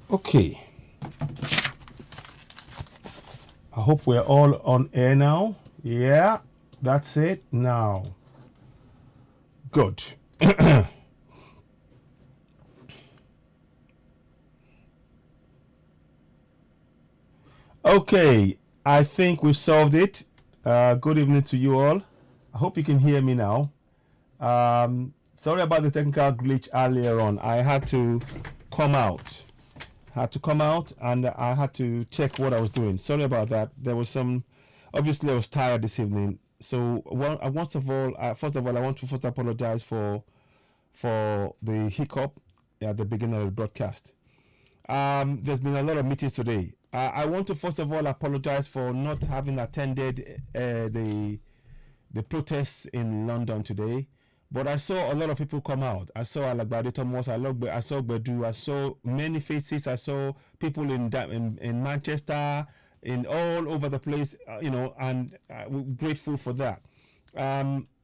Okay, I hope we're all on air now. Yeah, that's it now. Good. Okay, I think we've solved it. Good evening to you all. I hope you can hear me now. Sorry about the technical glitch earlier on. I had to come out. And I had to check what I was doing. Sorry about that. There was some. Obviously, I was tired this evening. So, first of all, I want to first apologize for the hiccup at the beginning of the broadcast. There's been a lot of meetings today. I want to first of all apologize for not having attended the protests in London today. But I saw a lot of people come out. I saw Alagbade Thomas, I saw Bedu, I saw many faces. I saw people in Manchester, in all over the place, and we're grateful for that.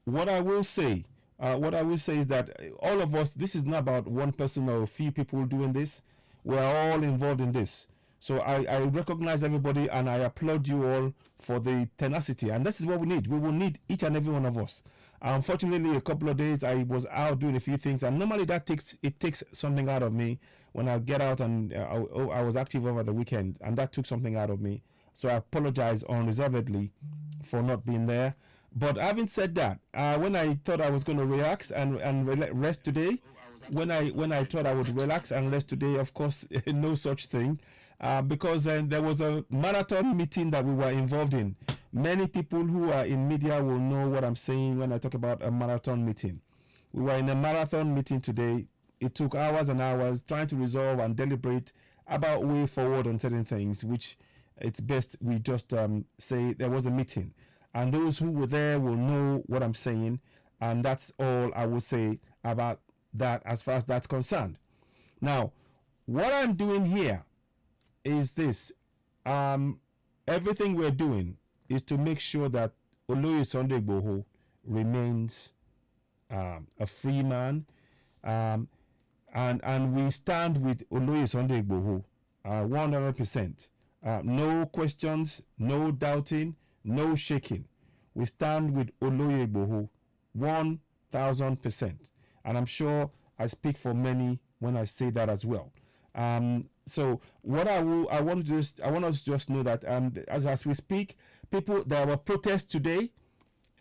What I will say is that all of us, this is not about one person or a few people doing this. We're all involved in this. So I recognize everybody and I applaud you all for the tenacity. And this is what we need. We will need each and every one of us. Unfortunately, a couple of days I was out doing a few things, and normally that takes something out of me when I get out, and I was active over the weekend, and that took something out of me. So I apologize unreservedly for not being there. But having said that, when I thought I was going to relax and rest today, when I thought I would relax and rest today, of course, no such thing. Because there was a marathon meeting that we were involved in. Many people who are in media will know what I'm saying when I talk about a marathon meeting. We were in a marathon meeting today. It took hours and hours trying to resolve and deliberate about way forward on certain things, which it's best we just say there was a meeting. And those who were there will know what I'm saying. And that's all I will say about that as far as that's concerned. Now, what I'm doing here is this. Everything we're doing is to make sure that Oloye Sunday Igboho remains a free man, and we stand with Oloye Sunday Igboho 100%. No questions, no doubting, no shaking. We stand with Oloye Igboho 1000%, and I'm sure I speak for many when I say that as well. So what I want us to just know that as we speak, there were protests today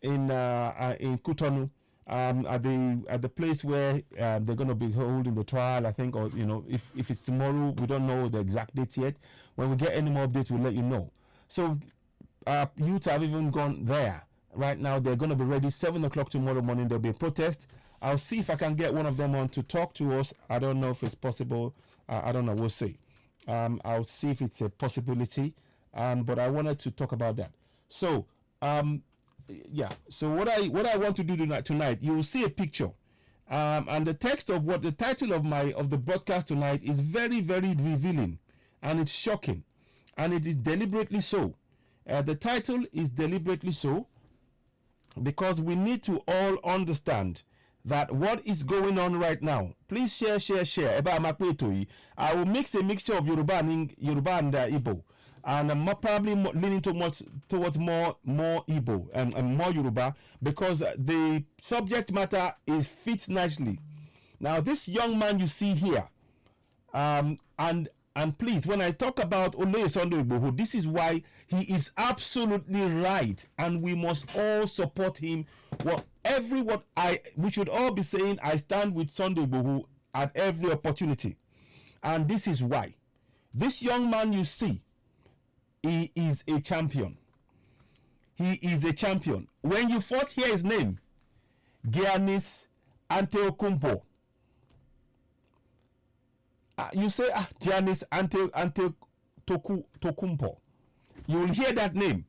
in Cotonou, at the place where they're going to be holding the trial, I think, or if it's tomorrow, we don't know the exact date yet. When we get any more updates, we'll let you know. So youths have even gone there. Right now, they're going to be ready 7 o'clock tomorrow morning. There'll be a protest. I'll see if I can get one of them on to talk to us. I don't know if it's possible. I don't know. We'll see. I'll see if it's a possibility. But I wanted to talk about that. So, yeah. So what I want to do tonight, you will see a picture, and the text of what the title of the broadcast tonight is very, very revealing, and it's shocking, and it is deliberately so. The title is deliberately so because we need to all understand that what is going on right now. Please share. I will mix a mixture of Yoruba and Igbo, and I'm probably leaning towards more Igbo and more Yoruba, because the subject matter fits nicely. Now, this young man you see here, and please, when I talk about Oloye Sunday Igboho, this is why he is absolutely right, and we must all support him. We should all be saying, I stand with Sunday Igboho at every opportunity, and this is why. This young man you see, he is a champion. He is a champion. When you first hear his name, Giannis Antetokounmpo, you say Giannis Antetokounmpo. You will hear that name.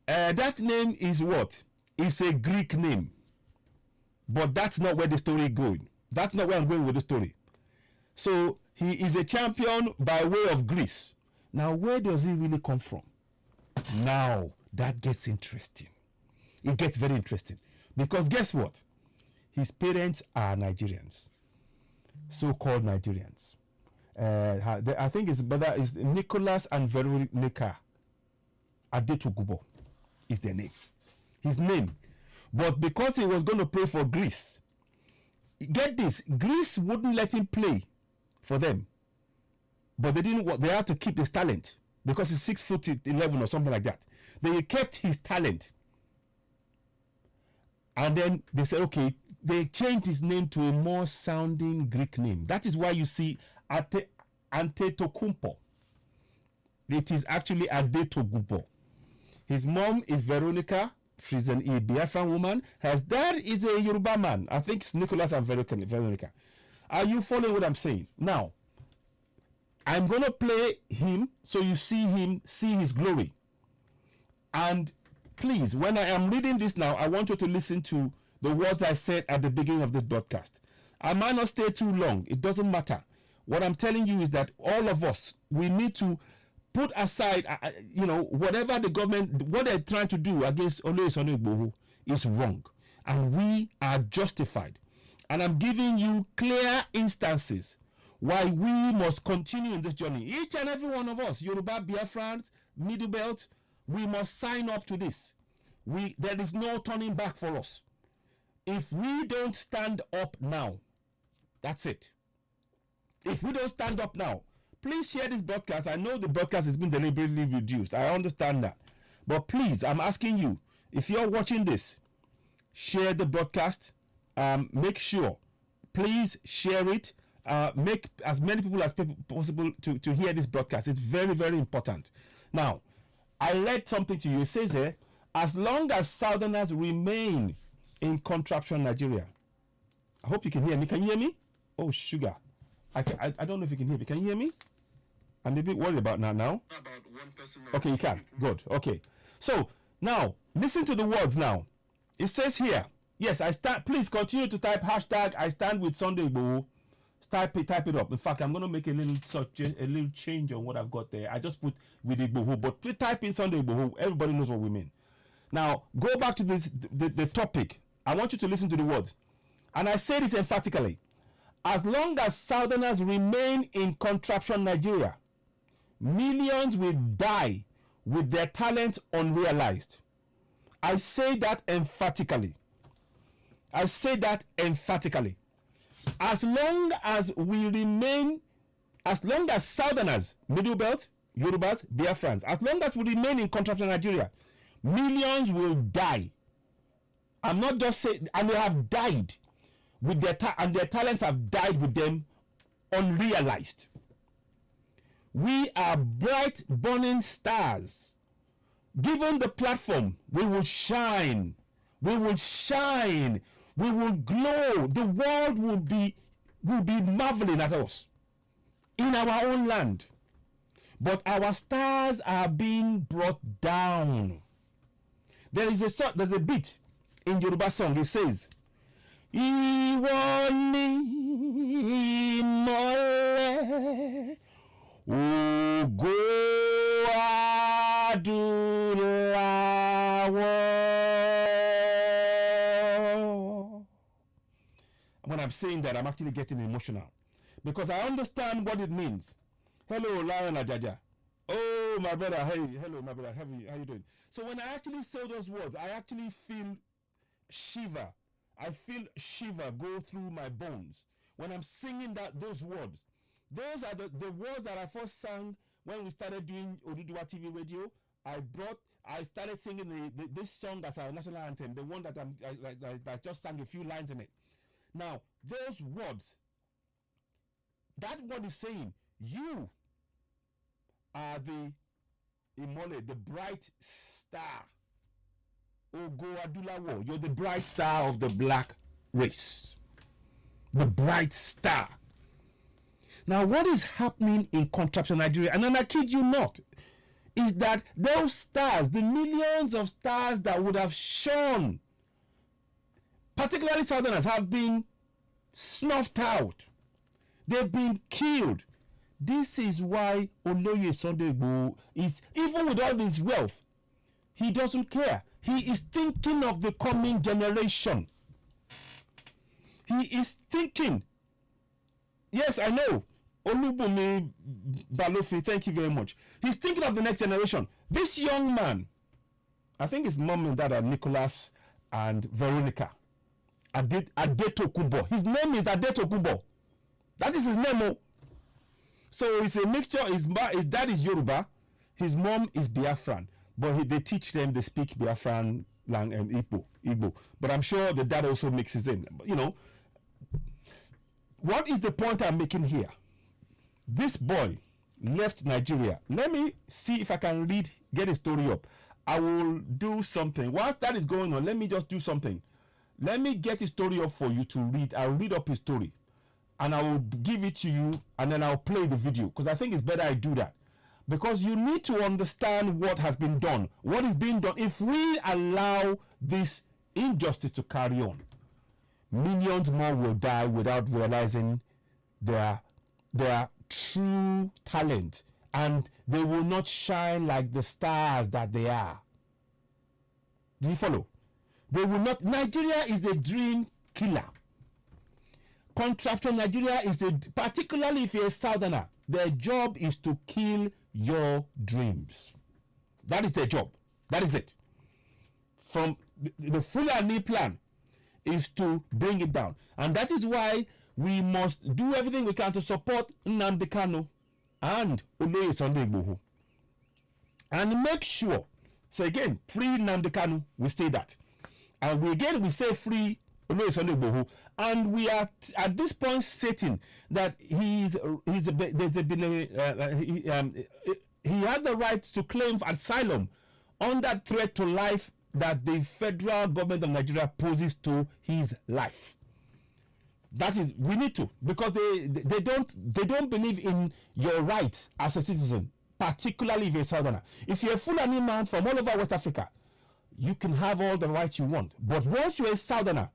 That name is what? It's a Greek name. But that's not where the story is going. That's not where I'm going with the story. So he is a champion by way of Greece. Now, where does he really come from? Now, that gets interesting. It gets very interesting. Because guess what? His parents are Nigerians. So-called Nigerians. I think his brother is Nicholas and Veronica Adetogubo is their name. His name. But because he was going to play for Greece, get this, Greece wouldn't let him play for them. But they didn't want, they had to keep his talent because he's 6'11" or something like that. They kept his talent. And then they said, okay, they changed his name to a more sounding Greek name. That is why you see Antetokounmpo. It is actually Adetogubo. His mom is Veronica. She's a Biafran woman. His dad is a Yoruba man. I think it's Nicholas and Veronica. Are you following what I'm saying? Now, I'm going to play him so you see his glory. And please, when I am reading this now, I want you to listen to the words I said at the beginning of this broadcast. I might not stay too long. It doesn't matter. What I'm telling you is that all of us, we need to put aside, whatever the government, what they're trying to do against Oloye Sunday Igboho is wrong. And we are justified. And I'm giving you clear instances why we must continue in this journey. Each and every one of us, Yoruba, Biafrans, Middle Belt, we must sign up to this. There is no turning back for us. If we don't stand up now, that's it. If we don't stand up now, please share this broadcast. I know the broadcast has been deliberately reduced. I understand that. But please, I'm asking you, if you're watching this, share the broadcast. Make sure, please share it. Make as many people as possible to hear this broadcast. It's very, very important. Now, I read something to you. It says here, as long as Southerners remain in Contraption Nigeria. I hope you can hear me. Can you hear me? Oh, sugar. I don't know if you can hear me. Can you hear me? I'm a bit worried about now. About 1%. Okay, you can. Good. Okay. So, now, listen to the words now. It says here, yes, please continue to type hashtag I stand with Sunday Igboho. Type it up. In fact, I'm going to make a little change on what I've got there. I just put with Igboho, but please type in Sunday Igboho. Everybody knows what we mean. Now, go back to the topic. I want you to listen to the words. And I say this emphatically. As long as Southerners remain in Contraption Nigeria, millions will die with their talents unrealized. I say that emphatically. As long as Southerners, Middle Belt, Yorubas, Biafrans, as long as we remain in Contraption Nigeria, millions will die. I'm not just saying, and they have died with their talents have died with them unrealized. We are bright burning stars. Given the platform, we will shine. We will shine. We will glow. The world will be marveling at us in our own land. But our stars are being brought down. There's a beat in Yoruba song. It says, Ìwọ ni ìmọ́lẹ̀ ògo adúláwọ̀. When I'm saying that, I'm actually getting emotional because I understand what it means. Hello, Lion Ajaja. Oh, my brother. Hey, hello, my brother. How you doing? So when I actually say those words, I actually feel shiver. I feel shiver go through my bones when I'm singing those words. Those are the words that I first sang when we started doing OduduwaTVRadio. I started singing this song as our national anthem, the one that I just sang a few lines in it. Now, those words, that word is saying, you are the Imole, the bright star. Ogo Adulawo, you're the bright star of the black race. The bright star. Now, what is happening in Contraption Nigeria, and then I kid you not, is that those stars, the millions of stars that would have shone, particularly Southerners, have been snuffed out. They've been killed. This is why Oloye Sunday Igboho is, even with all his wealth, he doesn't care. He is thinking of the coming generation. He is thinking. Yes, I know. Olubumi Balofi, thank you very much. He's thinking of the next generation. This young man, I think his mom and dad are Nicholas and Veronica Adetokubo. His name is Adetokubo. That is his name. Oh. So it's a mixture. His dad is Yoruba, his mom is Biafran, but they teach them, they speak Biafran and Igbo. But I'm sure the dad also mixes in. You know, what is the point I'm making here? This boy left Nigeria. Let me see if I can get a story up. I will do something. Whilst that is going on, let me just do something. Let me get his story up for you to read. I'll read up his story and I will give it to you, and then I'll play the video, because I think it's better I do that, because you need to understand what has been done, what is being done. If we allow this injustice to carry on, millions more will die without realizing their true talent, and they will not shine like the stars that they are. Do you follow? They will not. Nigeria is a dream killer. Contraption Nigeria is particularly if you're a southerner, their job is to kill your dreams. That is their job. That is it. From the Fulani plan is to bring it down, and that is why we must do everything we can to support Nnamdi Kanu and Oloye Sunday Igboho, and make sure. So again, free Nnamdi Kanu, we say that, and we say free Oloye Sunday Igboho, and we are at this point stating that he had the right to claim asylum under threat to life that the federal government of Nigeria poses to his life. That is, we need to, because they don't believe in your right as a citizen, particularly if you're a southerner. If you're a Fulani man from all over West Africa, you can have all the rights you want, but once you're a southerner,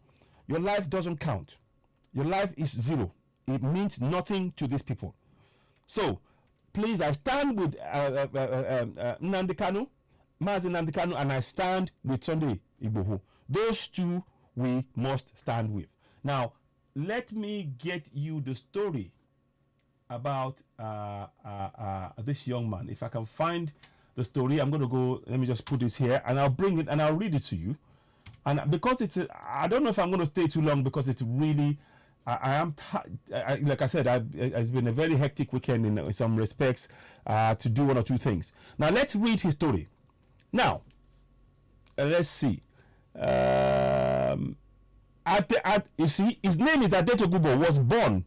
your life doesn't count. Your life is zero. It means nothing to these people. So please, I stand with Nnamdi Kanu, Mazi Nnamdi Kanu, and I stand with Sunday Igboho. Those two we must stand with. Now, let me get you the story about this young man. If I can find the story, I'm going to go. Let me just put this here, and I'll bring it and I'll read it to you. And because I don't know if I'm going to stay too long, because it's really, like I said, it's been a very hectic weekend in some respects to do one or two things. Now let's read his story. Now, let's see. You see, his name is Adetokubo. Was born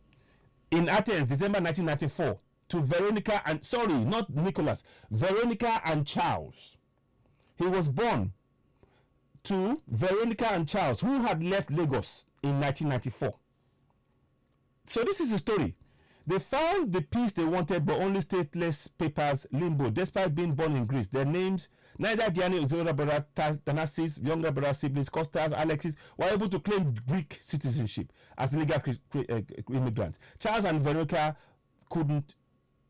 in Athens, December 1994, to Veronica and not Nicholas, Veronica and Charles. He was born to Veronica and Charles, who had left Lagos in 1994. So this is the story. They found the peace they wanted, but only stateless papers limbo, despite being born in Greece. Their names, neither Gianni, his older brother, Thanasis, younger brother, siblings, Costas, Alexis, were able to claim Greek citizenship as legal immigrants. Charles and Veronica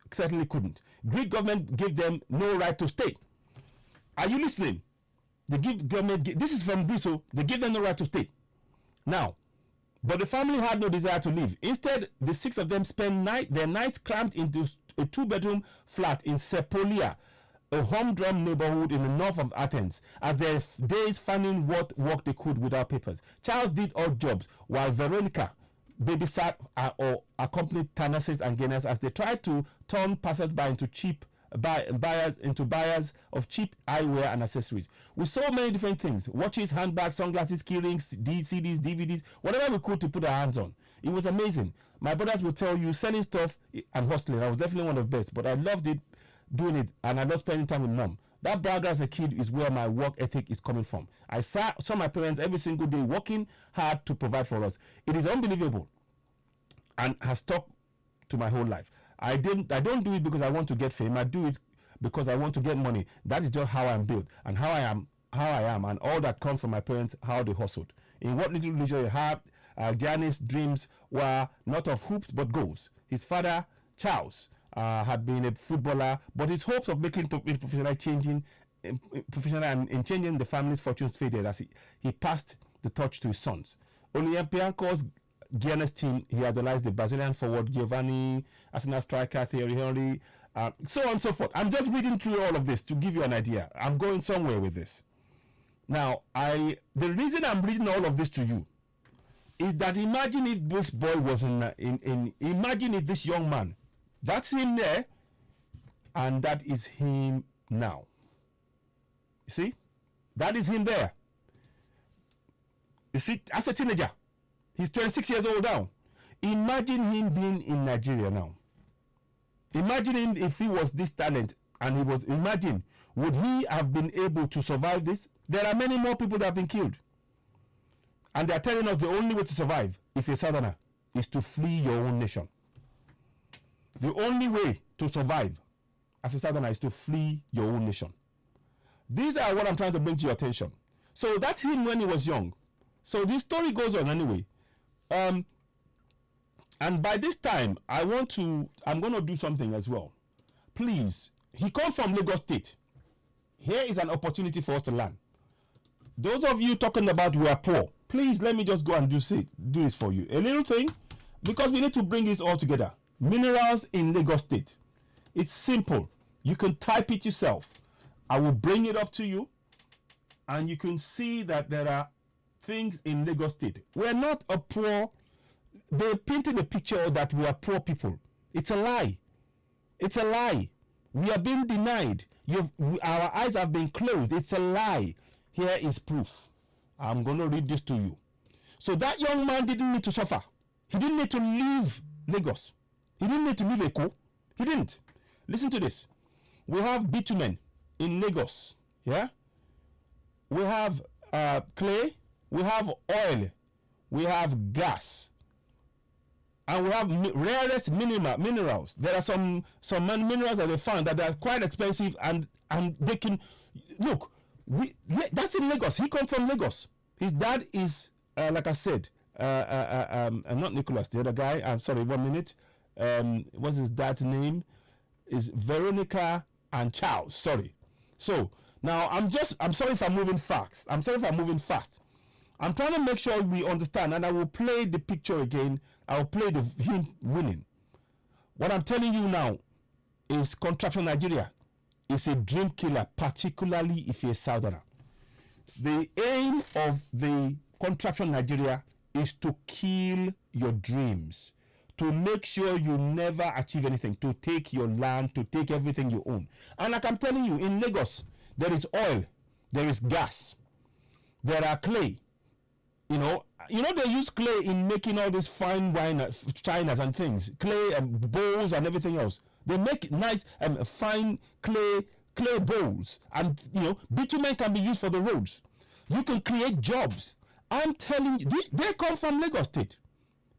certainly couldn't. Greek government gave them no right to stay. Are you listening? They give government, this is from Greece, so they give them no right to stay. Now, but the family had no desire to leave. Instead, the six of them spent their nights crammed into a two-bedroom flat in Sepolia, a humdrum neighborhood in the north of Athens, as their days finding what work they could without papers. Charles did odd jobs, while Veronica babysat or accompanied Thanasis and Guinness as they tried to turn passers-by into buyers of cheap eyewear and accessories. We saw many different things: watches, handbags, sunglasses, keyrings, CDs, DVDs, whatever we could to put our hands on. It was amazing. My brothers will tell you, selling stuff and hustling, I was definitely one of the best, but I loved it, doing it, and I loved spending time with mom. That brother as a kid is where my work ethic is coming from. I saw my parents every single day working hard to provide for us. It is unbelievable and has stuck to my whole life. I don't do it because I want to get fame. I do it because I want to get money. That is just how I'm built and how I am, and all that comes from my parents, how they hustled. In what little leisure you have, Gianni's dreams were not of hoops but goals. His father, Charles, had been a footballer, but his hopes of making professional and changing the family's fortunes faded as he passed the torch to his sons. Olympiacos GNS team, he idolized the Brazilian forward Giovanni, Arsenal striker Thierry Henry, so on and so forth. I'm just reading through all of this to give you an idea. I'm going somewhere with this. Now, the reason I'm reading all of this to you is that imagine if this boy was imagine if this young man, that's him there, and that is him now. You see? That is him there. You see, as a teenager, he's 26 years old now. Imagine him being in Nigeria now. Imagine him if he was this talent and he was, imagine, would he have been able to survive this? There are many more people that have been killed. And they are telling us the only way to survive, if you're a Southerner, is to flee your own nation. The only way to survive as a Southerner is to flee your own nation. These are what I'm trying to bring to your attention. So that's him when he was young. So this story goes on anyway. And by this time, I'm going to do something as well. Please, he comes from Lagos State. Here is an opportunity for us to learn. Those of you talking about we are poor, please let me just go and do this for you. A little thing, because we need to bring this all together. Minerals in Lagos State. It's simple. You can type it yourself. I will bring it up to you, and you can see that there are things in Lagos State. We're not a poor. They painted a picture that we are poor people. It's a lie. It's a lie. We are being denied. Our eyes have been closed. It's a lie. Here is proof. I'm going to read this to you. So that young man didn't need to suffer. He didn't need to leave Lagos. He didn't need to leave Eko. He didn't. Listen to this. We have bitumen in Lagos. Yeah. We have clay. We have oil. We have gas. And we have rarest minerals. There are some minerals that they found that are quite expensive, and they can look. That's in Lagos. He comes from Lagos. His dad is like I said, not Nicholas, the other guy. I'm sorry, 1 minute. What's his dad's name? Is Veronica and Charles. Sorry. So now I'm sorry if I'm moving fast. I'm trying to make sure we understand, and I will play the picture again. I will play him winning. What I'm telling you now is Contraption Nigeria is a dream killer, particularly if you're a Southerner. The aim of the Contraption Nigeria is to kill your dreams, to make sure you never achieve anything, to take your land, to take everything you own. And like I'm telling you, in Lagos, there is oil, there is gas, there are clay. You know they use clay in making all these fine wine, chinas and things, clay and bowls and everything else. They make nice fine clay bowls, and bitumen can be used for the roads. You can create jobs. I'm telling you, they come from Lagos State.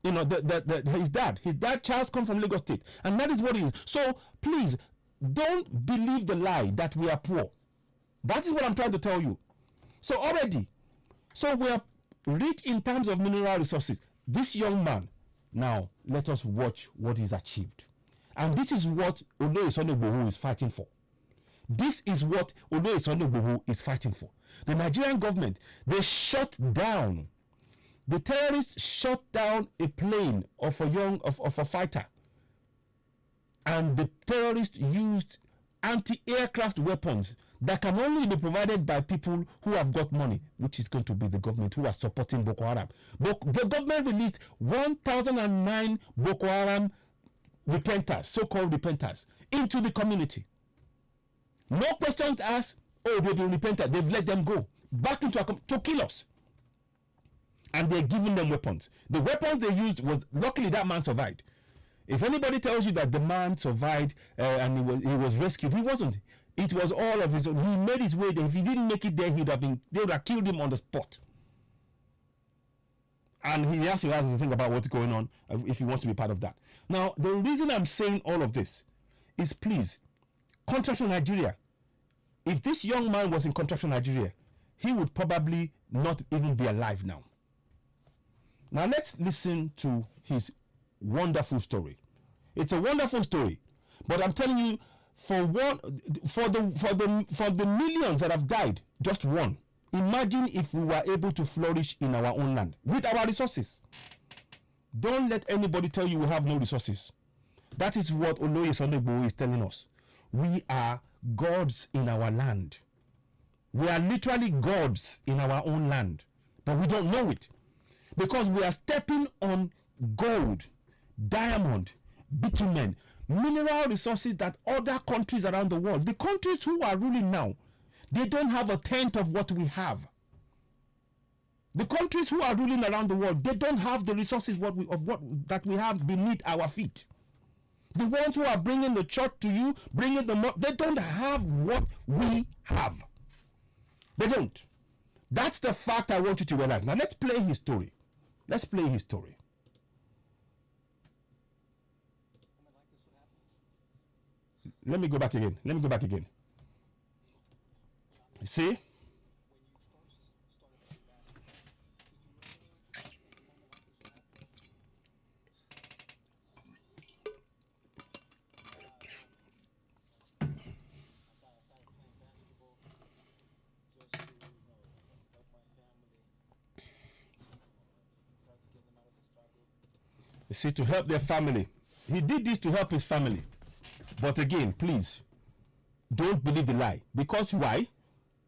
His dad Charles come from Lagos State, and that is what it is. So please don't believe the lie that we are poor. That is what I'm trying to tell you. So we are rich in terms of mineral resources. This young man, now let us watch what he's achieved. And this is what Oloye Sunday Igboho is fighting for. This is what Oloye Sunday Igboho is fighting for. The Nigerian government, they shut down. The terrorists shot down a plane of a fighter. And the terrorists used anti-aircraft weapons that can only be provided by people who have got money, which is going to be the government who are supporting Boko Haram. The government released 1,009 Boko Haram repenters, so-called repenters, into the community. No questions asked. Oh, they've been repented. They've let them go back into to kill us. And they're giving them weapons. The weapons they used was, luckily that man survived. If anybody tells you that the man survived and he was rescued, he wasn't. It was all of his own. He made his way there. If he didn't make it there, they would have killed him on the spot. And he has to think about what's going on if he wants to be part of that. Now, the reason I'm saying all of this is, please, Contraption Nigeria. If this young man was in Contraption Nigeria, he would probably not even be alive now. Now, let's listen to his wonderful story. It's a wonderful story, but I'm telling you, for the millions that have died, just one. Imagine if we were able to flourish in our own land with our resources. Don't let anybody tell you we have no resources. That is what Oloye Sunday Igboho is telling us. We are gods in our land. We are literally gods in our own land, but we don't know it because we are stepping on gold, diamond, bitumen, mineral resources that other countries around the world, the countries who are ruling now, they don't have a tenth of what we have. The countries who are ruling around the world, they don't have the resources that we have beneath our feet. The ones who are bringing the church to you, bringing them up, they don't have what we have. They don't. That's the fact I want you to realize. Now let's play his story. Let's play his story. Let me go back again. See? You see, to help their family. He did this to help his family. But again, please, don't believe the lie. Because why?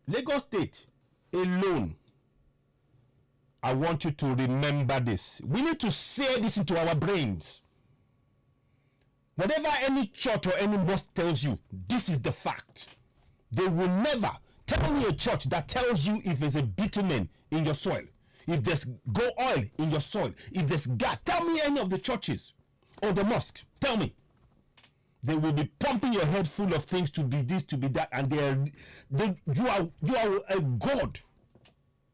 Lagos State alone. I want you to remember this. We need to say this into our brains. Whatever any church or any mosque tells you, this is the fact. They will never tell me a church that tells you if there's a bitumen in your soil, if there's gold oil in your soil, if there's gas. Tell me any of the churches or the mosque. Tell me. They will be pumping your head full of things to be this, to be that, and you are a god.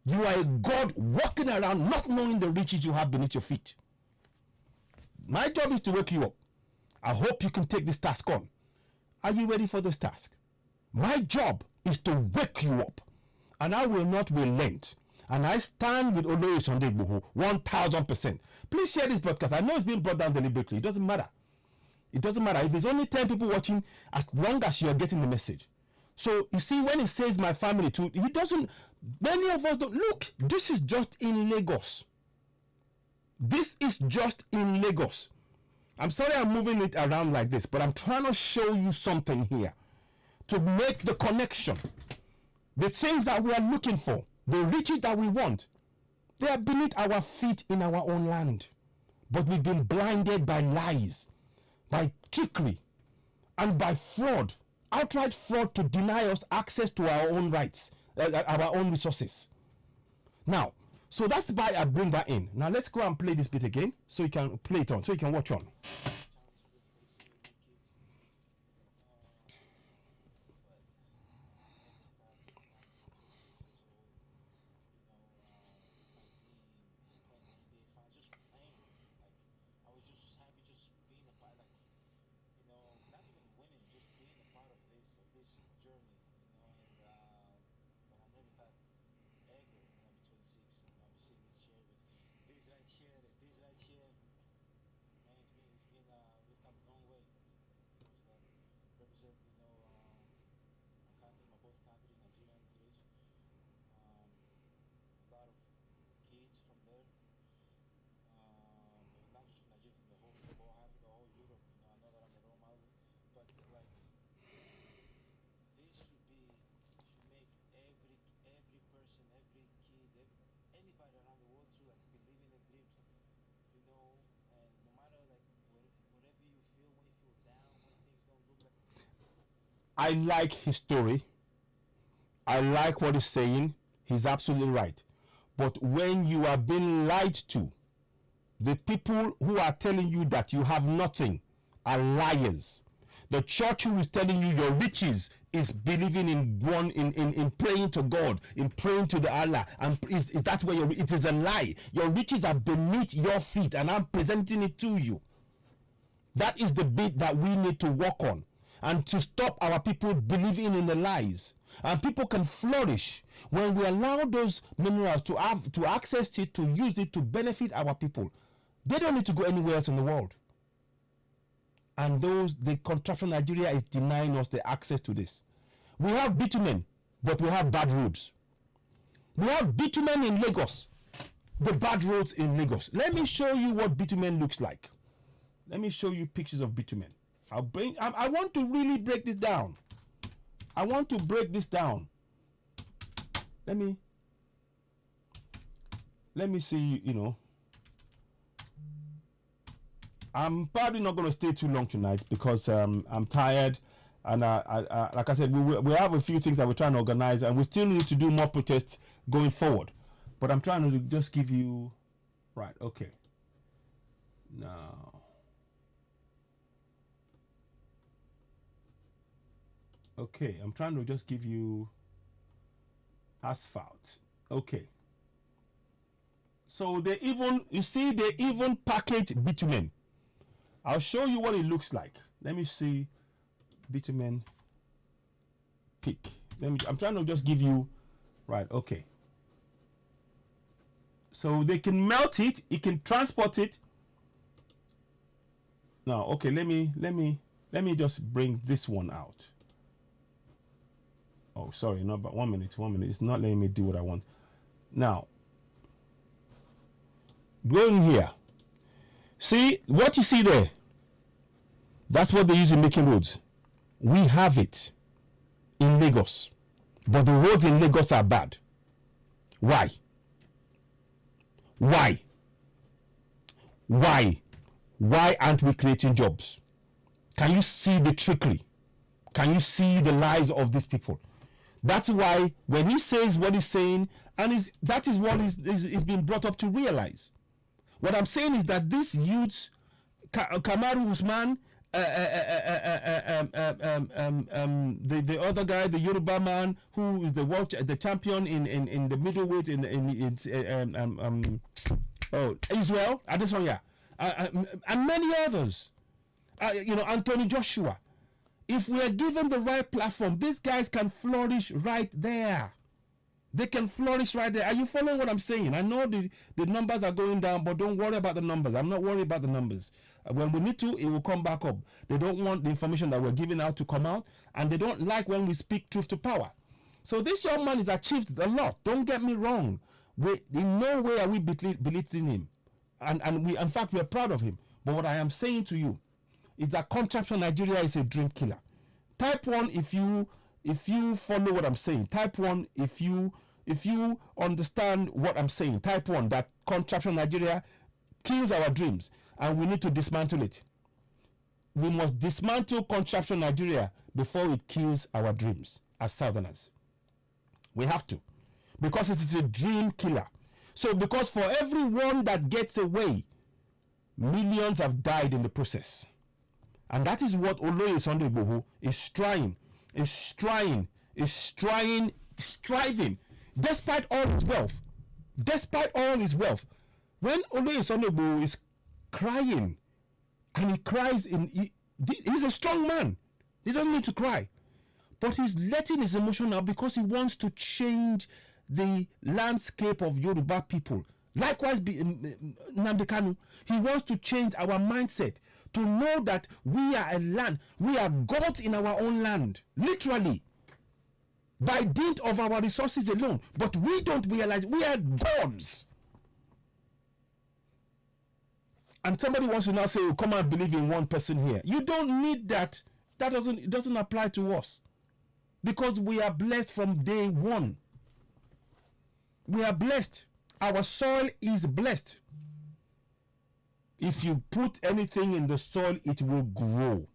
You are a god walking around not knowing the riches you have beneath your feet. My job is to wake you up. I hope you can take this task on. Are you ready for this task? My job is to wake you up, and I will not relent. And I stand with Oloye Sunday Igboho 1000%. Please share this broadcast. I know it's being brought down deliberately. It doesn't matter. It doesn't matter. If there's only 10 people watching, as long as you're getting the message. So, you see, when he says my family too, he doesn't, many of us don't. Look, this is just in Lagos. This is just in Lagos. I'm sorry I'm moving it around like this, but I'm trying to show you something here to make the connection. The things that we are looking for, the riches that we want, they are beneath our feet in our own land. But we've been blinded by lies, by trickery, and by fraud, outright fraud, to deny us access to our own rights, our own resources. Now, so that's why I bring that in. Now let's go and play this bit again, so you can play it on, so you can watch on. I like his story. I like what he's saying. He's absolutely right. But when you are being lied to, the people who are telling you that you have nothing are liars. The church who is telling you your riches is believing in praying to God, in praying to the Allah, and is that where it is a lie. Your riches are beneath your feet, and I'm presenting it to you. That is the bit that we need to work on, and to stop our people believing in the lies. And people can flourish when we allow those minerals to access it, to use it to benefit our people. They don't need to go anywhere else in the world. And the Contraption Nigeria is denying us the access to this. We have bitumen, but we have bad roads. We have bitumen in Lagos. the bad roads in Lagos. Let me show you what bitumen looks like. Let me show you pictures of bitumen. I want to really break this down. I want to break this down. Let me see, you know. I'm probably not going to stay too long tonight because I'm tired, and like I said, we have a few things that we're trying to organize, and we still need to do more protests going forward. But I'm trying to just give you, right? Okay. Now, okay, I'm trying to just give you asphalt. Okay. So they even, you see, they even package bitumen. I'll show you what it looks like. Let me see bitumen pick. I'm trying to just give you, right? Okay. So they can melt it. It can transport it. Now, okay. Let me just bring this one out. Oh, sorry. No, but 1 minute. 1 minute. It's not letting me do what I want. Now, go in here. See what you see there? That's what they use in making roads. We have it in Lagos, but the roads in Lagos are bad. Why? Why? Why? Why aren't we creating jobs? Can you see the trickery? Can you see the lies of these people? That's why when he says what he's saying, and that is what is being brought up to realize. What I'm saying is that these youths, Kamaru Usman, the other guy, the Yoruba man who is the champion in the middleweight in Israel, Adesanya, and many others, Anthony Joshua. If we are given the right platform, these guys can flourish right there. They can flourish right there. Are you following what I'm saying? I know the numbers are going down, but don't worry about the numbers. I'm not worried about the numbers. When we need to, it will come back up. They don't want the information that we're giving out to come out, and they don't like when we speak truth to power. So this young man has achieved a lot. Don't get me wrong. In no way are we belittling him. And we, in fact, we are proud of him. But what I am saying to you is that Contraption Nigeria is a dream killer. Type 1 if you follow what I'm saying. Type 1 if you understand what I'm saying. Type 1 that Contraption Nigeria kills our dreams and we need to dismantle it. We must dismantle Contraption Nigeria before it kills our dreams as Southerners. We have to, because it is a dream killer. So because for everyone that gets away, millions have died in the process. And that is what Oloye Sunday Igboho is striving, despite all his wealth. Despite all his wealth. When Oloye Sunday Igboho is crying, and he cries he's a strong man. He doesn't need to cry. But he's letting his emotion out because he wants to change the landscape of Yoruba people. Likewise, Nnamdi Kanu, he wants to change our mindset to know that we are a land, we are gods in our own land, literally, by dint of our resources alone. But we don't realize we are gods. And somebody wants to now say, oh, come and believe in one person here. You don't need that. It doesn't apply to us, because we are blessed from day one. We are blessed. Our soil is blessed. If you put anything in the soil, it will grow.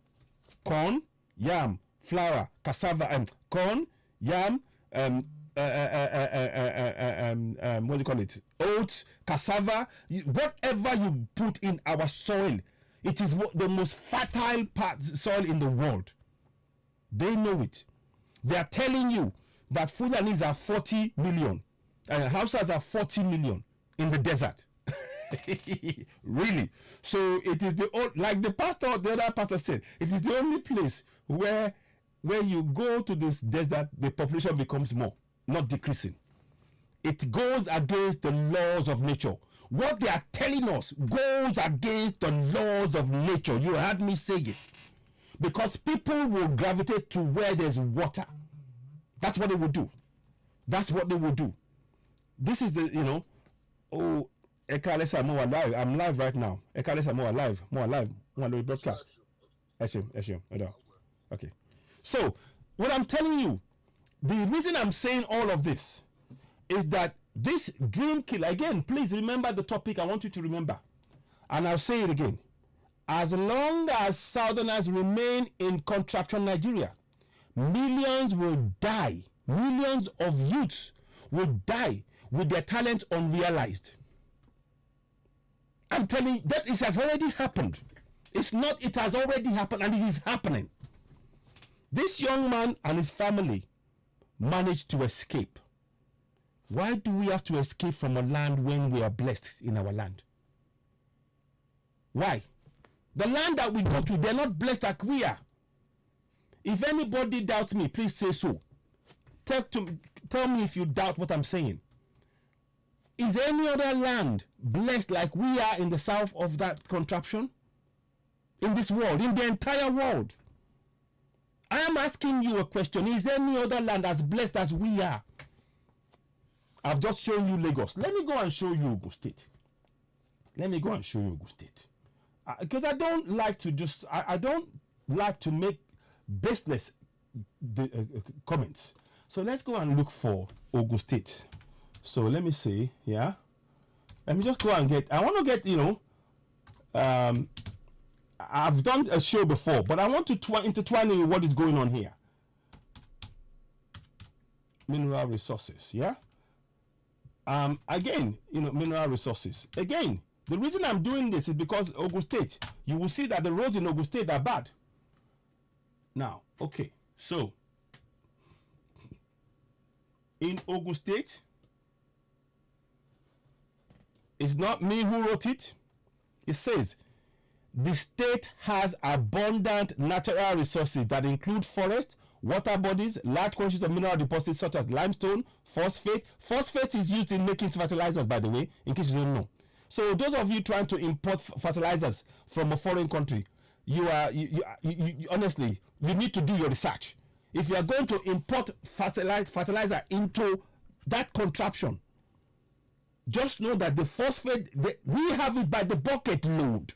Corn, yam, flour, cassava, and corn, yam, what do you call it? Oats, cassava, whatever you put in our soil, it is the most fertile soil in the world. They know it. They are telling you that Fulanis are 40 million. Hausas are 40 million in the desert. Really? So it is like the other pastor said, it is the only place where you go to this desert, the population becomes more, not decreasing. It goes against the laws of nature. What they are telling us goes against the laws of nature. You heard me say it. Because people will gravitate to where there's water. That's what they will do. That's what they will do. This is Oh, Ekalesa, more live. I'm live right now. Ekalesa, more live. More broadcast. Eshim. Okay. So, what I'm telling you, the reason I'm saying all of this is that this dream killer, again, please remember the topic. I want you to remember. And I'll say it again. As long as Southerners remain in Contraption Nigeria, millions will die. Millions of youths will die with their talent unrealized. I'm telling you that it has already happened. It has already happened, and it is happening. This young man and his family managed to escape. Why do we have to escape from a land when we are blessed in our land? Why? The land that we go to, they're not blessed like we are. If anybody doubts me, please say so. Tell me if you doubt what I'm saying. Is any other land blessed like we are in the south of that contraption? In this world, in the entire world? I am asking you a question. Is any other land as blessed as we are? I've just shown you Lagos. Let me go and show you Ogun State. Because I don't like to just, I don't like to make baseless comments. So let's go and look for Ogun State. So let me see, yeah. Let me just go and I want to get, I've done a show before, but I want to intertwine with what is going on here. Mineral resources, yeah. Again, mineral resources. Again, the reason I'm doing this is because Ogun State, you will see that the roads in Ogun State are bad. Now, okay, so in Ogun State, it's not me who wrote it. It says, the state has abundant natural resources that include forest, water bodies, large quantities of mineral deposits such as limestone, phosphate. Phosphate is used in making fertilizers, by the way, in case you don't know. So those of you trying to import fertilizers from a foreign country, you honestly, you need to do your research. If you are going to import fertilizer into that contraption, just know that the phosphate, we have it by the bucket load.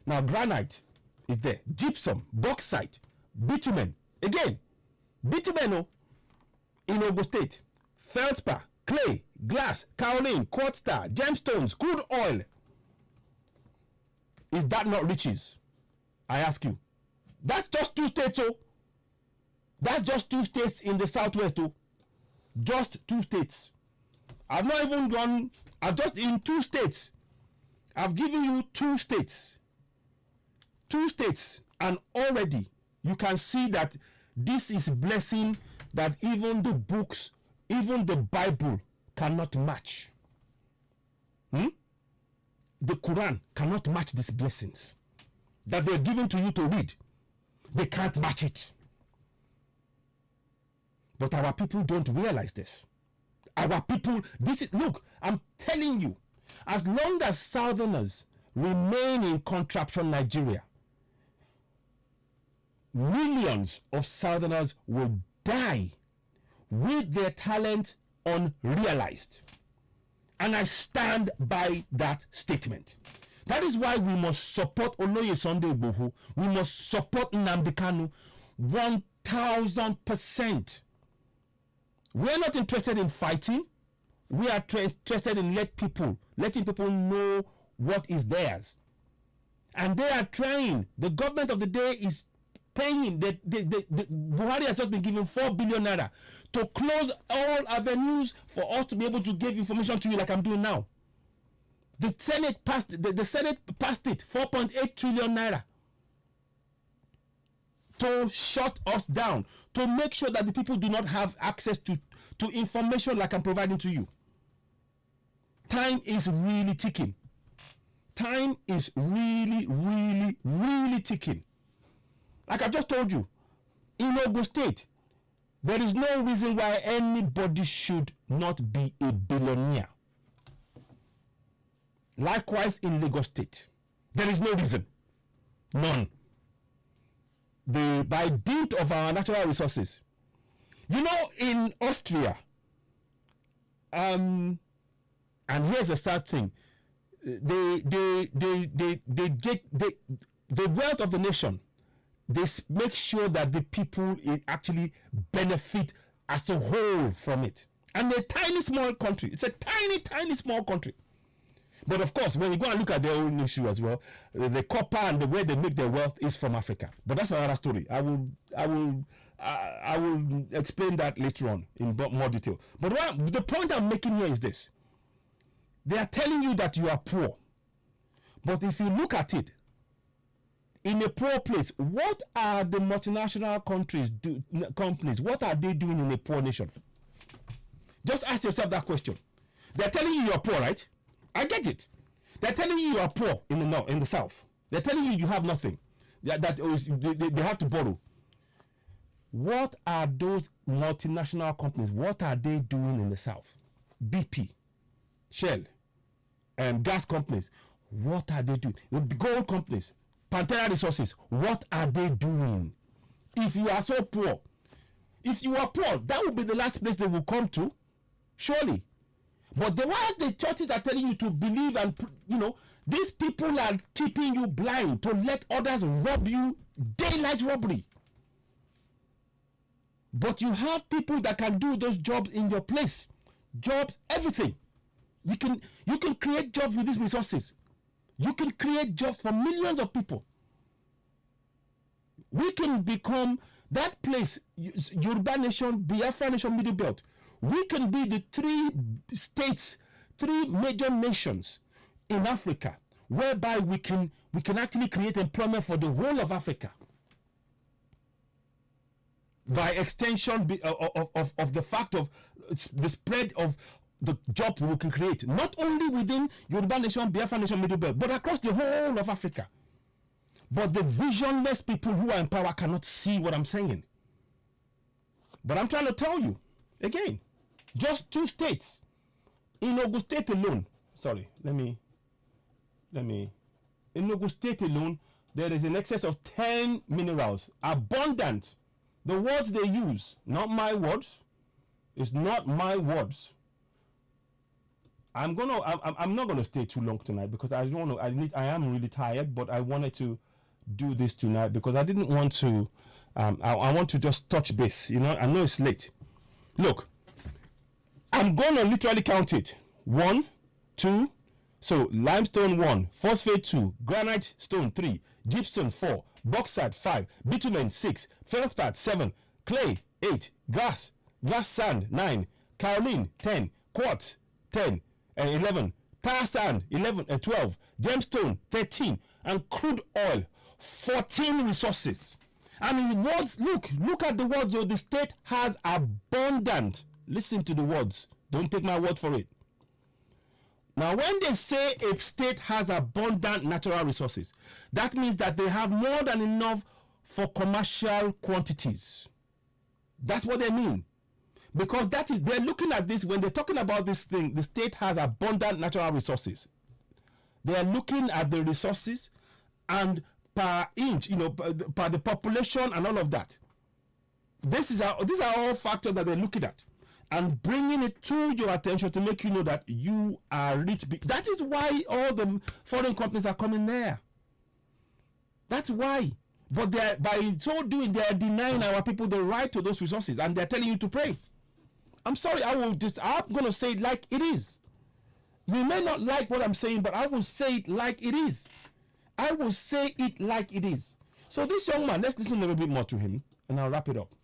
Now, granite is there, gypsum, bauxite, bitumen. Again, bitumen in Ogun State, feldspar, clay, glass, kaolin, quartz star, gemstones, crude oil. Is that not riches? I ask you. That's just 2 states, That's just 2 states in the southwest, Just 2 states. I've not even gone. I've just in 2 states. I've given you 2 states. 2 states, and already you can see that this is blessing that even the books, even the Bible cannot match. The Quran cannot match these blessings that they're given to you to read. They can't match it. But our people don't realize this. Our people, look, I'm telling you, as long as Southerners remain in Contraption Nigeria, millions of Southerners will die with their talent unrealized. And I stand by that statement. That is why we must support Oloye Sunday Igboho. We must support Nnamdi Kanu 1000%. We are not interested in fighting. We are interested in letting people know what is theirs. And they are trying. The government of the day is paying. Buhari has just been given 4 billion naira to close all avenues for us to be able to give information to you like I'm doing now. The Senate passed it, 4.8 trillion naira to shut us down, to make sure that the people do not have access to information like I'm providing to you. Time is really ticking. Time is really, really, really ticking. Like I just told you, in Ogun State, there is no reason why anybody should not be a billionaire. Likewise, in Lagos State, there is no reason. None. By dint of our natural resources. You know, in Austria, And here's the sad thing: they get the wealth of the nation. They make sure that the people actually benefit as a whole from it. And a tiny small country. It's a tiny small country. But of course, when you go and look at their own issue as well, the copper and the way they make their wealth is from Africa. But that's another story. I will explain that later on in more detail. But the point I'm making here is this: they are telling you that you are poor, but if you look at it, in a poor place, what are the multinational companies? What are they doing in a poor nation? Just ask yourself that question. They're telling you you're poor, right? I get it. They're telling you are poor in the north, in the south. They're telling you have nothing. They have to borrow. What are those multinational companies? What are they doing in the south? BP, Shell, gas companies. What are they doing? The gold companies, Pantera Resources. What are they doing? If you are so poor, if you are poor, that will be the last place they will come to, surely. But while the churches are telling you to believe, and these people are keeping you blind to let others rob you, daylight robbery. But you have people that can do those jobs in your place, jobs, everything. You can create jobs with these resources. You can create jobs for millions of people. We can become that place, Yoruba nation, Biafra nation, Middle Belt. We can be the three major nations in Africa, whereby we can actually create employment for the whole of Africa. By extension of the fact of the spread of the job we can create, not only within Yoruba nation, Biafra nation, Middle Belt, but across the whole of Africa. But the visionless people who are in power cannot see what I'm saying. But I'm trying to tell you again. Just 2 states. In Ogun State alone, in Ogun State alone, there is in excess of 10 minerals, abundant. The words they use, not my words. It's not my words. I'm not gonna stay too long tonight because I am really tired, but I wanted to do this tonight because I didn't want to. I want to just touch base. I know it's late. Look. I'm going to literally count it. 1, 2, so limestone 1, phosphate 2, granite stone 3, gypsum 4, bauxite 5, bitumen 6, feldspar 7, clay 8, glass sand 9, kaolin 10, quartz 10, 11, tar sand 12, gemstone 13, and crude oil 14 resources. And in words, look at the words. The state has abundant. Listen to the words. Don't take my word for it. Now, when they say a state has abundant natural resources, that means that they have more than enough for commercial quantities. That's what they mean. Because they're looking at this, when they're talking about this thing, the state has abundant natural resources. They are looking at the resources and per inch, per the population and all of that. These are all factors that they're looking at and bringing it to your attention to make you know that you are rich. That is why all the foreign companies are coming there. That's why. But by so doing, they are denying our people the right to those resources, and they're telling you to pray. I'm sorry, I'm going to say it like it is. You may not like what I'm saying, but I will say it like it is. I will say it like it is. So this young man, let's listen a little bit more to him, and I'll wrap it up.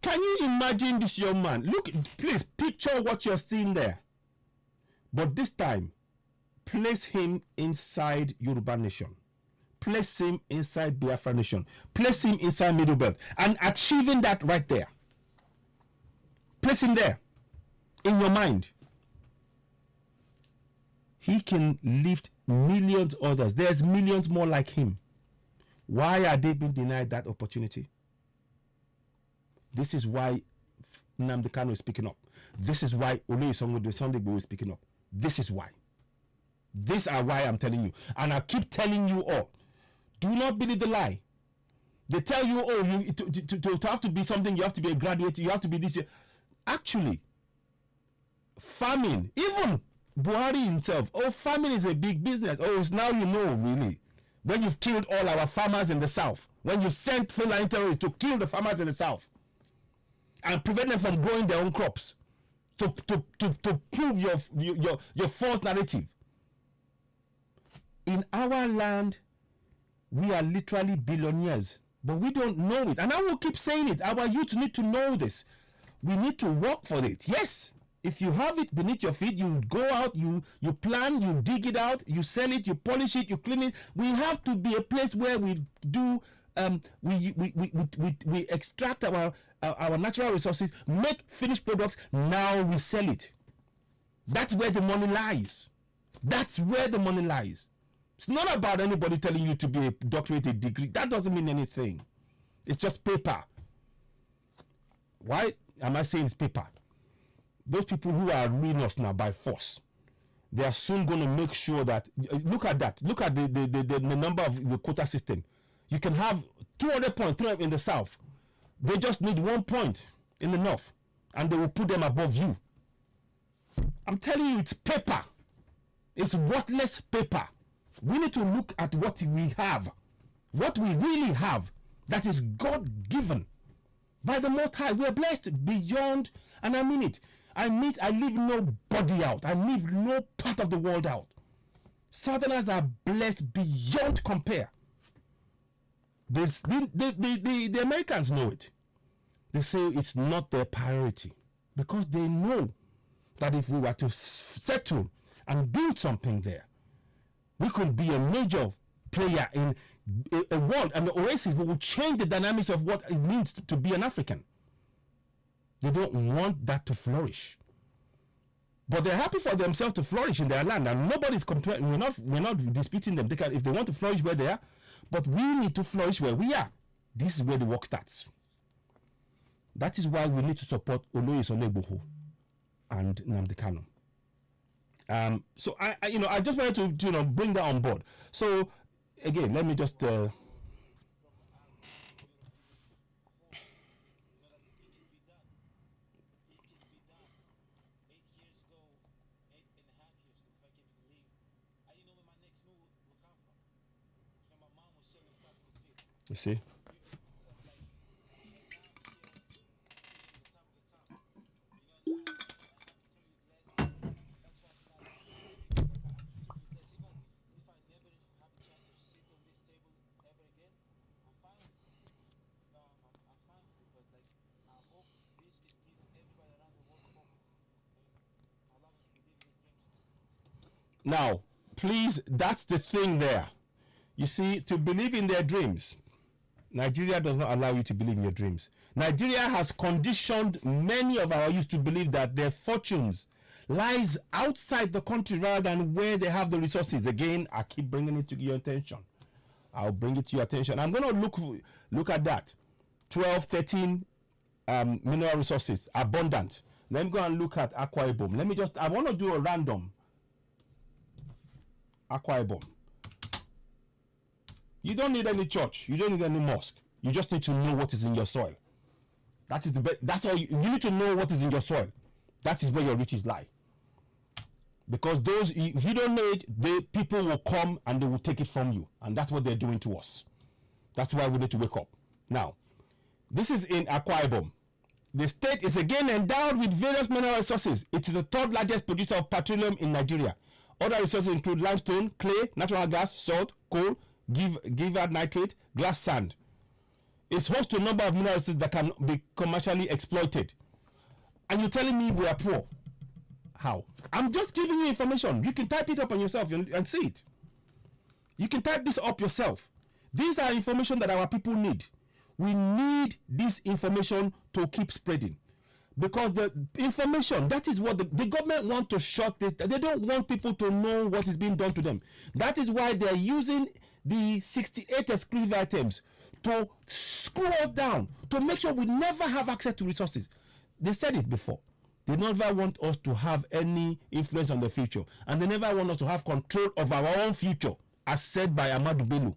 Can you imagine this young man? Look, please picture what you're seeing there. But this time, place him inside Yoruba Nation. Place him inside Biafra Nation. Place him inside Middle Belt. And achieving that right there. Place him there. in your mind. He can lift millions others. There's millions more like him. Why are they being denied that opportunity? This is why Nnamdi Kanu is speaking up. This is why Oloye Sunday Igboho is speaking up. This is why. These are why I'm telling you. And I keep telling you all, do not believe the lie. They tell you, oh, you to have to be something, you have to be a graduate, you have to be this. Actually, farming, even Buhari himself, oh, farming is a big business. Oh, it's now you know, really. When you've killed all our farmers in the south, when you sent Fulani terrorists to kill the farmers in the south and prevent them from growing their own crops, to prove your false narrative. In our land, we are literally billionaires, but we don't know it. And I will keep saying it. Our youth need to know this. We need to work for it. Yes, if you have it beneath your feet, you go out, you plan, you dig it out, you sell it, you polish it, you clean it. We have to be a place where we do we extract our natural resources, make finished products. Now we sell it. That's where the money lies. That's where the money lies. It's not about anybody telling you to be a doctorate, a degree. That doesn't mean anything. It's just paper. Why am I saying it's paper? Those people who are ruining us now by force, they are soon going to make sure that, look at that. Look at the number of the quota system. You can have 200 points in the south. They just need 1 point in the north, and they will put them above you. I'm telling you, it's paper. It's worthless paper. We need to look at what we have, what we really have, that is God-given by the Most High. We are blessed beyond, and I mean it. I leave nobody out. I leave no part of the world out. Southerners are blessed beyond compare. The Americans know it. They say it's not their priority because they know that if we were to settle and build something there, we could be a major player in a world, and the Oasis will change the dynamics of what it means to be an African. They don't want that to flourish, but they're happy for themselves to flourish in their land, and nobody's comparing. We're not disputing them. They can, if they want to flourish where they are, but we need to flourish where we are. This is where the work starts. That is why we need to support Oloye Sunday Igboho and Nnamdi Kanu. So I just wanted to bring that on board. So again, let me just you see. Now, please, that's the thing there. You see, to believe in their dreams, Nigeria does not allow you to believe in your dreams. Nigeria has conditioned many of our youth to believe that their fortunes lies outside the country rather than where they have the resources. Again, I keep bringing it to your attention. I'll bring it to your attention. I'm going to look at that. 12, 13 mineral resources, abundant. Let me go and look at Akwa Ibom. I want to do a random. Akwa Ibom. You don't need any church. You don't need any mosque. You just need to know what is in your soil. That is the best. That's all. You need to know what is in your soil. That is where your riches lie. Because if you don't know it, the people will come and they will take it from you, and that's what they're doing to us. That's why we need to wake up. Now, this is in Akwa Ibom. The state is again endowed with various mineral resources. It is the third largest producer of petroleum in Nigeria. Other resources include limestone, clay, natural gas, salt, coal, giveard nitrate, glass sand. It's host to a number of mineral resources that can be commercially exploited. And you're telling me we are poor? How? I'm just giving you information. You can type it up on yourself and see it. You can type this up yourself. These are information that our people need. We need this information to keep spreading. Because the information, that is what the government want to shut this. They don't want people to know what is being done to them. That is why they are using the 68 exclusive items to screw us down, to make sure we never have access to resources. They said it before. They never want us to have any influence on the future, and they never want us to have control of our own future, as said by Ahmadu Bello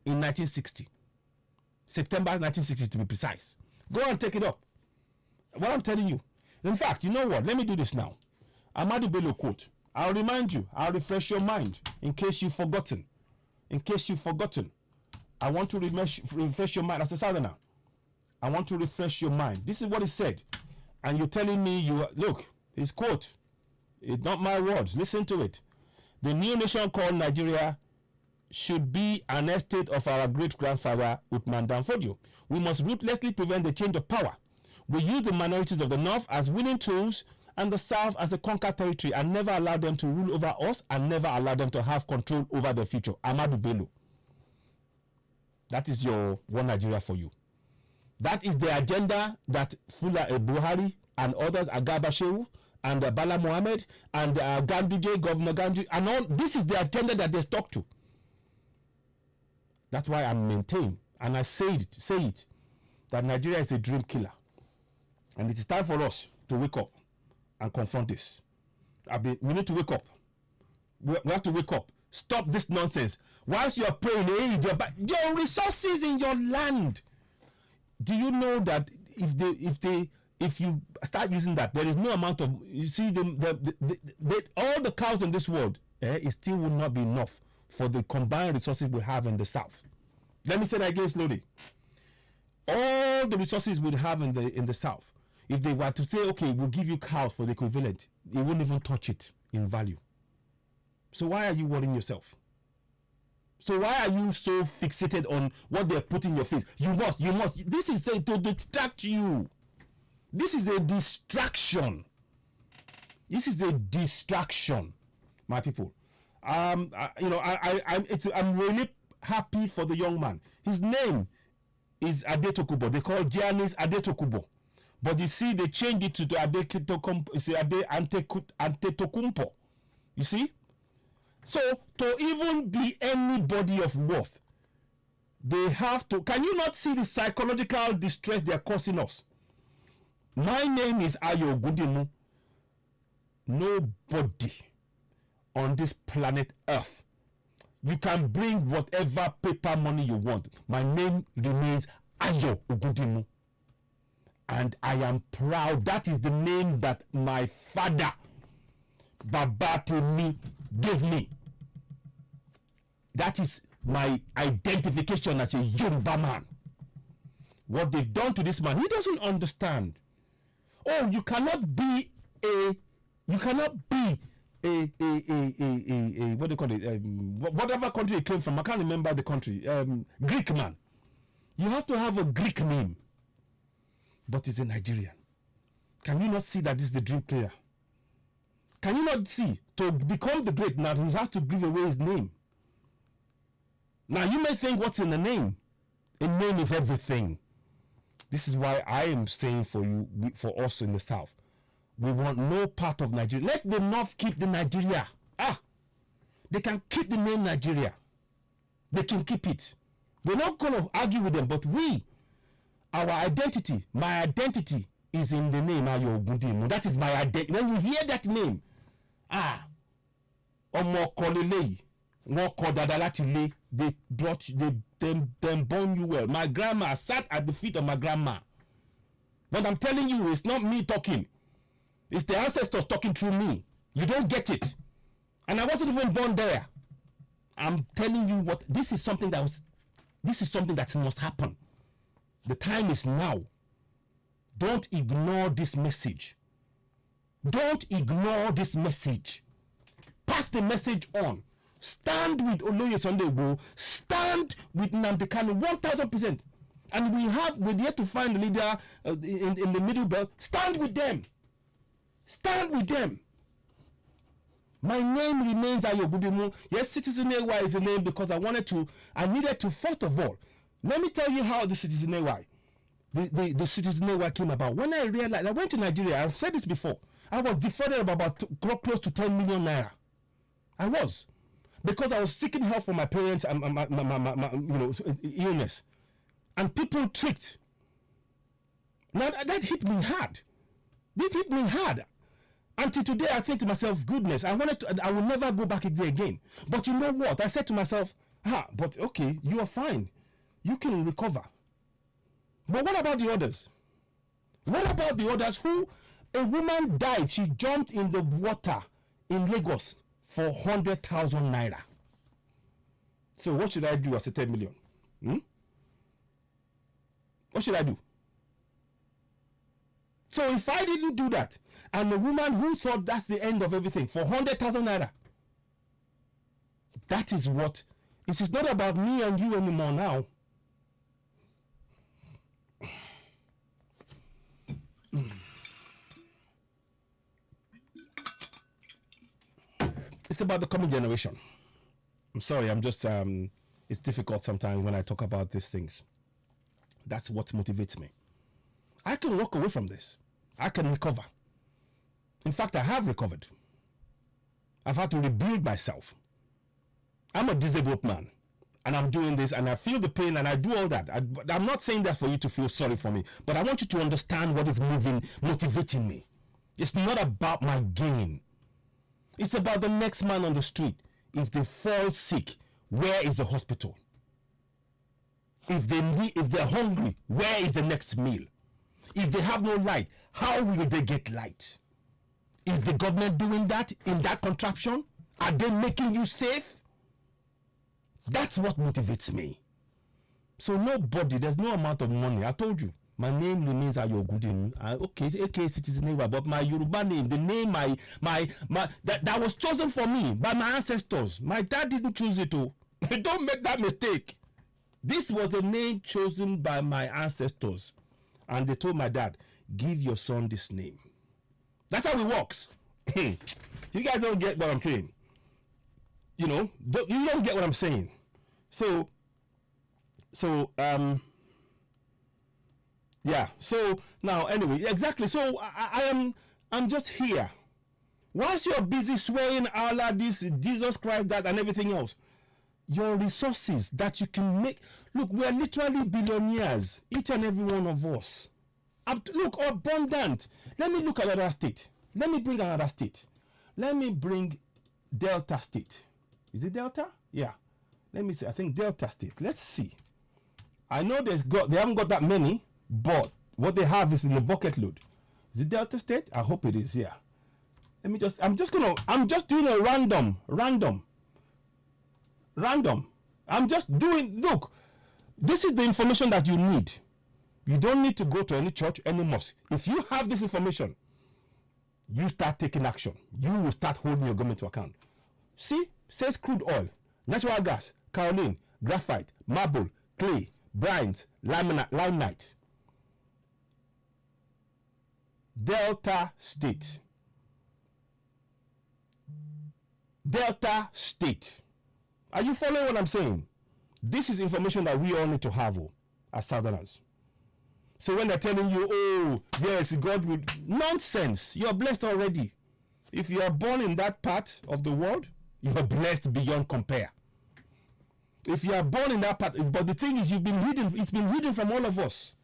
in 1960. September 1960 to be precise. Go and take it up. What I'm telling you. In fact, you know what? Let me do this now. Ahmadu Bello quote. I'll remind you. I'll refresh your mind in case you've forgotten. In case you've forgotten. I want to refresh your mind as a southerner. I want to refresh your mind. This is what he said. And you're telling me look, his quote. It's not my words. Listen to it. The new nation called Nigeria should be an estate of our great-grandfather Uthman Dan Fodio. We must ruthlessly prevent the change of power. We use the minorities of the north as willing tools and the south as a conquered territory, and never allow them to rule over us, and never allow them to have control over the future. Ahmadu Bello. That is your One Nigeria for you. That is the agenda that Fula Buhari and others, Agaba Shehu and Bala Mohammed and Ganduje, Governor Ganduje, and all. This is the agenda that they stuck to. That's why I maintain, and I say it, that Nigeria is a dream killer. And it is time for us to wake up and confront this. We need to wake up. We have to wake up. Stop this nonsense. Whilst you are praying, your resources in your land. Do you know that if you start using that, there is no amount of, you see, all the cows in this world, it still will not be enough for the combined resources we have in the south. Let me say that again slowly. All the resources we have in the south, if they were to say, okay, we'll give you cows for the equivalent, they wouldn't even touch it in value. So why are you worrying yourself? So why are you so fixated on what they're putting in your face? You must. This is to distract you. This is a distraction. This is a distraction, my people. I'm really happy for the young man. His name is Adetokubo. They call Giannis Adetokubo. But you see, they changed it to Antetokounmpo. You see? So, to even be anybody of worth, they have to. Can you not see the psychological distress they are causing us? My name is Ayo Gudimu. Nobody on this planet Earth. You can bring whatever paper money you want. My name remains Ayo Gudimu. And I am proud. That is the name that my father, Babatemi, gave me. That is my identification as a Yoruba man. What they've done to this man, he doesn't understand. Oh, you cannot be what do you call it? Whatever country you came from, I can't remember the country. Greek man. You have to have a Greek name. But he's a Nigerian. Can you not see that this is the dream player? Can you not see, to become the great now, he has to give away his name? Now, you may think, what's in the name? A name is everything. This is why I am saying for us in the South, we want no part of Nigeria. Let the North keep the Nigeria. They can keep the name Nigeria. They can keep it. We're not going to argue with them, but our identity, my identity is in the name Ayo Ogundimu. That is my identity. When you hear that name, Omo Kolele, they brought you, they born you well. My grandma sat at the feet of my grandma. But I'm telling you, it's not me talking. It's the ancestors talking through me. You don't get it. And I wasn't even born there. I'm telling you what, this is something that must happen. The time is now. Don't ignore this message. Don't ignore this message. Pass the message on. Stand with Oloye Sunday Igboho. Stand with Nnamdi Kanu 1000%. And we're yet to find a leader in the middle belt. Stand with them. Stand with them. My name remains Ayo Gudimu. Yes, Citizen AY is a name because I needed to, first of all, let me tell you how the Citizen AY. the citizen where came about. When I realized, I went to Nigeria. I've said this before. I was defrauded of about close to 10 million naira. I was, because I was seeking help for my parents and my illness, and people tricked. Now that hit me hard. It hit me hard. Until today, I think to myself, goodness, I will never go back there again. But you know what? I said to myself, but okay, you are fine. You can recover. But what about the others? What about the others who, a woman died, she jumped in the water in Lagos for 100,000 naira. So what should I do as a 10 million? What should I do? So if I didn't do that, and the woman who thought that's the end of everything for 100,000 naira, that is what, it is not about me and you anymore now. It's about the coming generation. I'm sorry, I'm just, it's difficult sometimes when I talk about these things. That's what motivates me. I can walk away from this. I can recover. In fact, I have recovered. I've had to rebuild myself. I'm a disabled man, and I'm doing this, and I feel the pain, and I do all that. I'm not saying that for you to feel sorry for me, but I want you to understand what is motivating me. It's not about my gain. It's about the next man on the street. If they fall sick, where is the hospital? If they're hungry, where is the next meal? If they have no light, how will they get light? Is the government doing that in that contraption? Are they making you safe? That's what motivates me. So nobody, there's no amount of money. I told you, my name remains Ayogun. Okay, it's AK Citizen, but my Yoruba name, the name that was chosen for me by my ancestors. My dad didn't choose it. Don't make that mistake. This was the name chosen by my ancestors. And they told my dad, give your son this name. That's how it works. You guys don't get what I'm saying. You don't get what I'm saying. So yeah. So now, anyway, exactly. So I'm just here. Whilst you're busy swearing Allah, this, Jesus Christ, that, and everything else, your resources that you can make. Look, we are literally billionaires, each and every one of us. Look, abundant. Let me look at another state. Let me bring another state. Let me bring Delta State. Is it Delta? Yeah. Let me see. I think Delta State. Let's see. I know they haven't got that many, but what they have is in the bucket load. Is it Delta State? I hope it is. Yeah. Let me just. I'm just doing a random. I'm just doing. Look, this is the information that you need. You don't need to go to any church, any mosque. If you have this information, you start taking action. You will start holding your government to account. See, says crude oil, natural gas, kaolin, graphite, marble, clay, brines, limonite. Delta State. Delta State. Are you following what I'm saying? This is information that we all need to have as Southerners. So when they're telling you, oh, yes, God will... Nonsense. You're blessed already. If you are born in that part of the world, you are blessed beyond compare. If you are born in that part... But the thing is, it's been hidden from all of us.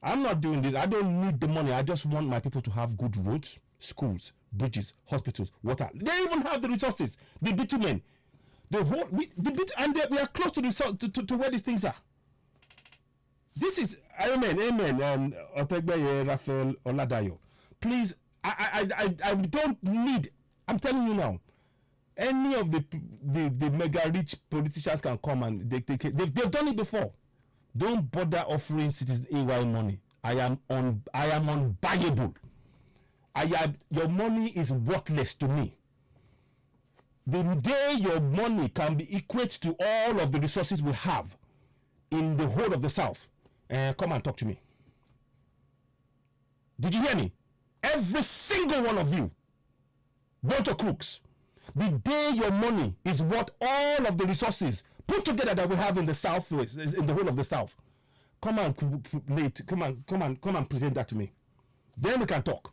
I'm not doing this. I don't need the money. I just want my people to have good roads, schools, bridges, hospitals, water. They even have the resources, the bitumen. And we are close to where these things are. This is amen. Otegbe Raphael Oladayo. Please, I don't need. I'm telling you now. Any of the mega rich politicians can come and they've done it before. Don't bother offering citizens AY money. I am unbuyable. Your money is worthless to me. The day your money can be equate to all of the resources we have in the whole of the South, come and talk to me. Did you hear me? Every single one of you, bunch of crooks. The day your money is worth all of the resources put together that we have in the South, in the whole of the South, come and present that to me. Then we can talk.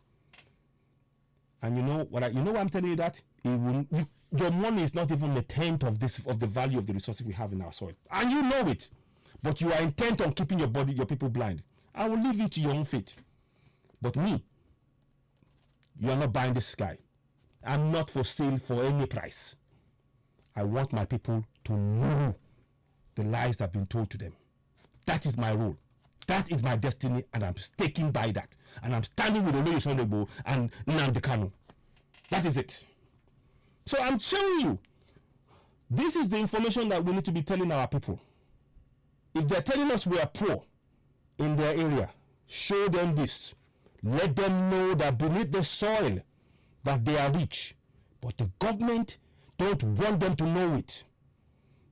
And you know what I'm telling you, that your money is not even a tenth of the value of the resources we have in our soil, and you know it. But you are intent on keeping your people blind. I will leave you to your own fate. But me, you are not buying this guy. I'm not for sale for any price. I want my people to know the lies that have been told to them. That is my role. That is my destiny, and I'm sticking by that. And I'm standing with Oloye Sunday Igboho and Nnamdi Kanu. That is it. So I'm showing you, this is the information that we need to be telling our people. If they're telling us we are poor in their area, show them this. Let them know that beneath the soil that they are rich. But the government don't want them to know it.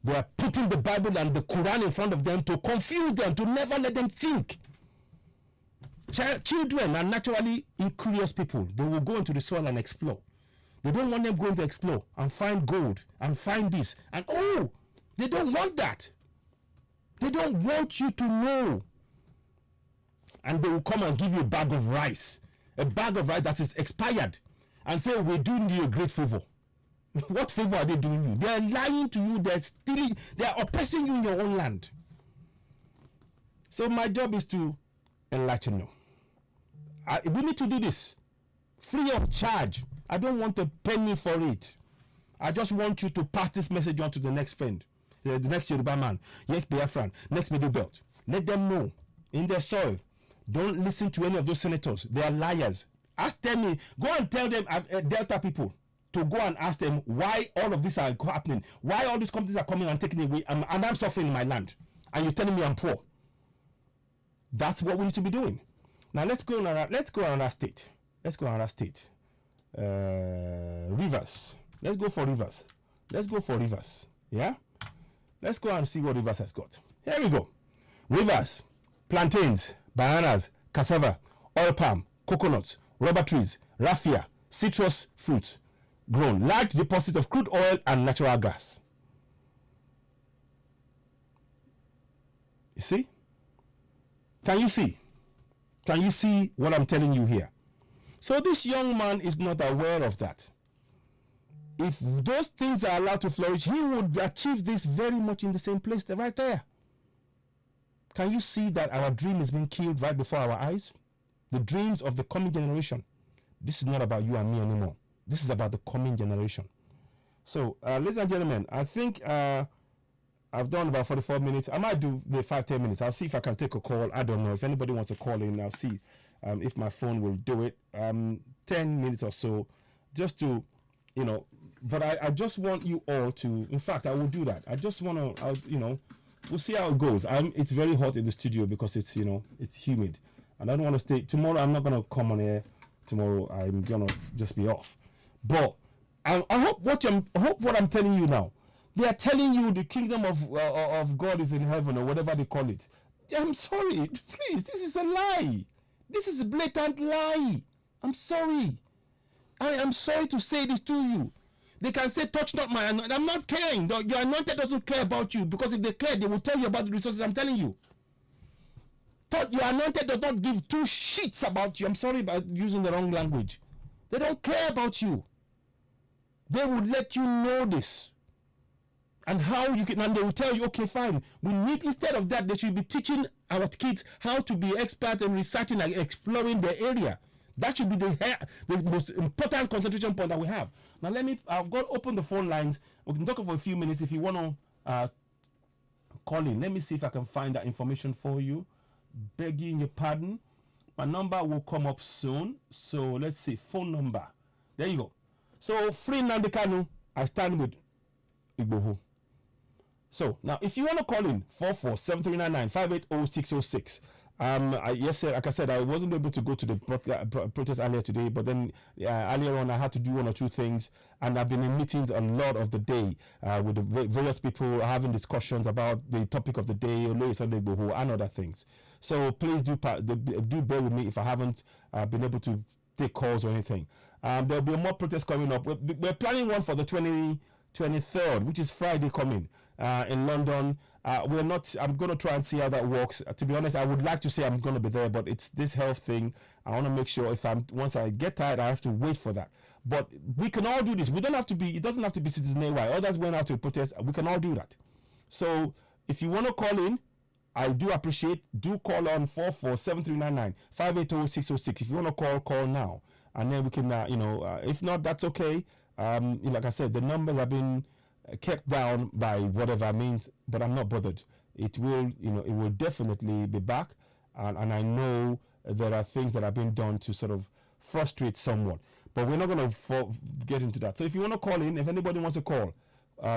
They are putting the Bible and the Quran in front of them to confuse them, to never let them think. Children are naturally incurious people. They will go into the soil and explore. They don't want them going to explore and find gold and find this. And they don't want that. They don't want you to know. And they will come and give you a bag of rice that is expired, and say, we're doing you a great favor. What favor are they doing you? They are lying to you. They're stealing. They are oppressing you in your own land. So my job is to enlighten you. We need to do this free of charge. I don't want a penny for it. I just want you to pass this message on to the next friend, the next Yoruba man, next Biafran, next Middle Belt. Let them know in their soil. Don't listen to any of those senators. They are liars. Ask them, go and tell them, Delta people, to go and ask them why all of this are happening. Why all these companies are coming and taking away, and I'm suffering in my land. And you're telling me I'm poor. That's what we need to be doing. Now let's go another state. Rivers. Let's go for Rivers. Yeah? Let's go and see what Rivers has got. Here we go. Rivers, plantains, bananas, cassava, oil palm, coconuts, rubber trees, raffia, citrus fruits grown, large deposits of crude oil and natural gas. You see? Can you see? Can you see what I'm telling you here? So this young man is not aware of that. If those things are allowed to flourish, he would achieve this very much in the same place right there. Can you see that our dream is being killed right before our eyes? The dreams of the coming generation. This is not about you and me anymore. This is about the coming generation. So, ladies and gentlemen, I think I've done about 44 minutes. I might do the 5-10 minutes. I'll see if I can take a call. I don't know. If anybody wants to call in, I'll see if my phone will do it. 10 minutes or so, just to, but I just want you all to, in fact, I will do that. I just want to, we'll see how it goes. It's very hot in the studio because it's, it's humid. And I don't want to stay. Tomorrow, I'm not going to come on air. Tomorrow, I'm going to just be off. But I hope what I'm telling you now, they are telling you the kingdom of God is in heaven or whatever they call it. I'm sorry. Please, this is a lie. This is a blatant lie. I'm sorry. I am sorry to say this to you. They can say, touch not my anointed. I'm not caring. Your anointed doesn't care about you, because if they care, they will tell you about the resources I'm telling you. Your anointed does not give two shits about you. I'm sorry about using the wrong language. They don't care about you. They will let you know this. And how you can, and they will tell you, okay, fine. We need, instead of that, they should be teaching our kids how to be experts in researching and exploring their area. That should be the most important concentration point that we have. Now I've got to open the phone lines. We can talk for a few minutes if you want to call in. Let me see if I can find that information for you. Begging your pardon. My number will come up soon. So let's see, phone number. There you go. So free Nnamdi Kanu, I stand with Igboho. So now if you want to call in, 447399580606. Yes, sir, like I said, I wasn't able to go to the protest earlier today, but then earlier on I had to do one or two things, and I've been in meetings a lot of the day with the various people, having discussions about the topic of the day, Oloye Sunday Igboho, and other things. So please do bear with me if I haven't been able to take calls or anything. There'll be more protests coming up. We're planning one for the 23rd, which is Friday coming in London. we're not. I'm going to try and see how that works. To be honest, I would like to say I'm going to be there, but it's this health thing. I want to make sure once I get tired, I have to wait for that. But we can all do this. We don't have to be. It doesn't have to be Citizen AY. Others went out to protest. We can all do that. So if you want to call in, I do appreciate. Do call on 447399 580-606. If you want to call now, and then we can. If not, that's okay. Like I said, the numbers have been kept down by whatever means, but I'm not bothered. It will, it will definitely be back, and I know there are things that have been done to sort of frustrate someone, but we're not going to get into that. So if you want to call in, if anybody wants to call,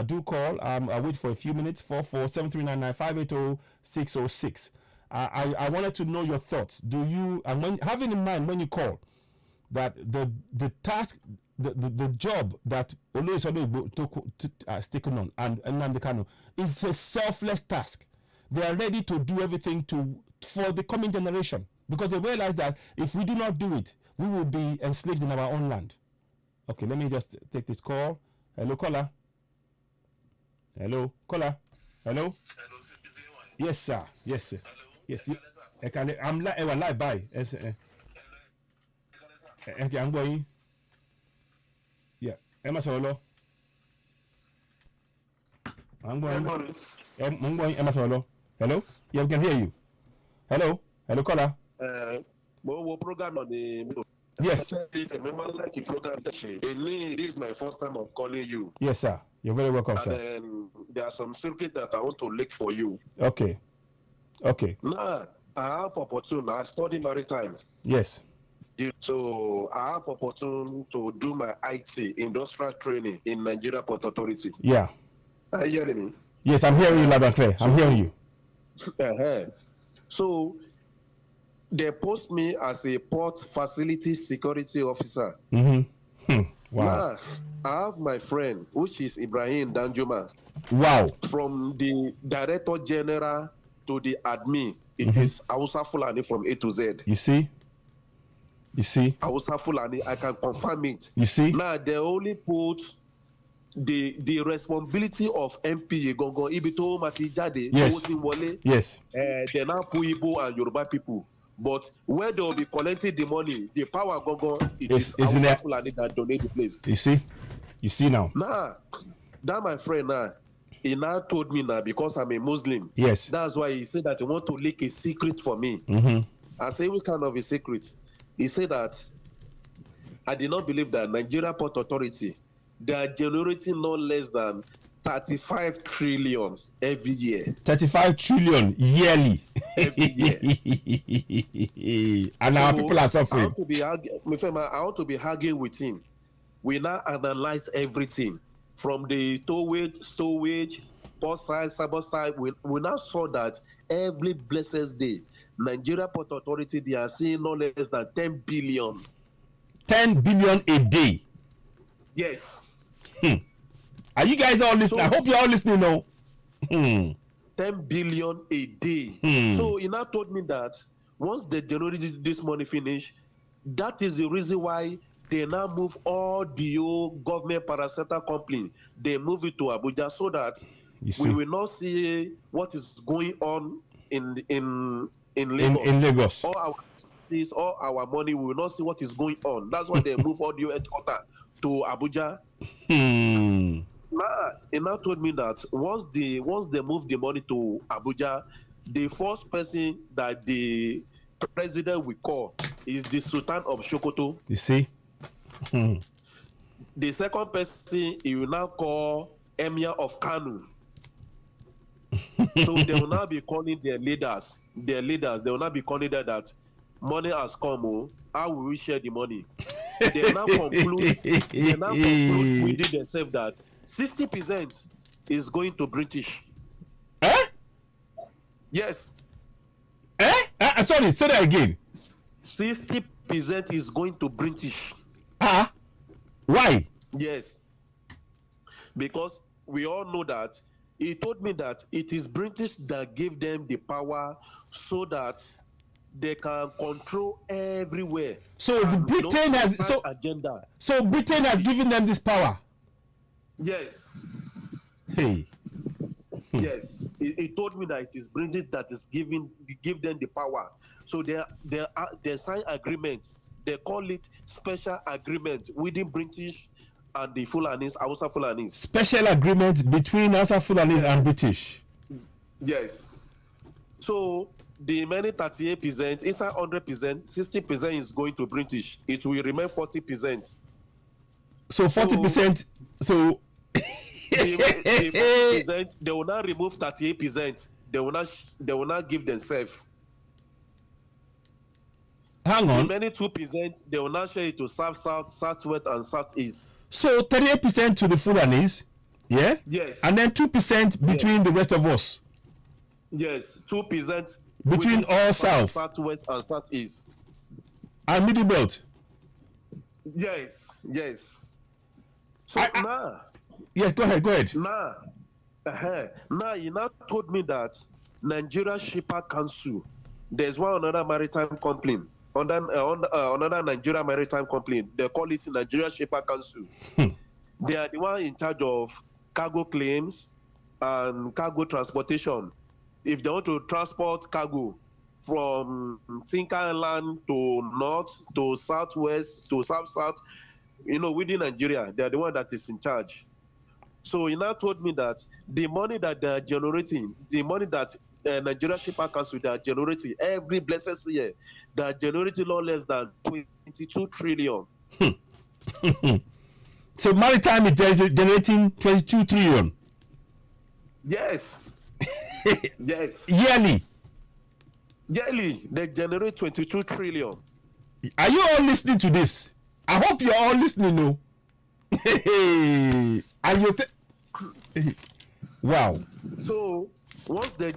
do call. I'll wait for a few minutes. 447399 580-606. I wanted to know your thoughts. Do you, and having in mind when you call, that the task, the job that Oloye Sunday Igboho has taken on, and Nnamdi Kanu, is a selfless task. They are ready to do everything for the coming generation, because they realize that if we do not do it, we will be enslaved in our own land. Okay, let me just take this call. Hello, caller. Hello, caller. Hello. Yes, sir. Yes, sir. Yes. I'm live. Bye. Okay, I'm going. Yeah, Emma Solo. I'm going. Emma Solo. Hello? Yeah, we can hear you. Hello? Hello, caller. Program on the yes. This is my first time of calling you. Yes, sir. You're very welcome, sir. And there are some secrets that I want to leak for you. Okay. Now, I have opportunity. I study maritime. Yes. So I have opportunity to do my IT industrial training in Nigeria Port Authority. Yeah. Are you hearing me? Yes, I'm hearing you loud and clear. I'm hearing you. So they post me as a port facility security officer. Mm-hmm. Wow. Now, I have my friend, which is Ibrahim Danjuma. Wow. From the director general to the admin, it is Hausa Fulani from A to Z. You see? Hausa Fulani, I can confirm it. You see? Now, they only put the responsibility of MPA Gongo Ibito Matijade. Yes. They now put Igbo and Yoruba people. But where they will be collecting the money, the power Gongo, it is Hausa Fulani that donate the place. You see now. Now, that my friend now, he now told me now, because I'm a Muslim. Yes. That's why he said that he want to leak a secret for me. I say, what kind of a secret? He said that I did not believe that Nigeria Port Authority, they are generating no less than 35 trillion every year. 35 trillion yearly. Every year. And so our people are suffering. I want to be arguing with him. We now analyze everything from the towage, stowage, port side, cyber side. We now saw that every blessed day, Nigeria Port Authority, they are seeing no less than 10 billion. 10 billion a day. Yes. Are you guys all listening? I hope you're all listening now. 10 billion a day. So he now told me that once they generated this money finish, that is the reason why they now move all the old government parastatal company. They move it to Abuja so that we will not see what is going on in Lagos. In Lagos. All our money, we will not see what is going on. That's why they move all the headquarters to Abuja. Now, he now told me that once they move the money to Abuja, the first person that the president will call is the Sultan of Sokoto. You see? The second person he will now call Emir of Kanu. So they will now be calling their leaders. They will now be calling that money has come. Oh, how will we share the money? They now conclude within themselves that 60% is going to British. Yes. Sorry, say that again. 60% is going to British. Why? Yes. Because we all know that he told me that it is British that gave them the power so that they can control everywhere. So Britain has agenda. So Britain has given them this power. Yes. Hey. Yes. He told me that it is British that is give them the power. So they sign agreement. They call it special agreement within British and the Fulanis, Hausa Fulanis. Special agreement between Hausa Fulanis and British. Yes. So the remaining 38%, inside 100%, 60% is going to British. It will remain 40%. So 40%. So the 40%, they will not remove 38%. They will not give themselves. Hang on. The remaining 2%, they will not share it to south, southwest, and southeast. So 38% to the Fulanis, yeah? Yes. And then 2% between the rest of us. Yes, 2% between all south, southwest, and southeast, and middle belt. Yes. So now, yes, go ahead. Now you now told me that Nigeria Shipper Council, there's one another maritime complaint another Nigeria maritime complaint. They call it Nigeria Shipper Council. They are the one in charge of cargo claims and cargo transportation. If they want to transport cargo from Tinker Land to north to southwest to south, within Nigeria, they are the one that is in charge. So he now told me that the money that they are generating, the money that Nigeria Shipper Council they are generating every blessed year, they are generating no less than 22 trillion. So maritime is generating 22 trillion. Yes. Yes. Yearly, they generate 22 trillion. Are you all listening to this? I hope you're all listening, no? And you wow. So once they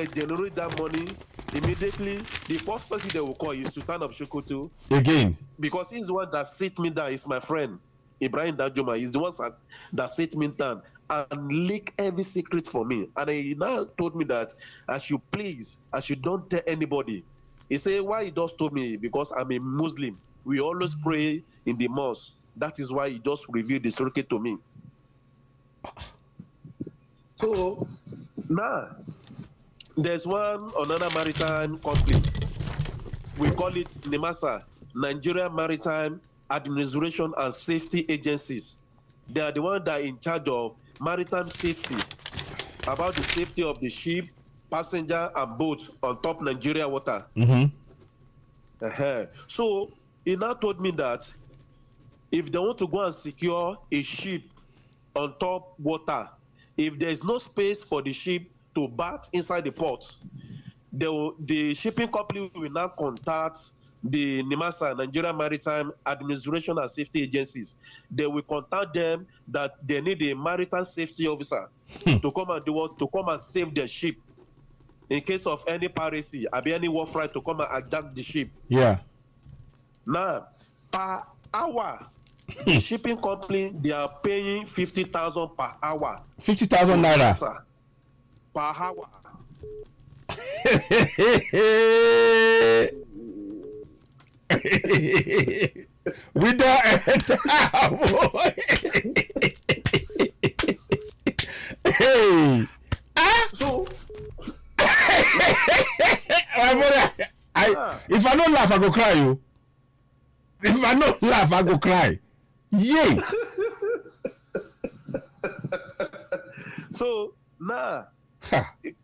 generate that money, immediately the first person they will call is Sultan of Sokoto. Again. Because he's the one that sit me down, is my friend. Ibrahim Dajuma is the one that sit me down and leak every secret for me. And he now told me that I should don't tell anybody. He said, why he just told me? Because I'm a Muslim. We always pray in the mosque. That is why he just revealed the secret to me. So now there's another maritime company. We call it NIMASA, Nigeria Maritime Administration and Safety Agencies. They are the ones that are in charge of maritime safety, about the safety of the ship, passenger, and boats on top Nigeria water. So he now told me that if they want to go and secure a ship on top water, if there is no space for the ship to berth inside the port, the shipping company will now contact the NIMASA, Nigeria Maritime Administration and Safety Agencies. They will contact them that they need a maritime safety officer to come and save their ship in case of any piracy, any wharf right to come and hijack the ship. Yeah. Now, per hour, the shipping company, they are paying 50,000 per hour. 50,000 naira per hour. We don't hey. So if I don't laugh, I go cry. You. If I don't laugh, I go cry. Yay. So now,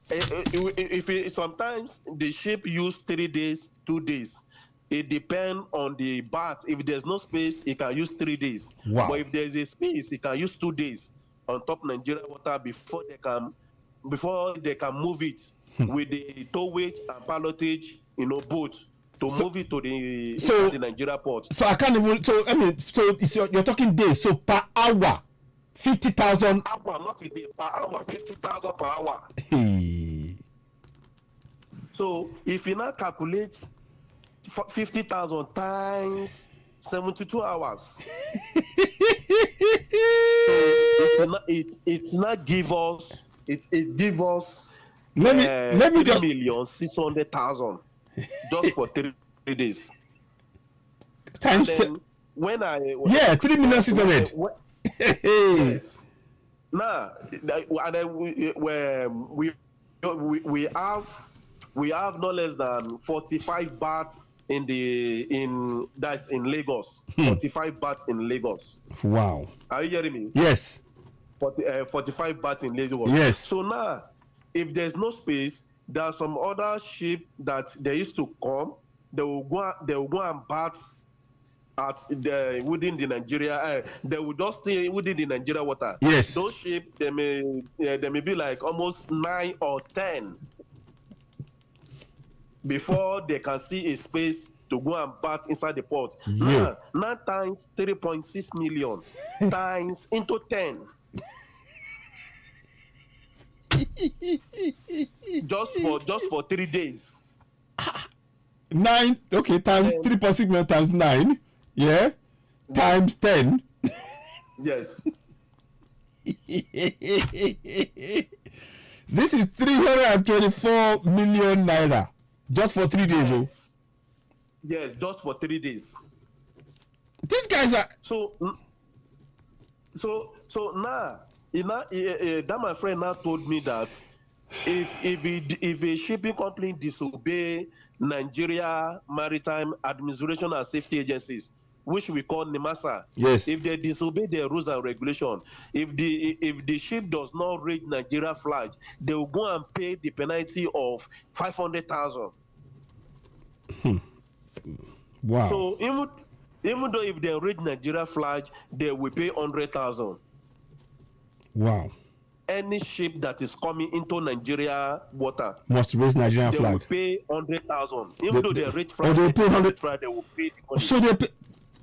if sometimes the ship use 3 days, 2 days. It depends on the berth. If there's no space, it can use 3 days. Wow. But if there's a space, it can use 2 days on top Nigeria water before they can move it with the towage and pilotage, boat to move it to the Nigeria port. So I can't even. So I mean, so you're talking days. So per hour, 50,000. Hour, not a day. Per hour, 50,000 per hour. Hey. So if you now calculate 50,000 times 72 hours. It's not give us. It give us. Let me 3,600,000 just for 3 days. Times. When 3,600,000. Yes. Now, and then we we have no less than 45 bats in Lagos. 45 bats in Lagos. Wow. Are you hearing me? Yes. 45 bats in Lagos. Yes. So now, if there's no space, there are some other sheep that they used to come. They will go and bat within the Nigeria. They will just stay within the Nigeria water. Yes. Those sheep, they may be like almost 9 or 10 before they can see a space to go and bat inside the pot. Yeah. Now times 3.6 million times into 10. just for 3 days. 9, okay, times 3.6 million times 9, yeah, times 10. Yes. This is 324 million naira just for 3 days. Oh. Yes, just for 3 days. These guys are so now, that my friend now told me that if a shipping company disobey Nigeria Maritime Administration and Safety Agencies, which we call NIMASA, yes, if they disobey their rules and regulation, if the ship does not raise Nigeria flag, they will go and pay the penalty of 500,000. Wow. So even though if they raise Nigeria flag, they will pay 100,000. Wow. Any ship that is coming into Nigeria water must raise Nigerian they flag. Will pay 100,000. Even though they rate flag, they will pay 100. They will pay the money. So they pay.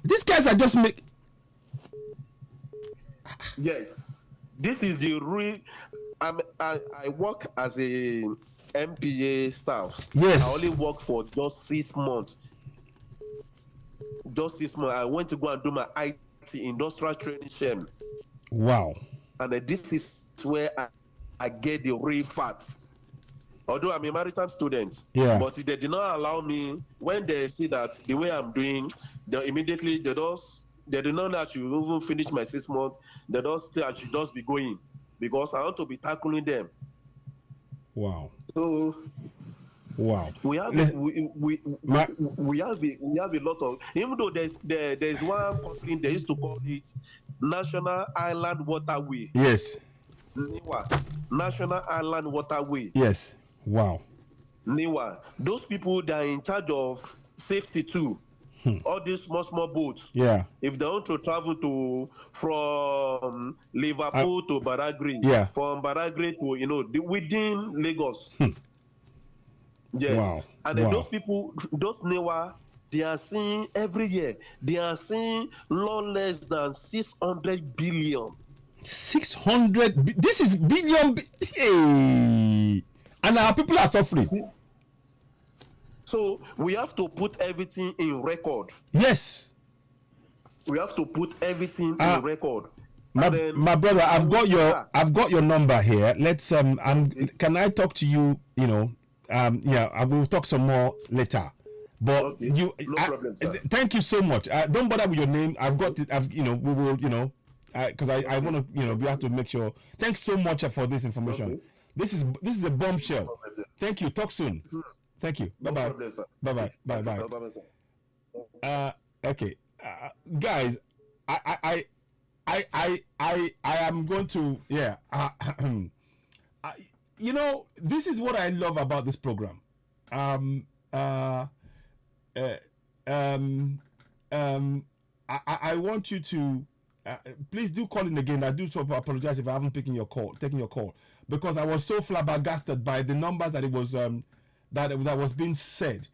These guys are just make. Yes, this is the real. I work as a MPA staff. Yes. I only work for just 6 months. Just 6 months. I went to go and do my IT industrial training SHEM. Wow. And this is where I get the real facts. Although I'm a maritime student, yeah, but they did not allow me. When they see that the way I'm doing, they immediately they did not know I should even finish my 6 months. They don't say I should just be going because I want to be tackling them. Wow. So wow. We have we have a lot of, even though there's one company they used to call it National Island Waterway. Yes. National Island Waterway. Yes. Wow. NIWA. Those people that are in charge of safety too. All these small boats. Yeah. If they want to travel from Liverpool to Badagry. Yeah. From Badagry to within Lagos. Yes. Wow. And then those people, those NIWA, they are seeing every year. They are seeing no less than 600 billion. 600. This is billion. Hey. And our people are suffering. So we have to put everything in record. Yes. We have to put everything in record. My brother, I've got your number here. Let's can I talk to you? Yeah, I will talk some more later. But okay. No problem, sir. Thank you so much. Don't bother with your name. I've got it. We will, because I want to, we have to make sure. Thanks so much for this information. Okay. This is a bombshell. No, thank you. Talk soon. Thank you. Bye bye. Bye bye. Okay, guys, I am going to this is what I love about this program. I want you to please do call in again. I do apologize if I haven't taken your call, because I was so flabbergasted by the numbers that it was that was being said.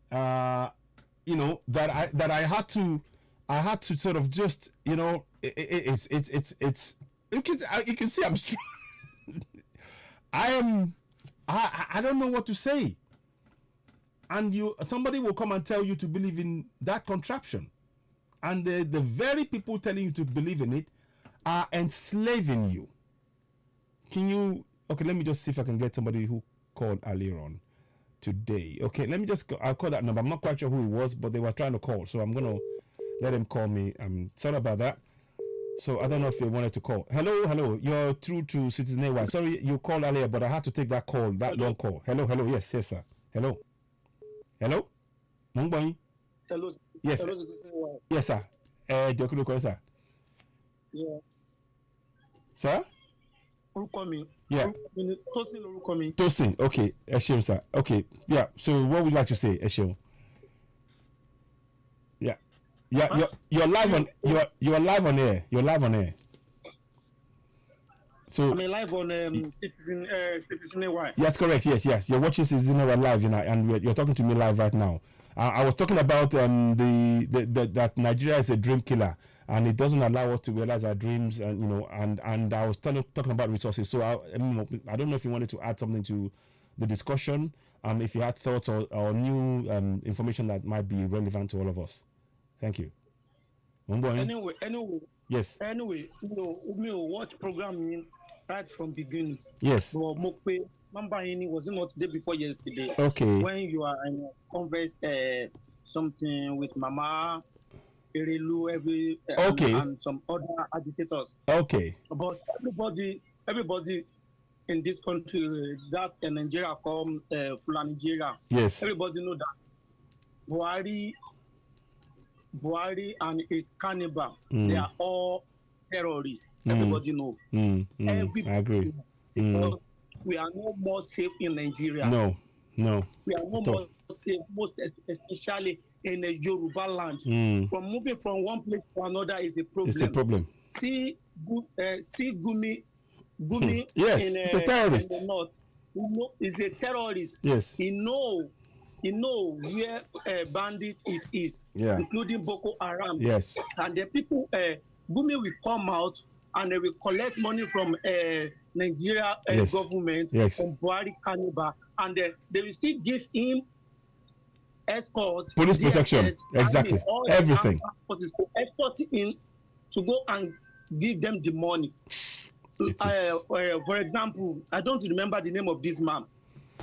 That I had to sort of just it's you can see I'm I don't know what to say. And somebody will come and tell you to believe in that contraption, and the very people telling you to believe in it are enslaving you. Let me just see if I can get somebody who called earlier on today. Okay, let me just I'll call that number. I'm not quite sure who it was, but they were trying to call, so I'm gonna let him call me. I'm sorry about that. So I don't know if you wanted to call. Hello. You're through to Citizen AY. Sorry, you called earlier, but I had to take that call, long call. Hello. Yes, sir. Hello. Mungboy. Hello. Yes. Hello, Citizen AY. Yes, sir. Dokulo, sir. Yeah. Sir? Orúkọ mi. Yeah. Tosin lorúkọ mi. Tosin. Okay. Eshim, sir. Okay. Yeah. So what would you like to say, Eshim? Yeah. Yeah. Huh? You're live on. You're live on air. You're live on air. So I'm live on Citizen AY. Yes, correct. Yes. You're watching Citizen AY live, and you're talking to me live right now. I was talking about that Nigeria is a dream killer, and it doesn't allow us to realize our dreams, and I was talking about resources. So I don't know if you wanted to add something to the discussion, if you had thoughts or new information that might be relevant to all of us. Thank you. Anyway. Yes. Anyway, we watch programming right from beginning. Yes. But Mokpe, remember, was it not the day before yesterday? Okay. When you are in converse something with Mama, Erelu, and some other agitators. Okay. But everybody in this country that in Nigeria called Nigeria. Yes. Everybody know that Buhari and his cannibal, they are all terrorists. Everybody know. I agree. Because we are no more safe in Nigeria. No. We are no more safe, most especially in the Yoruba land. From moving from one place to another is a problem. It's a problem. See Gumi. Yes, it's a terrorist. In the north. He's a terrorist. Yes. He know where bandit it is, including Boko Haram. Yes. And the people, Gumi will come out and they will collect money from Nigeria government, from Buhari cannibal, and they will still give him escorts, police protection, exactly, everything. Escort him to go and give them the money. For example, I don't remember the name of this man.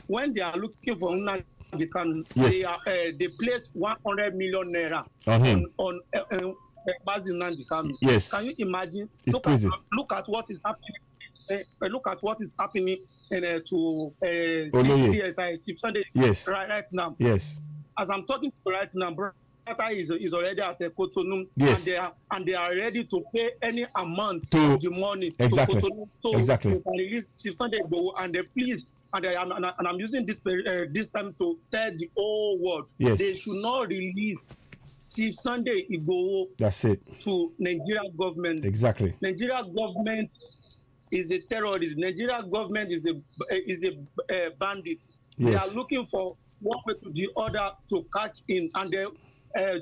When they are looking for they place 100 million naira on him on yes. Can you imagine? It's crazy. Look at what is happening. Look at what is happening to CSI Sunday right now. Yes. As I'm talking to you right now, Fatai is already at Cotonou, and they are ready to pay any amount of the money to Cotonou. So they can release Sunday Igboho, and please. And I'm using this time to tell the whole world they should not release Chief Sunday Igboho. That's it. To Nigeria government. Exactly. Nigeria government is a terrorist. Nigeria government is a bandit. Yes. They are looking for one way to the other to catch in. And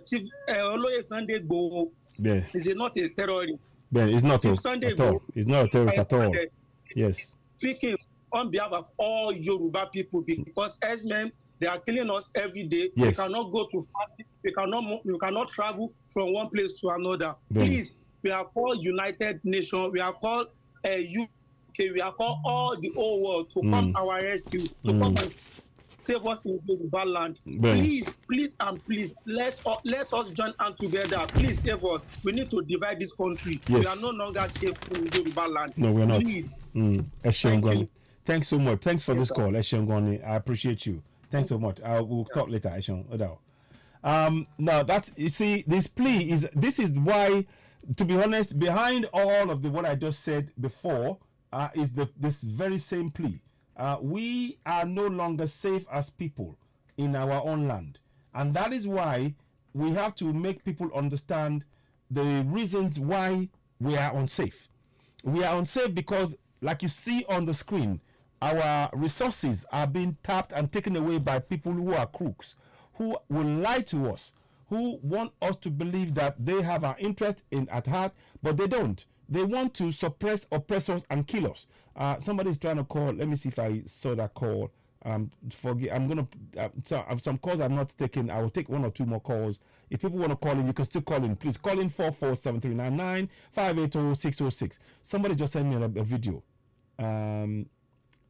Chief Oloye Sunday Igboho is not a terrorist. Ben, it's not at all. He's not a terrorist at all. Yes. Speaking on behalf of all Yoruba people, because as men, they are killing us every day. Yes. We cannot go to family. We cannot travel from one place to another. Please, we are called United Nations. We are called UK. We are called all the whole world to come our rescue, to come and save us in Yoruba land. Please, let us join hands together. Please save us. We need to divide this country. Yes. We are no longer safe in Yoruba land. No, we're not. Please. Thank you. Thanks so much. Thanks for this call, Eshongoni. I appreciate you. Thanks so much. We'll talk later, Eshong. Now that's, you see, this is why, to be honest, behind all of what I just said before is this very same plea. We are no longer safe as people in our own land, and that is why we have to make people understand the reasons why we are unsafe. We are unsafe because, like you see on the screen, our resources are being tapped and taken away by people who are crooks, who will lie to us, who want us to believe that they have our interest at heart, but they don't. They want to suppress, oppress us, and kill us. Somebody is trying to call. Let me see if I saw that call. I'm gonna some calls I'm not taking. I will take one or two more calls. If people want to call in, you can still call in. Please call in 447399 580-606. Somebody just sent me a video.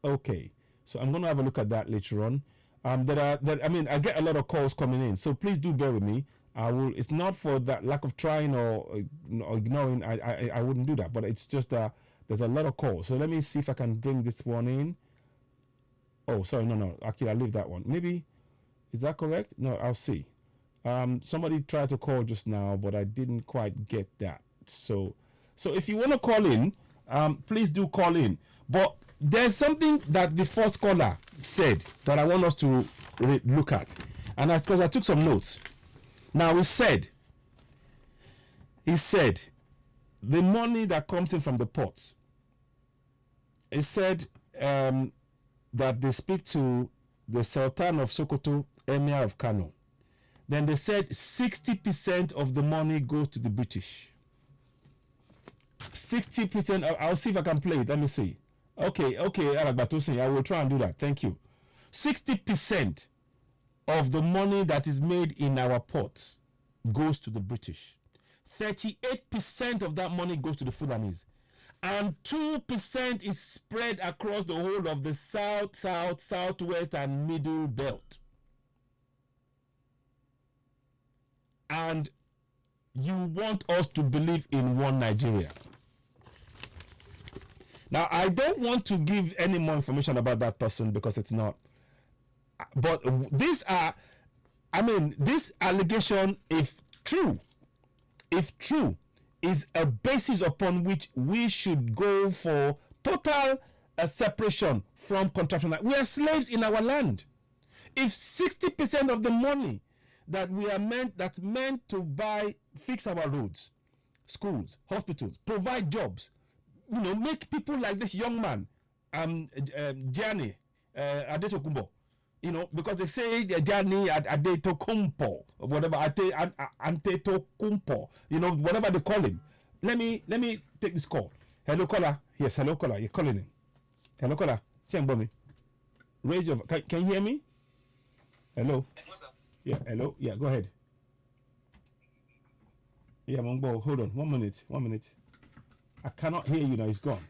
Okay, so I'm gonna have a look at that later on. I get a lot of calls coming in, so please do bear with me. I will. It's not for that lack of trying or ignoring. I wouldn't do that. But it's just there's a lot of calls. So let me see if I can bring this one in. Oh, sorry, no. Actually, I'll leave that one. Maybe is that correct? No, I'll see. Somebody tried to call just now, but I didn't quite get that. So if you want to call in, please do call in. But there's something that the first caller said that I want us to look at, and because I took some notes. Now he said the money that comes in from the ports. He said that they speak to the Sultan of Sokoto, Emir of Kano. Then they said 60% of the money goes to the British. 60%. I'll see if I can play it. Let me see. Okay, Aragbatosin, I will try and do that. Thank you. 60% of the money that is made in our ports goes to the British. 38% of that money goes to the Fulanese. And 2% is spread across the whole of the south, southwest, and middle belt. And you want us to believe in one Nigeria. Now, I don't want to give any more information about that person because it's not. But this allegation, if true, is a basis upon which we should go for total separation from contraption. We are slaves in our land. If 60% of the money that that's meant to fix our roads, schools, hospitals, provide jobs, make people like this young man, Gianni Adetokumbo, because they say Gianni Adetokumpo or whatever, Antetokumpo, whatever they call him. Let me take this call. Hello caller. Yes, hello caller. You're calling in. Hello caller. Raise your. Can you hear me? Hello. Yeah. Hello. Yeah. Go ahead. Yeah, Mongbo. Hold on. 1 minute. 1 minute. I cannot hear you now. It's gone.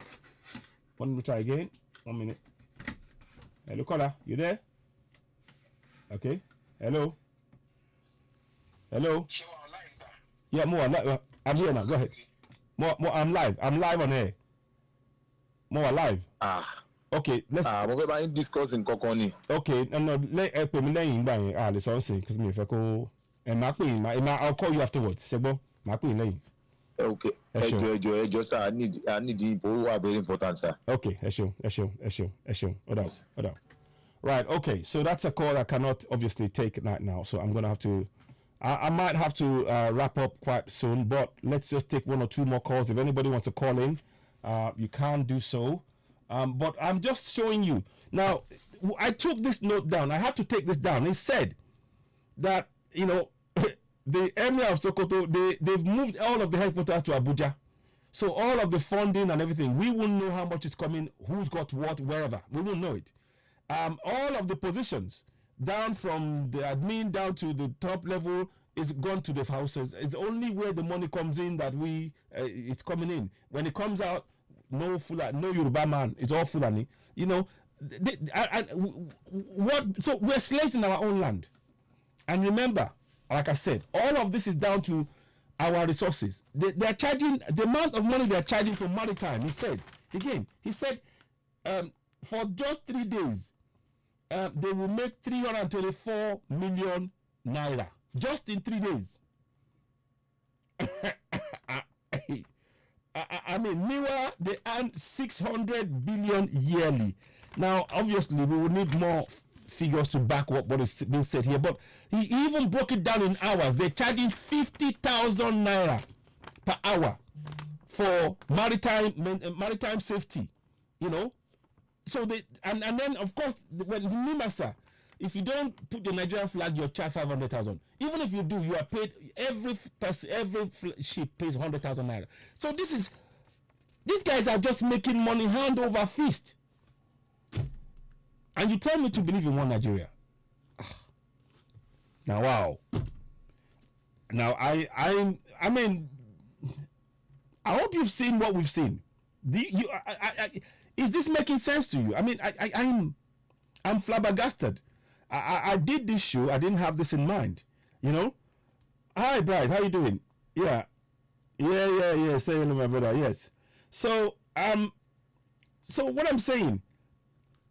Let me try again. 1 minute. Hello caller. You there? Okay. Hello. Hello. Yeah, more. I'm here now. Go ahead. More. I'm live. I'm live on air. More live. Okay. Let's. We're about discussing Kokoni. Okay. No. Let me let's all say because me if I go and I'll call you afterwards. Shebo. Lane. Okay. Just I need the who are very important, sir. Okay. Hold on. Right. Okay. So that's a call I cannot obviously take right now. So I'm gonna have to. I might have to wrap up quite soon, but let's just take 1 or 2 more calls. If anybody wants to call in, you can do so. But I'm just showing you. Now, I took this note down. I had to take this down. It said that, the Emir of Sokoto, they've moved all of the headquarters to Abuja. So all of the funding and everything, we won't know how much is coming, who's got what, wherever. We won't know it. All of the positions, down from the admin down to the top level, is gone to the houses. It's only where the money comes in that it's coming in. When it comes out, no Yoruba man. It's all Fulani. So we're slaves in our own land. And remember, like I said, all of this is down to our resources. They're charging the amount of money they're charging for maritime. He said for just 3 days, they will make 324 million naira just in 3 days. Meanwhile, they earn 600 billion yearly. Now, obviously, we will need more figures to back up what is being said here, but he even broke it down in hours. They're charging 50,000 naira per hour for maritime safety. So and then of course when the Nimasa, if you don't put the Nigerian flag, you're charged 500,000. Even if you do, you are paid. Every ship pays 100,000 naira. So these guys are just making money hand over fist. And you tell me to believe in one Nigeria. Now, wow. Now, I hope you've seen what we've seen. Is this making sense to you? I'm flabbergasted. I did this show. I didn't have this in mind. Hi, Bryce. How you doing? Yeah. Say hello, my brother. Yes. So what I'm saying,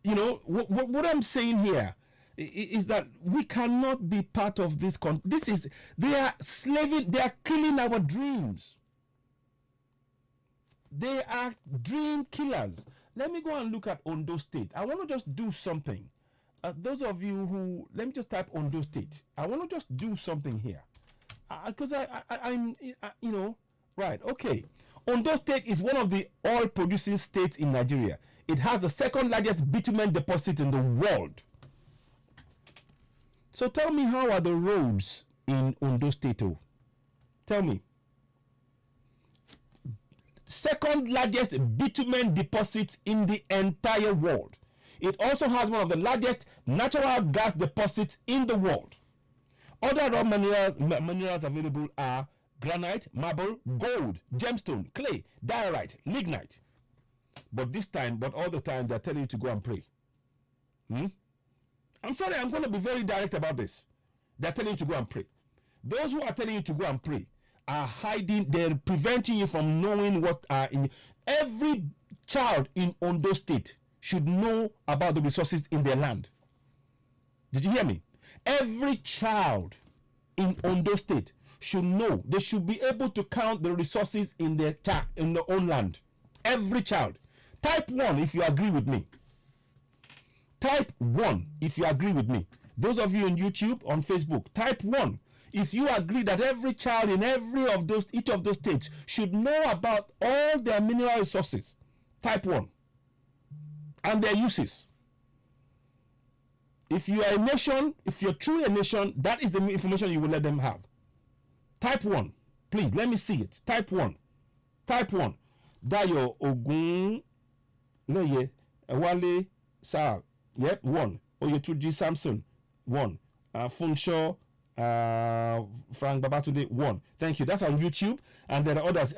what I'm saying here is that we cannot be part of this. They are slaving. They are killing our dreams. They are dream killers. Let me go and look at Ondo State. I want to just do something. Those of you who, let me just type Ondo State. I want to just do something here. Because I'm right, okay. Ondo State is one of the oil producing states in Nigeria. It has the second largest bitumen deposit in the world. So tell me, how are the roads in Ondo State? Tell me. Second largest bitumen deposits in the entire world. It also has one of the largest natural gas deposits in the world. Other raw minerals available are granite, marble, gold, gemstone, clay, diorite, lignite. But all the time, they're telling you to go and pray. I'm sorry, I'm going to be very direct about this. They're telling you to go and pray. Those who are telling you to go and pray are hiding, they're preventing you from knowing what are in. Every child in Ondo State should know about the resources in their land. Did you hear me? Every child in Ondo State should know. They should be able to count the resources in their own land. Every child. Type 1 if you agree with me. Type 1 if you agree with me. Those of you on YouTube, on Facebook, type 1 if you agree that every child in each of those states should know about all their mineral resources. Type 1. And their uses. If you are a nation, if you're truly a nation, that is the information you will let them have. Type 1. Please, let me see it. Type 1. Type 1. Dayo Ogun Leye Wale Sal. Yep, 1. Oyetuji Samson. 1. Funsho Frank Babatunde. 1. Thank you. That's on YouTube. And there are others.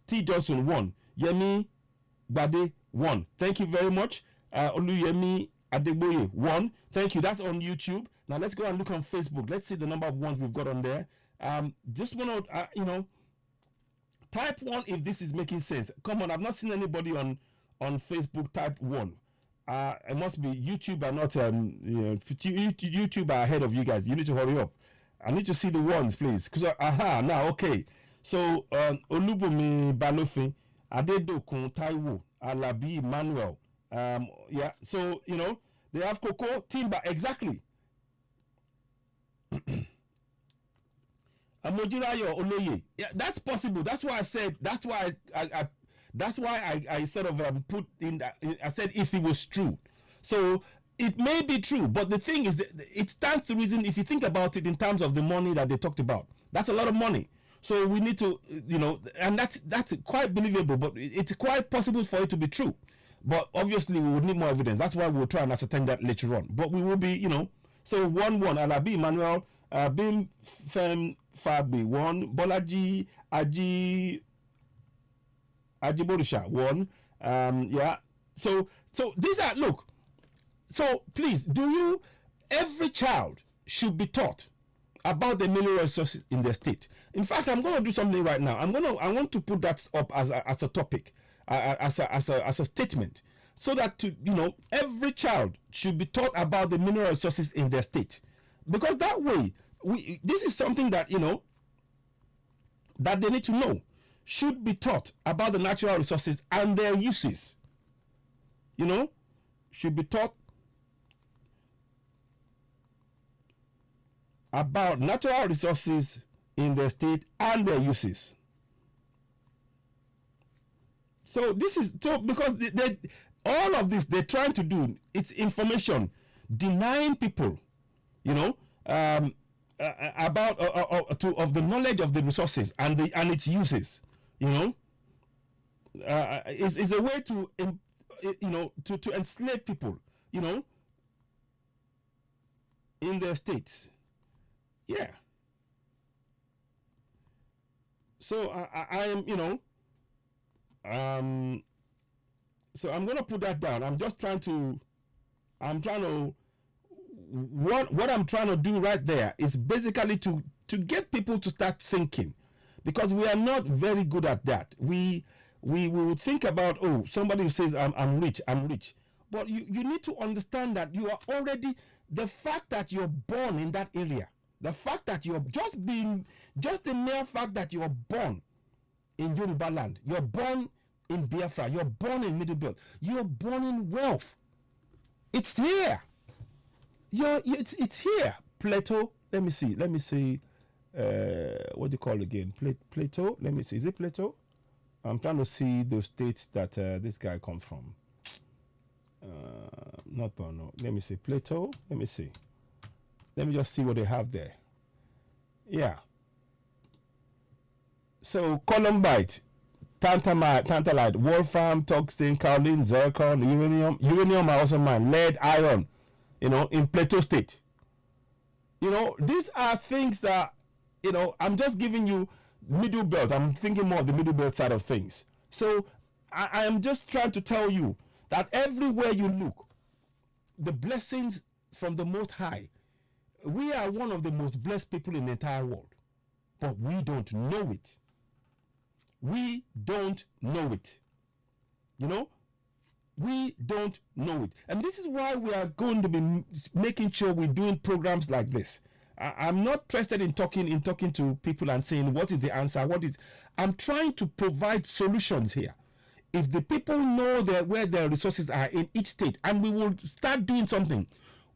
T. Johnson. 1. Yemi Bade. 1. Thank you very much. Oluyemi Adegboye. 1. Thank you. That's on YouTube. Now let's go and look on Facebook. Let's see the number of ones we've got on there. Just want to, type 1 if this is making sense. Come on, I've not seen anybody on Facebook type 1. It must be YouTube are not, YouTube are ahead of you guys. You need to hurry up. I need to see the ones, please. Now, okay. So, Olubumi Balofi, Adedokun Taiwo, Alabi Emmanuel. Yeah, so, they have Cocoa, Timber, exactly. Amojirayo Oloye. Yeah, that's possible. That's why I said, that's why I sort of put in that. I said if it was true. So it may be true, but the thing is that it stands to reason if you think about it in terms of the money that they talked about. That's a lot of money. So we need to, and that's quite believable, but it's quite possible for it to be true. But obviously we would need more evidence. That's why we'll try and ascertain that later on. But we will be, so 1-1, Alabi Emmanuel, Bim Fem Fabi 1, Bolaji Ajiborisha 1. Yeah. So these are, look. So please, every child should be taught about the mineral resources in their state. In fact, I'm going to do something right now. I want to put that up as a topic, as a statement, so that every child should be taught about the mineral resources in their state, because that way this is something that that they need to know, should be taught about the natural resources and their uses. Should be taught about natural resources in their state and their uses. So this is because they all of this they're trying to do, it's information denying people, about of the knowledge of the resources and its uses. Is a way to to enslave people, in their states. Yeah. So I am, so I'm gonna put that down. What I'm trying to do right there is basically to to get people to start thinking, because we are not very good at that. We will think about, oh, somebody who says I'm rich, but you need to understand that you are already, the fact that you're born in that area, the fact that you're just the mere fact that you're born in Yoruba land, you're born in Biafra, you're born in Middle Belt, you're born in wealth. It's here. It's here. Plateau. Let me see. What do you call it again? Plateau. Let me see. Is it Plateau? I'm trying to see those states that this guy comes from. Not Borno. Let me see. Plateau. Let me see. Let me just see what they have there. Yeah. So columbite, tantalite, wolfram, toxin, kaolin, zircon, uranium. Uranium are also mine. Lead, iron. In Plateau State. These are things that, I'm just giving you Middle Belt. I'm thinking more of the Middle Belt side of things. So I am just trying to tell you that everywhere you look, the blessings from the Most High, we are one of the most blessed people in the entire world. But we don't know it. We don't know it. We don't know it. And this is why we are going to be making sure we're doing programs like this. I'm not interested in talking to people and saying, what is the answer? I'm trying to provide solutions here. If the people know where their resources are in each state, and we will start doing something,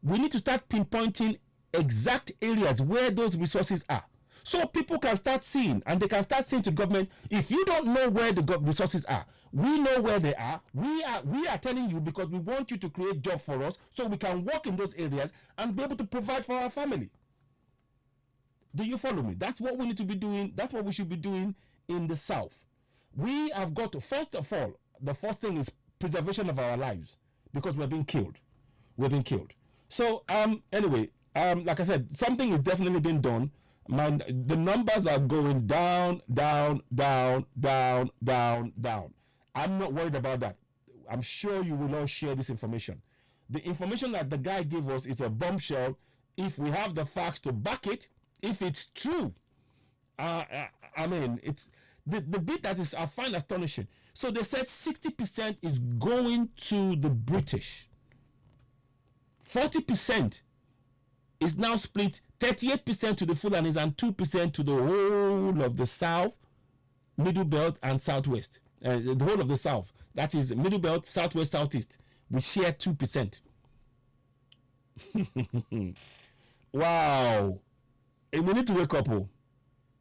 we need to start pinpointing exact areas where those resources are. So people can start seeing, and they can start saying to government, if you don't know where the resources are, we know where they are. We are telling you because we want you to create jobs for us so we can work in those areas and be able to provide for our family. Do you follow me? That's what we need to be doing. That's what we should be doing in the South. We have got to, first of all, the first thing is preservation of our lives, because we're being killed. So anyway, like I said, something is definitely being done. The numbers are going down. I'm not worried about that. I'm sure you will all share this information. The information that the guy gave us is a bombshell. If we have the facts to back it, if it's true, it's the bit that is I find astonishing. So they said 60% is going to the British. 40% is now split, 38% to the Fulanis and 2% to the whole of the South, Middle Belt and Southwest. The whole of the South. That is Middle Belt, Southwest, Southeast. We share 2%. Wow. We need to wake up.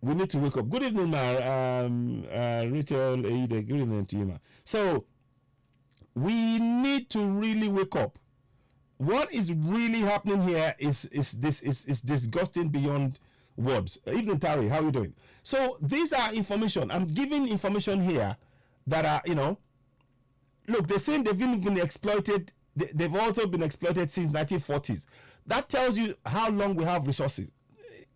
We need to wake up. Good evening, Rachel. Good evening to you, ma. So, we need to really wake up. What is really happening here is disgusting beyond words. Evening, Tari, how are you doing? So, these are information. I'm giving information here that are, look, they're saying they've been exploited. They've also been exploited since 1940s. That tells you how long we have resources.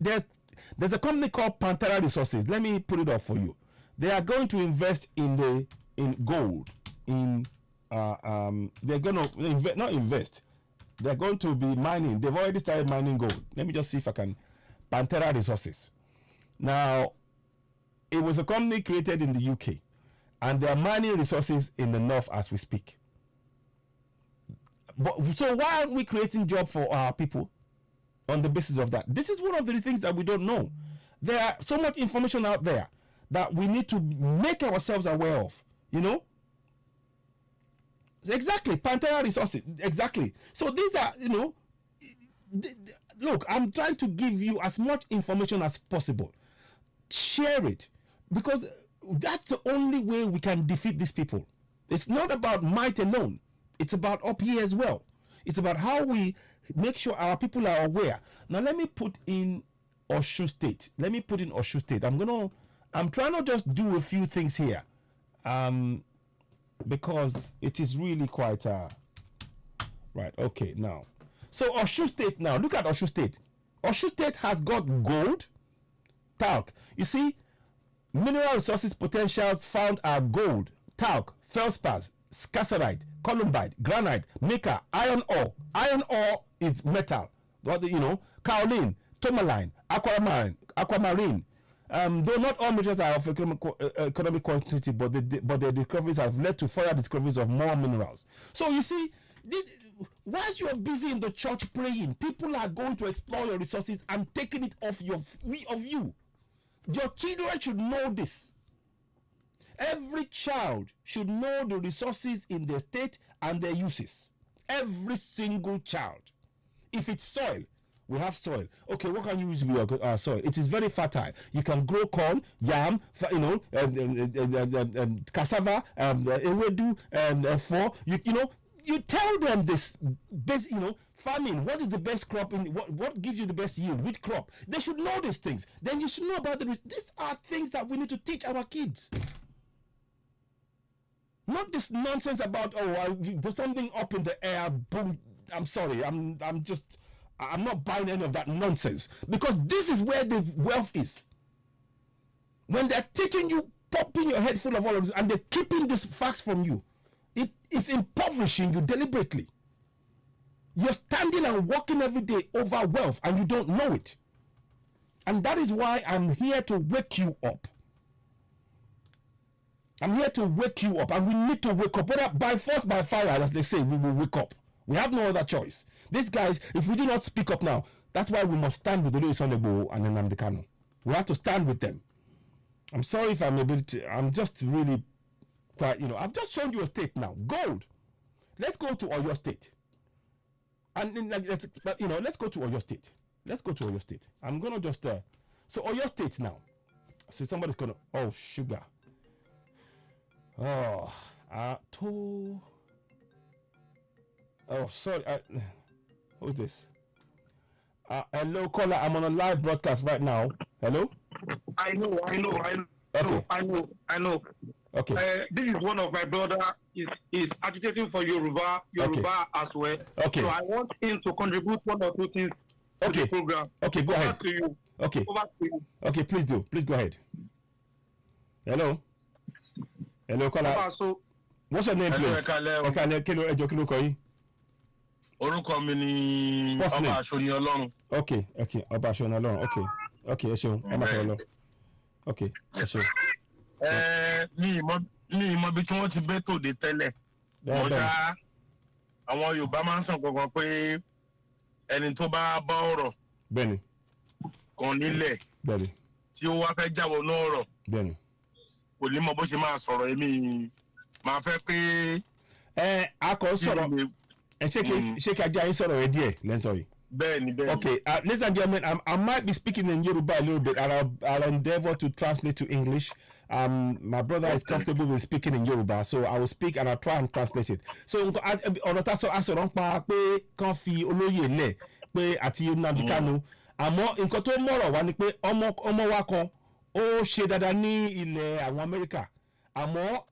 There's a company called Pantera Resources. Let me put it up for you. They are going to invest in gold. They're going to not invest. They're going to be mining. They've already started mining gold. Let me just see if I can. Pantera Resources. Now, it was a company created in the UK, and they are mining resources in the north as we speak. So why aren't we creating jobs for our people on the basis of that? This is one of the things that we don't know. There are so much information out there that we need to make ourselves aware of, Exactly, Pantera Resources, exactly. So these are, look, I'm trying to give you as much information as possible. Share it, because that's the only way we can defeat these people. It's not about might alone. It's about up here as well. It's about how we make sure our people are aware. Now let me put in Osun State. I'm trying to just do a few things here. Because it is really quite right. Okay, now. So Osun State now. Look at Osun State. Osun State has got gold, talc. You see, mineral resources potentials found are gold, talc, feldspars, scarsite, columbite, granite, mica, iron ore. Iron ore is metal. Kaolin, tourmaline, aquamarine. Though not all minerals are of economic quantity, but their discoveries have led to further discoveries of more minerals. So you see, whilst you are busy in the church praying, people are going to explore your resources and taking it off you. Your children should know this. Every child should know the resources in their state and their uses. Every single child. If it's soil, we have soil. Okay, what can you use with our soil? It is very fertile. You can grow corn, yam, cassava, ewedu, you tell them this best, farming. What is the best crop in what gives you the best yield? Which crop? They should know these things. Then you should know about these are things that we need to teach our kids. Not this nonsense about there's something up in the air. Boom! I'm sorry. I'm not buying any of that nonsense, because this is where the wealth is. When they're teaching you, popping your head full of all of this, and they're keeping these facts from you, it is impoverishing you deliberately. You're standing and walking every day over wealth, and you don't know it. And that is why I'm here to wake you up. I'm here to wake you up, and we need to wake up. Whether by force, by fire, as they say, we will wake up. We have no other choice. These guys, if we do not speak up now, that's why we must stand with Oloye Sunday Igboho and Nnamdi Kanu. We have to stand with them. I'm sorry if I'm just really quite, I've just shown you a state now. Gold. Let's go to Oyo State. And then, let's go to Oyo State. Let's go to Oyo State. I'm going to just, so Oyo State now. So somebody's going to, sugar. Sorry. Who's this? Hello, caller. I'm on a live broadcast right now. Hello? I know. Okay. I know. Okay. This is one of my brother. Is agitating for Yoruba as well. Okay. So I want him to contribute one or two things to the program. Okay, go ahead. Over to you. Okay. Over to you. Okay, please do. Please go ahead. Hello, caller. What's your name, please? Kilo koyi. Orúkọ mi ni Ọba Aṣoni Ọlọ́run. Okay, Ọba Aṣoni Ọlọ́run. Okay, ẹ ṣeun. Ẹ máa sọ̀rọ̀ lọ. Okay, ẹ ṣeun. Ní ìmọ̀ bí tí wọ́n ti bẹ́ tòde tẹ́lẹ̀. Wọ́n ṣá àwọn Yorùbá máa ń sọ gangan pé ẹni tó bá bá ọ̀rọ̀. Bẹ́ẹ̀ni. Kan nílẹ̀. Bẹ́ẹ̀ni. Tí ó wá fẹ́ jáwọ́ náà ọ̀rọ̀. Bẹ́ẹ̀ni. Kò ní mọ bó ṣe máa sọ̀rọ̀ èmi máa fẹ́ pé. A kò sọ̀rọ̀. Ṣé kí ajá yín sọ̀rọ̀ rẹ díẹ̀ lẹ́sọ̀ yìí? Bẹ́ẹ̀ni. Okay, ladies and gentlemen, I might be speaking in Yoruba a little bit, and I'll endeavor to translate to English. My brother is comfortable with speaking in Yoruba, so I will speak and I'll try and translate it. So ọ̀rọ̀ tá a sọ̀rọ̀ ń pa pé kán fi olóyè lẹ̀ pé àti Nnamdi Kanu, àmọ́ nǹkan tó mọ̀rọ̀ wá ni pé ọmọ wa kan ó ṣe dáadáa ní ilẹ̀ àwọn Amẹ́ríkà, àmọ́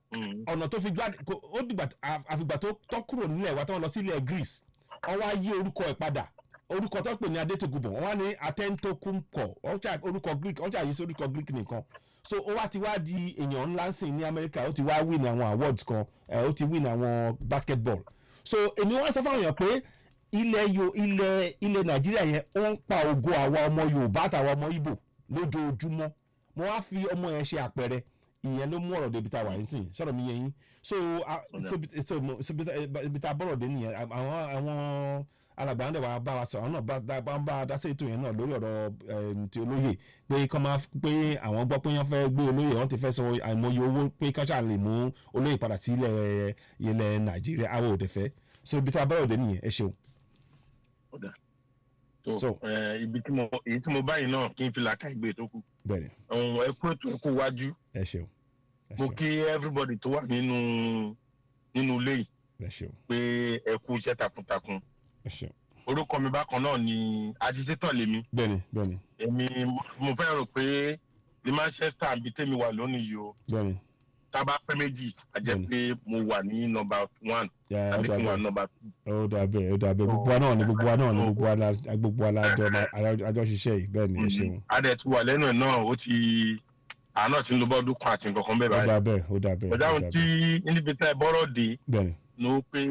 ọ̀nà tó fi gbádùn ó dìgbà àfìgbà tó kúrò nílẹ̀ wa tó lọ sí ilẹ̀ Greece, wọ́n wá yí orúkọ ẹ̀ padà. Orúkọ tó pè ní Adétògùnbọ̀, wọ́n wá ní Atentokunpọ̀, orúkọ Greek, wọ́n ṣàyí sí orúkọ Greek nìkan. So ó wá ti wá di èèyàn ńlá sìn ní Amẹ́ríkà, ó ti wá win àwọn awards kan, ó ti win àwọn basketball. So èmi wọ́n sọ fáwọn èèyàn pé ilẹ̀ Nàìjíríà yẹn ó ń pa ògo àwa ọmọ Yorùbá àtàwọn ọmọ Ìgbò lójoojúmọ́. Mo wá fi ọmọ yẹn ṣe àpẹẹrẹ, ìyẹn ló mú ọ̀rọ̀ débi tá a wà nísìnyí, sọ̀rọ̀ mi yẹn yín. So ibi tá a bọ̀rọ̀ dé nìyẹn, àwọn alàgbà ń dẹ̀ wá bá wa sọ̀rọ̀ náà bá a dá sí ètò yẹn náà lórí ọ̀rọ̀ ti olóyè pé pé àwọn gbọ́ pé wọ́n fẹ́ gbé olóyè, wọ́n ti fẹ́ sọ àìmọye owó pé kọ́ńtà lè mú olóyè padà sí ilẹ̀ Nàìjíríà, àwọn òde fẹ́. So ibi tá a bọ̀rọ̀ dé nìyẹn, ẹ ṣeun. So èyí tí mo báyìí náà kí n fi làákà ìgbé tó kù. Bẹ́ẹ̀ni. Ẹ kú ètò ẹ kú wájú. Ẹ ṣeun. Mo kí everybody tó wà nínú ilé yìí. Ẹ ṣeun. Pé ẹ kú iṣẹ́ takuntakun. Ẹ ṣeun. Orúkọ mi bákan náà ni agitators lèmi. Bẹ́ẹ̀ni. Èmi mo fẹ́ rò pé ní Manchester àbí tèmi wà lónìí yìí o. Bẹ́ẹ̀ni. Tábà pẹ́ méjì a jẹ́ pé mo wà ní number 1 àbí kí n wà number 2. Ó dàbẹ̀ gbogbo wa náà ni gbogbo alájọ ṣiṣẹ́ yìí, bẹ́ẹ̀ ni ẹ ṣeun. Adẹ̀ ti wà lẹ́nu ẹ̀ náà ó ti àná tí ń lo bọ́ọ̀dù kan àti nǹkan kan bẹ́ẹ̀ báyìí. Ó dàbẹ̀. Ọ̀dáhùn tí níbi tá ẹ bọ́rọ̀ dé ló pé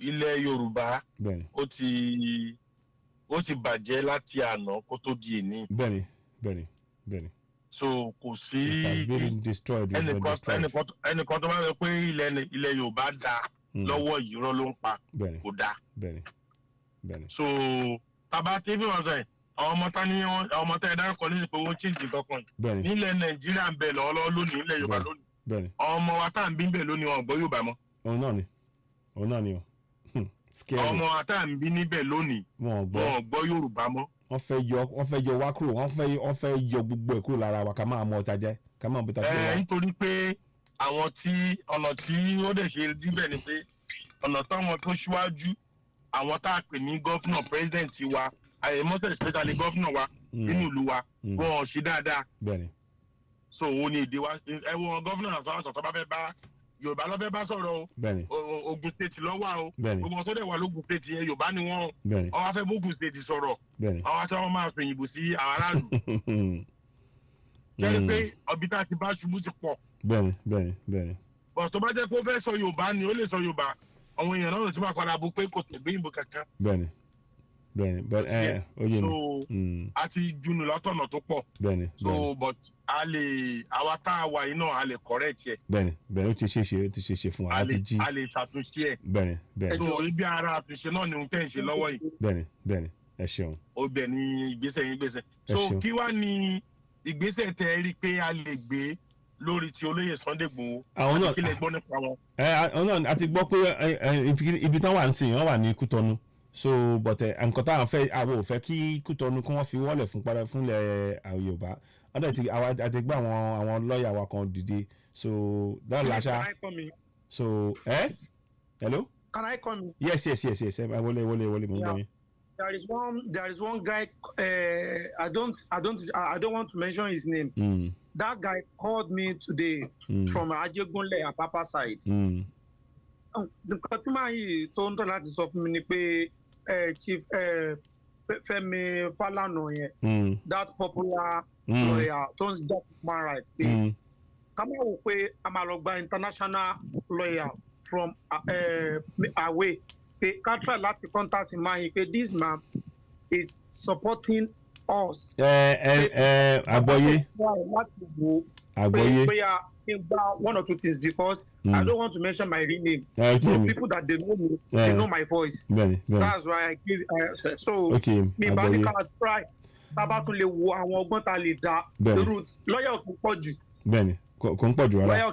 ilẹ̀ Yorùbá ó ti ó ti bàjẹ́ láti àná kó tó di èní. Bẹ́ẹ̀ni. So kò sí It has been destroyed. ẹnìkan tó bá sọ pé ilẹ̀ Yorùbá da lọ́wọ́ yìí rọ́ ló ń pa kò da. Bẹ́ẹ̀ni. So tàbá tí bí wọ́n sọ yìí àwọn ọmọ tá ẹ dárúkọ ní ìpè owó chíǹtì kankan yìí nílẹ̀ Nàìjíríà ń bẹ lọ́wọ́lọ́wọ́ lónìí nílẹ̀ Yorùbá lónìí ọmọ wa tá à ń bí ń bẹ lónìí wọn gbọ́ Yorùbá mọ́. òun náà ni o. ọmọ wa tá à ń bí níbẹ̀ lónìí wọn gbọ́ Yorùbá mọ́. wọ́n fẹ́ yọ wá kúrò wọ́n fẹ́ yọ gbogbo ẹ̀ kúrò lára wa ká máa mọ ọ̀tá jẹ́ ká máa bùtà jẹ́ wa. nítorí pé àwọn ọ̀nà tí ó dẹ̀ ṣe díbẹ̀ ni pé ọ̀nà táwọn tó ṣíwájú àwọn tá a pè ní gọ́fúnà pírẹ́sidẹ̀ntì wa most especially gọ́fúnà wa nínú ìlú wa wọn ò ṣe dáadáa. So òun ni èdè wa ẹ wo gọ́fúnà àtọ́ tó bá fẹ́ bá Yorùbá ló fẹ́ bá sọ̀rọ̀ o Ogun State ló wà o gbogbo tó dẹ̀ wà lógun State yẹn Yorùbá ni wọ́n wọ́n wá fẹ́ bógun State sọ̀rọ̀ wọ́n wá tí wọ́n máa sọ òyìnbó sí àwọn aráàlú jẹ́rìí pé ọbí tá a ti bá ṣubú ti pọ̀. Bẹ́ẹ̀ni. bọ̀ tó bá jẹ́ pé ó fẹ́ sọ Yorùbá ni ó lè sọ Yorùbá àwọn èèyàn náà ti máa padà bó pé kò tẹ̀gbé ìbò kankan. Bẹ́ẹ̀ni oye so a ti junu látọ̀nà tó pọ̀. So but àwa tá a wà yìí náà a lè correct yẹ. Bẹ́ẹ̀ni ó ti ṣe fún wa a ti jí. a lè ṣàtúnṣe ẹ̀. Bẹ́ẹ̀ni. So ibi ara àtúnṣe náà ni òun tẹ̀ ń ṣe lọ́wọ́ yìí. Bẹ́ẹ̀ni ẹ ṣeun. ó bẹ̀ ní ìgbésẹ̀. So kí wá ní ìgbésẹ̀ tẹ́ rí pé a lè gbé lórí ti Olóyè Sunday Igboho. àwọn náà kí lè gbọ́ nípa wọn. àwọn náà a ti gbọ́ pé ibi tán wà ń sìn wọ́n wà ní Kútọ́nù so but nǹkan táwọn fẹ́ àwọn ò fẹ́ kí Kútọ́nù kí wọ́n fi wọ́lẹ̀ fúnlẹ̀ Yorùbá àti gbé àwọn lọ́ọ̀yà wa kan dìde so dáhùn láṣà so hello. Can I come in? Yes wọlé mo ń gbọ́ yín. There is one guy. I don't want to mention his name. That guy called me today from Ajegunle Apapa side. Nǹkan tí màá yìí tó ń tọ́ láti sọ fún mi ni pé Chief Fẹ́mi Falana yẹn that popular lawyer tó ń jà human rights pé ká máa wò pé a máa lọ gba international lawyer from away pé ká try láti contact máa yìí pé this man is supporting us. Àgbọ́yé. Pé one or two things because I don't want to mention my real name. So people that they know me, they know my voice. That's why I give. So mi bá ní ká try tábà tún lè wo àwọn ọgbọ́n tá a lè dá the root lọ́yà kò pọ̀ jù. Bẹ́ẹ̀ni kò ń pọ̀ jù rárá.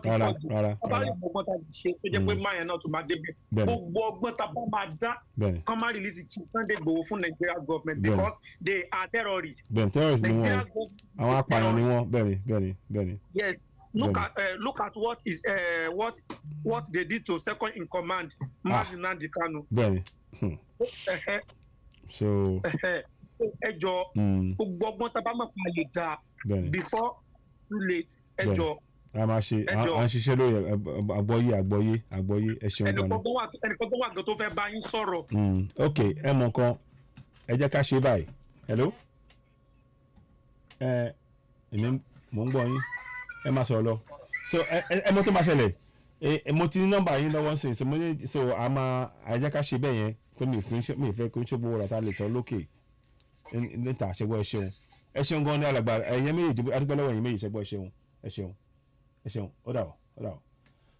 Ọba lè mọ ọgbọ́n tá a lè ṣe tó jẹ́ pé máyà náà tó máa débẹ̀. Gbogbo ọgbọ́n tá a bá máa dá kán má release Chief Sunday Igboho fún Nigeria government because they are terrorists. Terrorists ni wọ́n àwọn apààyàn ni wọ́n bẹ́ẹ̀ni. Yes. Look at what they did to second in command Mazi Nnamdi Kanu. Bẹ́ẹ̀ni. So ẹjọ gbogbo ọgbọ́n tá a bá máa pa lè dá before too late ẹjọ. a máa ṣe à ń ṣiṣẹ́ lórí àgbọ́yé ẹ ṣeun gan-an. ẹnìkan tó wà gan tó fẹ́ bá yín sọ̀rọ̀. Ok ẹ mọ̀ nǹkan ẹ jẹ́ ká ṣe báyìí hello èmi mò ń gbọ́ yín ẹ máa sọ̀rọ̀ lọ so ẹ mọ̀ tó máa ṣẹlẹ̀ mo ti ní nọ́mbà yín lọ́wọ́ sí so mo ní so a máa ẹ jẹ́ ká ṣe bẹ́ẹ̀ yẹn kó mi ìfẹ́ kó ń ṣe gbówó rà tá a lè sọ lókè níta ṣẹgbọ́ ẹ ṣeun gan ní alàgbà ẹ̀yẹ méjì adúgbò lọ́wọ́ ẹ̀yìn méjì ṣẹgbọ́ ẹ ṣeun ó dà wọ́.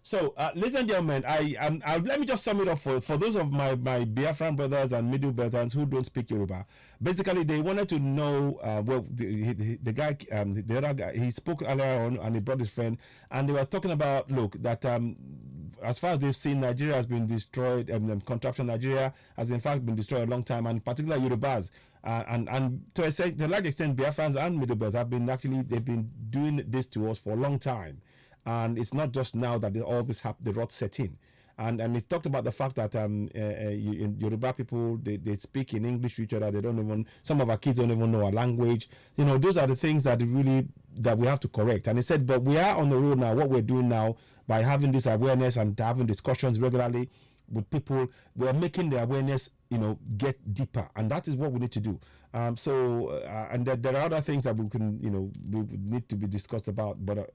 So, ladies and gentlemen, let me just sum it up for those of my Biafran brothers and Middle Beltans who don't speak Yoruba. Basically, they wanted to know, the guy, the other guy, he spoke earlier on and he brought his friend, and they were talking about, look, that as far as they've seen, Nigeria has been destroyed, Contraption Nigeria has in fact been destroyed a long time, and particularly Yorubas. And to a large extent, Biafrans and Middle Belts they've been doing this to us for a long time. And it's not just now that all this the rot set in. And it talked about the fact that Yoruba people, they speak in English to each other. They don't even, some of our kids don't even know our language. You know, those are the things that we have to correct. And he said, but we are on the road now. What we're doing now by having this awareness and having discussions regularly with people, we're making the awareness, get deeper, and that is what we need to do. And there are other things that we need to be discussed about, but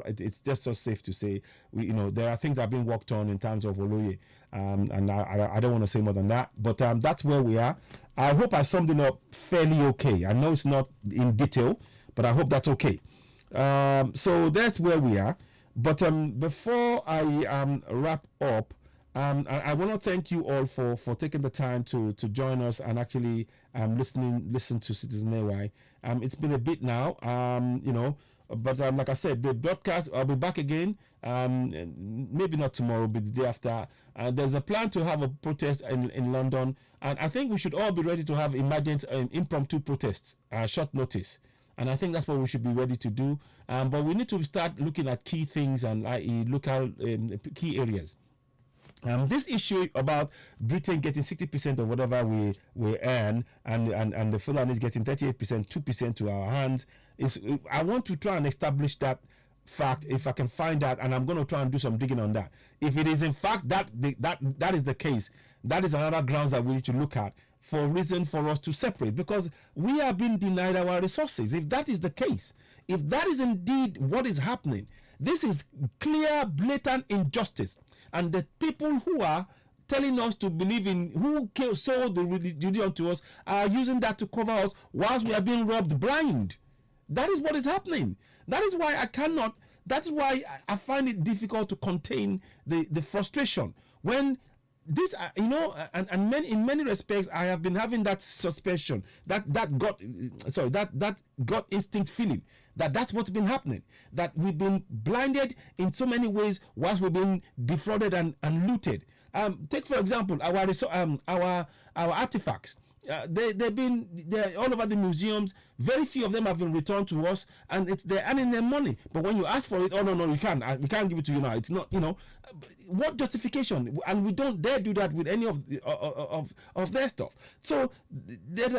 it's just so safe to say, there are things that are being worked on in terms of Oloye, and I don't want to say more than that, but that's where we are. I hope I summed it up fairly okay. I know it's not in detail, but I hope that's okay. So that's where we are. But before I wrap up, I want to thank you all for taking the time to join us and actually listen to Citizen AY. It's been a bit now, but like I said, the broadcast, I'll be back again, maybe not tomorrow, but the day after. There's a plan to have a protest in London, and I think we should all be ready to have impromptu protests, short notice. And I think that's what we should be ready to do. But we need to start looking at key things and local key areas. This issue about Britain getting 60% of whatever we earn and the Fulanis getting 38%, 2% to our hands, I want to try and establish that fact if I can find that, and I'm going to try and do some digging on that. If it is in fact that is the case, that is another grounds that we need to look at for a reason for us to separate, because we are being denied our resources. If that is the case, if that is indeed what is happening, this is clear, blatant injustice. And the people who are telling us to believe in, who sold the religion to us, are using that to cover us whilst we are being robbed blind. That is what is happening. That is why that's why I find it difficult to contain the frustration. When this, in many respects, I have been having that suspicion, that gut instinct feeling that's what's been happening, that we've been blinded in so many ways whilst we've been defrauded and looted. Take for example our artifacts. They're all over the museums. Very few of them have been returned to us, and they're earning their money. But when you ask for it, oh no, you can't. We can't give it to you now. It's not, what justification? And we don't dare do that with any of their stuff. So these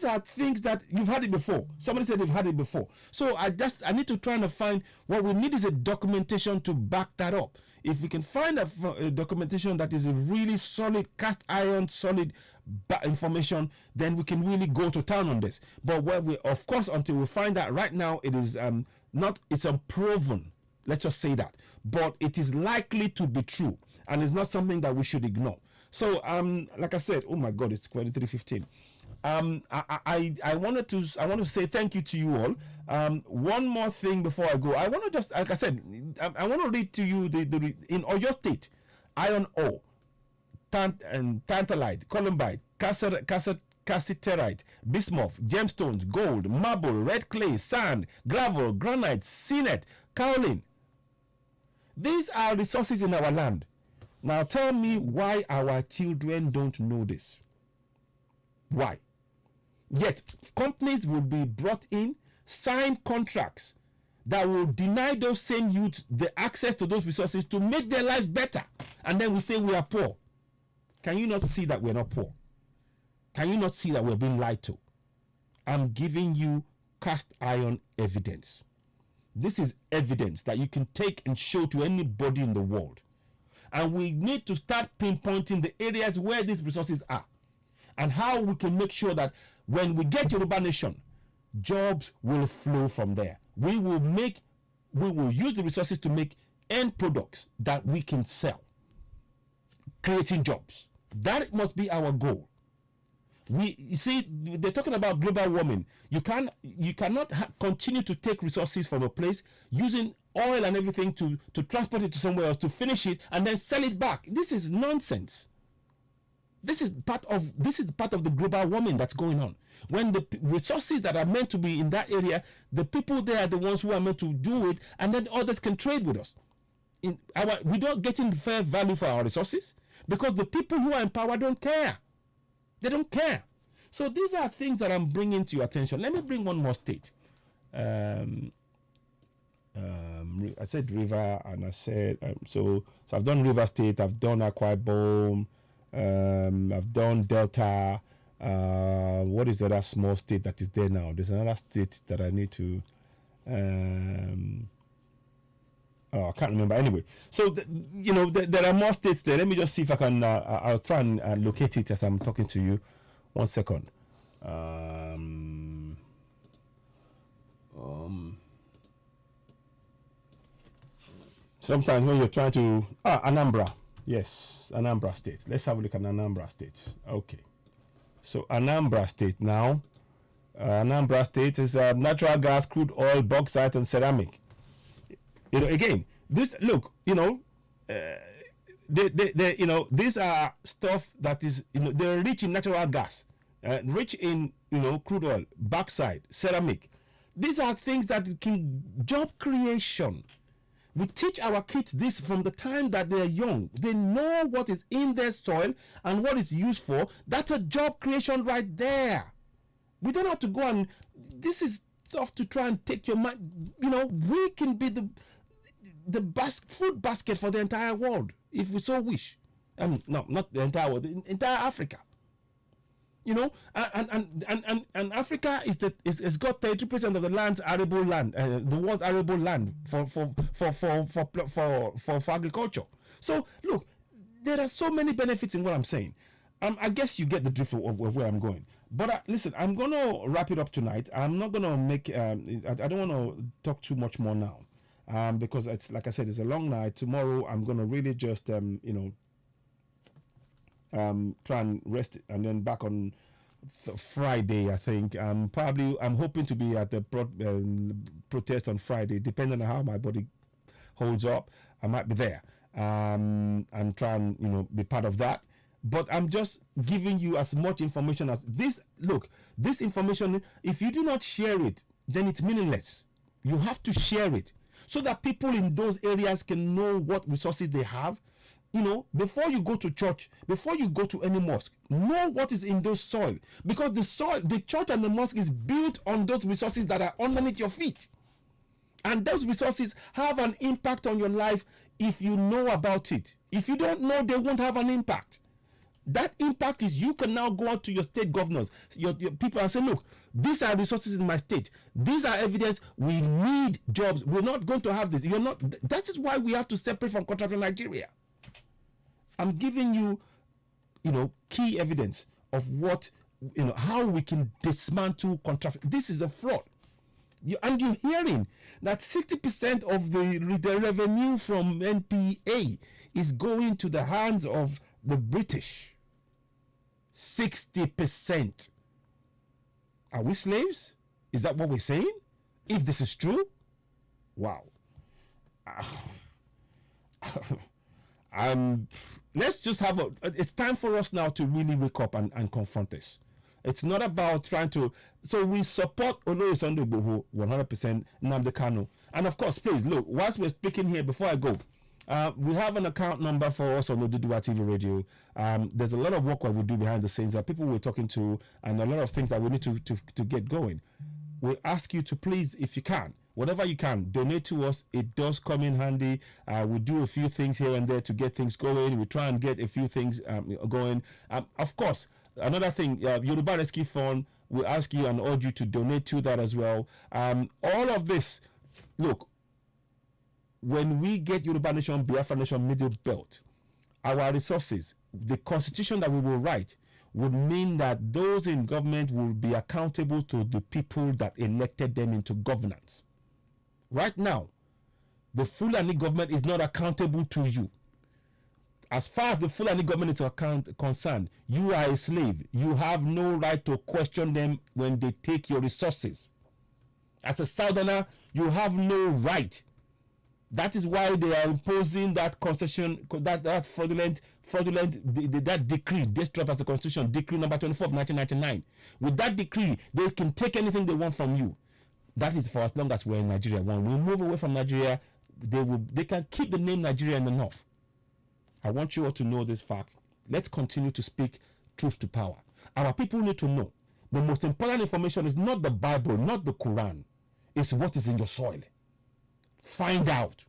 are things that you've had it before. Somebody said they've had it before. So I need to try and find, what we need is a documentation to back that up. If we can find a documentation that is a really solid, cast iron, solid information, then we can really go to town on this. But of course, until we find that, right now it is it's unproven. Let's just say that. But it is likely to be true, and it's not something that we should ignore. So like I said, oh my God, it's 23:15. I want to say thank you to you all. One more thing before I go, I want to just, like I said, I want to read to you the in Oyo State, iron ore, tantalite, columbite, cassiterite, bismuth, gemstones, gold, marble, red clay, sand, gravel, granite, senet, kaolin. These are resources in our land. Now tell me why our children don't know this. Why? Yet companies will be brought in, sign contracts that will deny those same youths the access to those resources to make their lives better. And then we say we are poor. Can you not see that we're not poor? Can you not see that we're being lied to? I'm giving you cast iron evidence. This is evidence that you can take and show to anybody in the world. And we need to start pinpointing the areas where these resources are, and how we can make sure that when we get Yoruba Nation, jobs will flow from there. We will use the resources to make end products that we can sell, creating jobs. That must be our goal. You see, they're talking about global warming. You cannot continue to take resources from a place, using oil and everything to transport it to somewhere else, to finish it and then sell it back. This is nonsense. This is part of the global warming that's going on. When the resources that are meant to be in that area, the people there are the ones who are meant to do it, and then others can trade with us. We don't get in fair value for our resources because the people who are in power don't care. They don't care. So these are things that I'm bringing to your attention. Let me bring one more state. I said river, and I said so I've done River State, I've done Akwa Ibom, I've done Delta. What is the other small state that is there now? There's another state that I need to. I can't remember. Anyway, so there are more states there. Let me just see if I can. I'll try and locate it as I'm talking to you. 1 second. Sometimes when you're trying to Anambra. Yes, Anambra State. Let's have a look at Anambra State. Okay. So Anambra State now. Anambra State is natural gas, crude oil, bauxite, and ceramic. You know, again, this look, you know, they you know, these are stuff that is, you know, they're rich in natural gas, rich in, you know, crude oil, bauxite, ceramic. These are things that can job creation. We teach our kids this from the time that they're young. They know what is in their soil and what it's used for. That's a job creation right there. We don't have to go and, this is stuff to try and take your mind. You know, we can be the food basket for the entire world if we so wish. No, not the entire world, the entire Africa. You know, and Africa is got 33% of the land's arable land, the world's arable land for agriculture. So look, there are so many benefits in what I'm saying. I guess you get the drift of where I'm going. But listen, I'm gonna wrap it up tonight. I'm not gonna make. I don't want to talk too much more now, because it's like I said, it's a long night. Tomorrow, I'm gonna really just try and rest, and then back on Friday, I think. I'm hoping to be at the protest on Friday, depending on how my body holds up. I might be there and try and, you know, be part of that. But I'm just giving you as much information as this. Look, this information, if you do not share it, then it's meaningless. You have to share it so that people in those areas can know what resources they have. You know, before you go to church, before you go to any mosque, know what is in those soil. Because the soil, the church and the mosque is built on those resources that are underneath your feet. And those resources have an impact on your life if you know about it. If you don't know, they won't have an impact. That impact is you can now go out to your state governors, your people, and say, look, these are resources in my state. These are evidence. We need jobs. We're not going to have this. You're not. That is why we have to separate from Contraption Nigeria. I'm giving you, you know, key evidence of what, you know, how we can dismantle contraption. This is a fraud. And you're hearing that 60% of the revenue from NPA is going to the hands of the British. 60%. Are we slaves? Is that what we're saying? If this is true, wow. Let's just have it's time for us now to really wake up and confront this. It's not about trying to, so we support Oloye Sunday Igboho 100%, Nnamdi Kanu. And of course, please look, whilst we're speaking here, before I go, we have an account number for us on Oduduwa TV Radio. There's a lot of work that we do behind the scenes, that people we're talking to, and a lot of things that we need to get going. We ask you to please, if you can, whatever you can, donate to us. It does come in handy. We do a few things here and there to get things going. We try and get a few things going. Of course, another thing, Yoruba Rescue Fund, we ask you and urge you to donate to that as well. All of this, look, when we get Yoruba Nation, Biafra Nation, Middle Belt, our resources, the constitution that we will write would mean that those in government will be accountable to the people that elected them into governance. Right now, the Fulani government is not accountable to you. As far as the Fulani government is concerned, you are a slave. You have no right to question them when they take your resources. As a Southerner, you have no right. That is why they are imposing that concession, that fraudulent, that decree, destroyed as a constitution, decree number 24 of 1999. With that decree, they can take anything they want from you. That is for as long as we're in Nigeria. When we move away from Nigeria, they can keep the name Nigeria in the north. I want you all to know this fact. Let's continue to speak truth to power. Our people need to know the most important information is not the Bible, not the Quran. It's what is in your soil. Find out.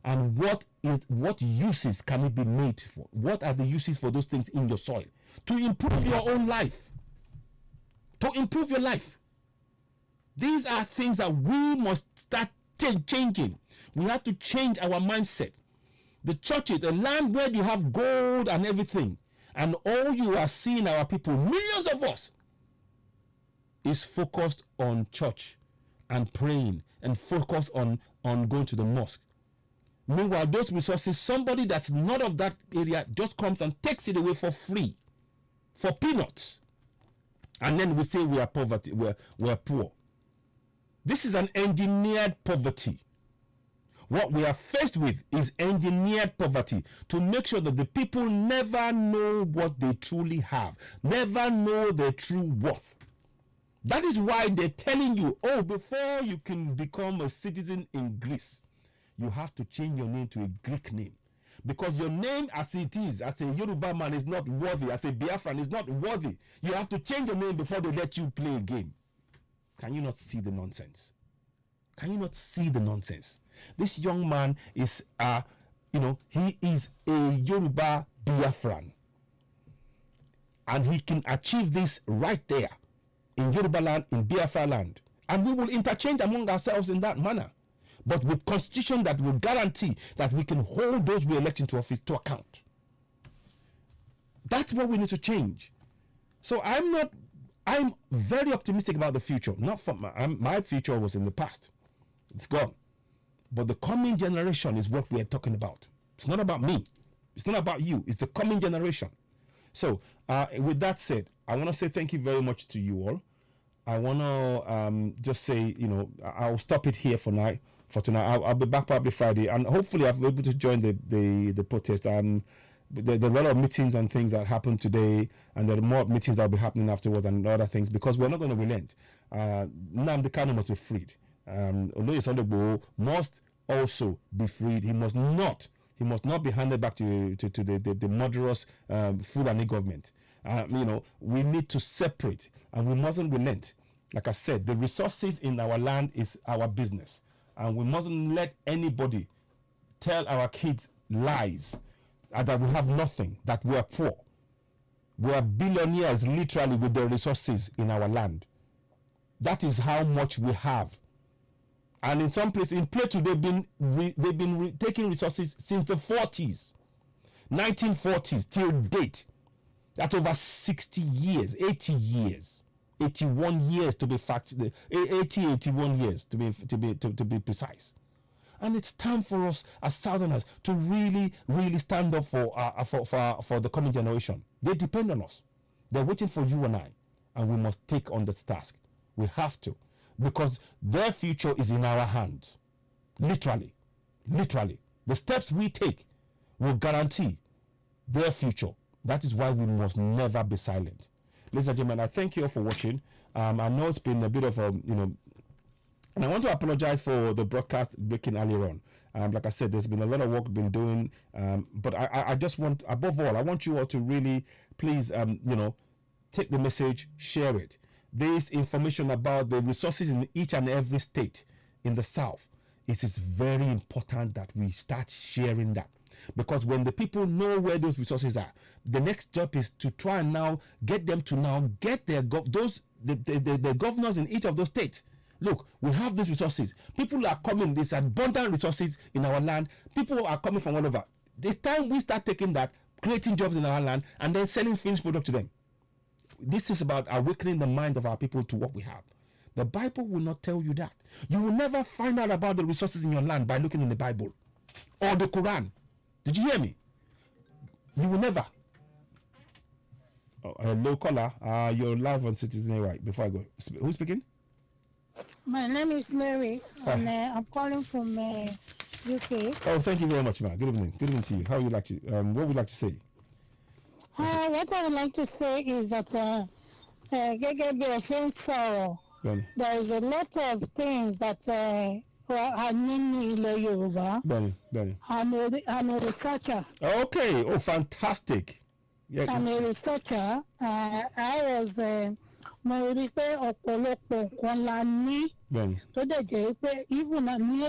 And what uses can it be made for? What are the uses for those things in your soil? To improve your own life. To improve your life. These are things that we must start changing. We have to change our mindset. The churches, a land where you have gold and everything, and all you are seeing our people, millions of us, is focused on church and praying and focused on going to the mosque. Meanwhile, those resources, somebody that's not of that area just comes and takes it away for free, for peanuts. And then we say we are poverty, we're poor. This is an engineered poverty. What we are faced with is engineered poverty to make sure that the people never know what they truly have, never know their true worth. That is why they're telling you, oh, before you can become a citizen in Greece, you have to change your name to a Greek name. Because your name as it is, as a Yoruba man, is not worthy, as a Biafran is not worthy. You have to change your name before they let you play a game. Can you not see the nonsense? Can you not see the nonsense? This young man is, he is a Yoruba Biafran. And he can achieve this right there in Yoruba land, in Biafra land. And we will interchange among ourselves in that manner. But with constitution that will guarantee that we can hold those we elect into office to account. That's what we need to change. So I'm very optimistic about the future. Not for my future was in the past. It's gone. But the coming generation is what we are talking about. It's not about me. It's not about you. It's the coming generation. So with that said, I want to say thank you very much to you all. I want to just say, I'll stop it here for tonight. I'll be back probably Friday, and hopefully I'll be able to join the protest. There's a lot of meetings and things that happened today, and there are more meetings that will be happening afterwards and other things, because we're not going to relent. Nnamdi Kanu must be freed. Oloye Sunday Igboho must also be freed. He must not be handed back to the murderous Fulani government. We need to separate, and we mustn't relent. Like I said, the resources in our land is our business, and we mustn't let anybody tell our kids lies that we have nothing, that we are poor. We are billionaires literally with the resources in our land. That is how much we have. And in some places, in Plateau, they've been taking resources since the 1940s till date. That's over 60 years, 80 years, 81 years to be 81 years to be precise. And it's time for us as Southerners to really, really stand up for the coming generation. They depend on us. They're waiting for you and I, and we must take on this task. We have to, because their future is in our hands. Literally. The steps we take will guarantee their future. That is why we must never be silent. Ladies and gentlemen, I thank you all for watching. I know it's been a bit of and I want to apologize for the broadcast breaking earlier on. Like I said, there's been a lot of work been doing, but I just want, above all, I want you all to really, please, take the message, share it. This information about the resources in each and every state in the South, it is very important that we start sharing that. Because when the people know where those resources are, the next job is to try and now get them to now get the governors in each of those states. Look, we have these resources. People are coming. There's abundant resources in our land. People are coming from all over. It's time we start taking that, creating jobs in our land, and then selling finished product to them. This is about awakening the mind of our people to what we have. The Bible will not tell you that. You will never find out about the resources in your land by looking in the Bible or the Quran. Did you hear me? You will never. Hello, caller. You're live on Citizen Right. Before I go, who's speaking? My name is Mary, and I'm calling from UK. Oh, thank you very much, ma'am. Good evening. Good evening to you. How would you like to? What would you like to say? What I would like to say is that there is a lot of things that are in Yoruba. I'm a researcher. Okay. Oh, fantastic. Yeah. I'm a researcher. I was mo rí pé ọ̀pọ̀lọpọ̀ nǹkan la ní tó dẹ̀ jẹ́ pé even ní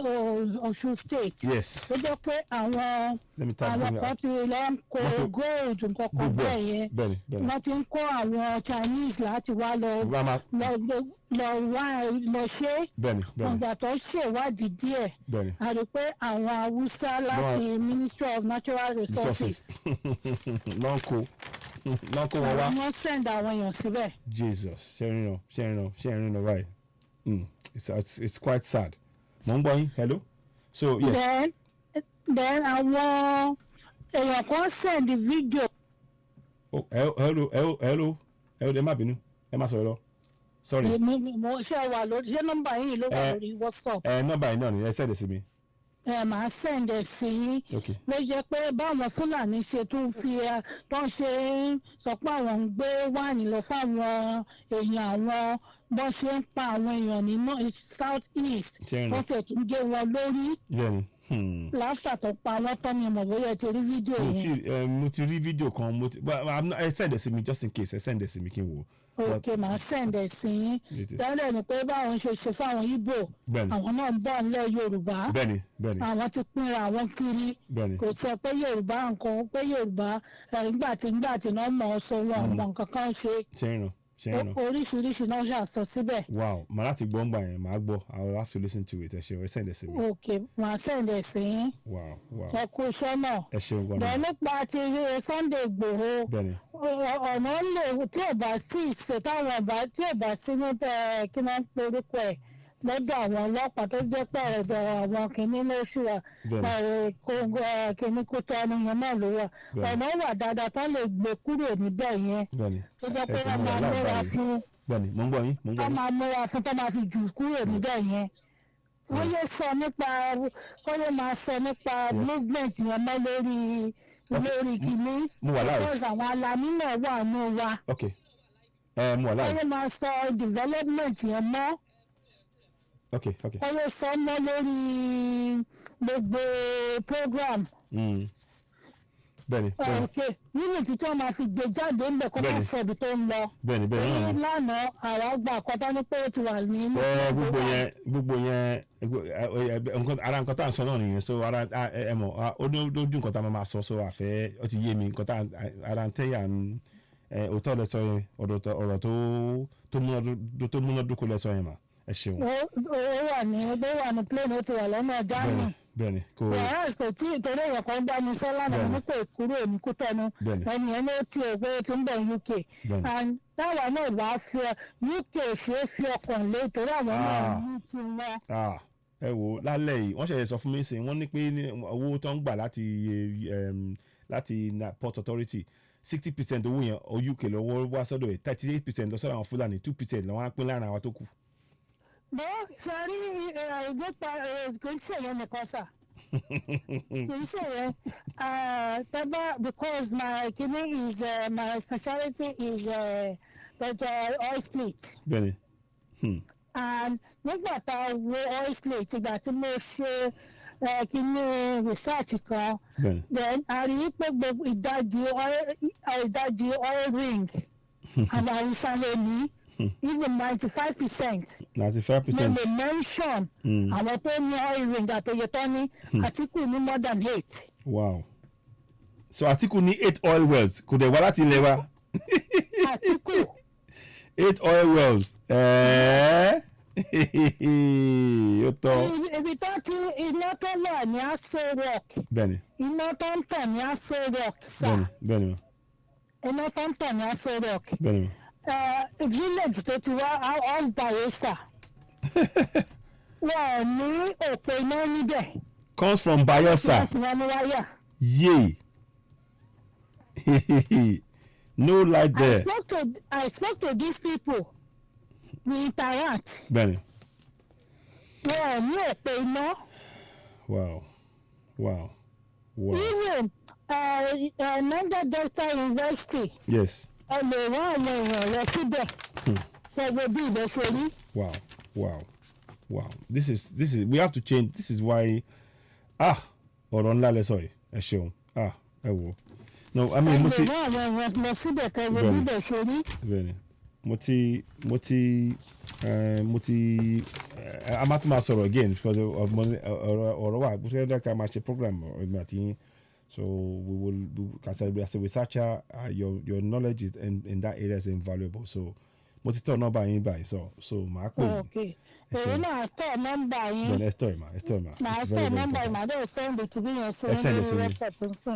Ọ̀ṣun state tó jẹ́ pé àwọn kan ti lọ ń kó gold nǹkan kan bẹ́ẹ̀ yẹn wọ́n ti ń kó àwọn Chinese láti wá lọ ṣe ìgbà tó ṣèwádìí díẹ̀ a rí pé àwọn Haúsá láti Ministry of Natural Resources wọ́n send àwọn èèyàn síbẹ̀. Jesus, sharing, right. It's quite sad. Mongboy, hello. So yes. Then then àwọn èèyàn kan send video. Oh, hello, ẹ má bínú, ẹ má sọ̀rọ̀ lọ. Sorry. Mo ṣe wà lórí ṣé nọ́mbà yìí ló wà lórí WhatsApp. Nọ́mbà yìí náà ni ẹ send sí mi. Màá send sí yín. Ló jẹ́ pé báwọn Fúlàní ṣe tún fi tó ń ṣe ń sọ pé àwọn ń gbé wáìnì lọ fáwọn èèyàn àwọn bó ṣe ń pa àwọn èèyàn ní South East wọ́n tẹ̀ tún gé wọn lórí. Láfà tó pa wọ́n tán ni mo bóyá ti rí fídíò yẹn. Mo ti rí fídíò kan ẹ send sí mi just in case ẹ send sí mi kí n wò. Ok, màá send sí yín. Tẹ́lẹ̀ ni pé báwọn ṣe ṣe fáwọn Ìgbò àwọn náà ń bọ̀ nílẹ̀ Yorùbá. Àwọn ti pinra àwọn kiri. Kò sọ pé Yorùbá nǹkan pé Yorùbá nígbà tí náà mọ̀ ọ́ sọ wọn àwọn nǹkan kan ṣe. Oríṣiríṣi náà ṣàṣọ síbẹ̀. Wow, màá láti gbọ́ ngbà yẹn, màá gbọ́. I will have to listen to it. Ẹ ṣeun, ẹ send sí mi. Ok, màá send sí yín. Wow. Ẹ kú iṣẹ́ náà. Ẹ ṣeun gan-an. Bẹ́ẹ̀ nípa ti Sunday Igboho. Ọ̀nà lè tí ò bá sí ìṣe tí ò bá sí níbẹ̀ kí wọ́n ń porúkọ ẹ̀ lọ́dọ̀ àwọn ọlọ́pàá tó jẹ́ pé ọ̀dọ̀ àwọn kìíní lóṣù wa kìíní kó tọ́nu yẹn náà ló wà. Ọ̀nà wà dáadáa tó lè gbé kúrò níbẹ̀ yẹn. Tó jẹ́ pé wọ́n máa múra fún. Wọ́n máa múra fún tó máa fi jù kúrò níbẹ̀ yẹn. Wọ́n yẹ máa sọ nípa movement yẹn mọ́ lórí kìíní. Because àwọn alamí náà wà nù wa. Wọ́n yẹ máa sọ development yẹn mọ́. Wọ́n yẹ sọ mọ́ lórí gbogbo program. Nínú títí wọ́n máa fi gbé jáde ńbẹ̀ kó má sọ ibi tó ń lọ. Ní lánàá àwọn àgbà àkọ́tà ní pé ó ti wà ní. Gbogbo yẹn ara nǹkan tá à ń sọ náà nìyẹn so ara ẹ mọ̀ ó dójú nǹkan tá a máa sọ so àfẹ́ ó ti yé mi nǹkan tá ara ń tẹ́yà òótọ́ lẹ sọ yẹn ọ̀rọ̀ tó múnádóko lẹ sọ yẹn mà ẹ ṣeun. ó wà ní plane ó ti wà lọ́nà Ghana. Bẹ́ẹ̀ni kò. whereas kò tí ìtòrí èèyàn kan bá mi sọ lánàá ní kò kúrò ní Kútọ́nù ẹni ẹni ó ti ògbé ó ti ń bẹ̀ UK and táwa náà wàá fi UK ṣe é fi ọkàn lé torí àwọn náà ní ti wọn. Ẹ wò lálẹ́ yìí wọ́n ṣẹ̀ṣẹ̀ sọ fún mi sìn wọ́n ní pé owó tó ń gbà láti Port Authority 60% owó yẹn UK lọ́wọ́ wá sọ́dọ̀ ẹ̀ 38% lọ sọ́dọ̀ àwọn Fúlàní 2% lọ́wọ́ á pín láàrin àwọn tó kù. Bọ́ sẹ́rí nípa kò ń ṣèyẹn nìkan sà. Kò ń ṣèyẹn tẹ́gbà because my kidney is my speciality is oil split. Bẹ́ẹ̀ni. And nígbà tá a wo oil split ìgbà tí mo ṣe kidney research kan then a rí i pé gbogbo ìdajì oil ring and àìsàn lè ní. Even 95%. 95%. Mo lè mention àwọn tó ní oil ring àtòyè tó ní Àtíkù ní more than 8. Wow. So Àtíkù ní 8 oil wells kò dẹ̀ wá láti ilẹ̀ wa. Àtíkù. 8 oil wells. Ó tọ́. Ibi tó ti iná tó wà ní Aso Rock. Bẹ́ẹ̀ni. Iná tó ń tàn ní Aso Rock sá. Bẹ́ẹ̀ni. Iná tó ń tàn ní Aso Rock. Bẹ́ẹ̀ni. Village tó ti wá off Bayelsa wọ́n ní òpè iná níbẹ̀. Comes from Bayelsa. Yay. No light there. I spoke to these people. We interact. Bẹ́ẹ̀ni. Wọ́n ní òpè iná. Wow. Even Niger Delta University. Yes. Ẹ lè rán àwọn èèyàn lọ síbẹ̀. Gbogbo bí ibẹ̀ ṣe rí. Wow. This is we have to change. This is why ọ̀rọ̀ ńlá lẹ sọ yìí ẹ ṣeun ẹ wò. No, I mean mo ti. Ẹ lè rán àwọn èèyàn lọ síbẹ̀ kẹwé bí ibẹ̀ ṣe rí. Bẹ́ẹ̀ni mo ti a máa tún máa sọ̀rọ̀ again because ọ̀rọ̀ wà bó ṣe dáká máa ṣe program ọ̀gbìn àti yín. So as a researcher, your knowledge is in that area is invaluable. So, mo ti tọ́ nọ́mbà yín báyìí so màá pè yín. Okay. Èyí náà tọ́ nọ́mbà yín. Then ẹ tọ́ ma. Màá tọ́ nọ́mbà yín màá dẹ̀ send it to me and send it to me.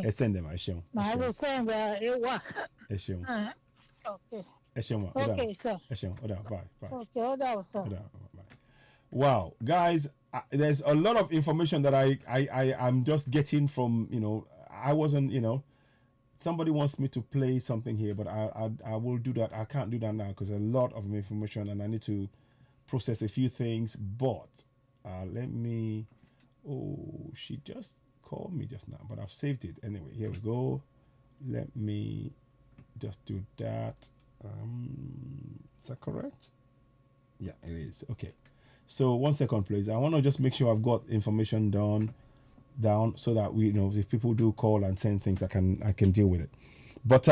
Ẹ send ẹ̀ ma ẹ ṣeun. Màá lè send ẹ wà. Ẹ ṣeun. Okay. Ẹ ṣeun ma. Okay sir. Ẹ ṣeun. Ó dà bye. Okay ó dà sir. Ó dà bye. Wow, guys, there's a lot of information that I'm just getting from, I wasn't, somebody wants me to play something here, but I will do that. I can't do that now because a lot of information and I need to process a few things. But let me. Oh, she just called me just now, but I've saved it anyway. Here we go. Let me just do that. Is that correct? Yeah, it is. Okay. So 1 second, please. I want to just make sure I've got information down so that we if people do call and send things, I can deal with it. But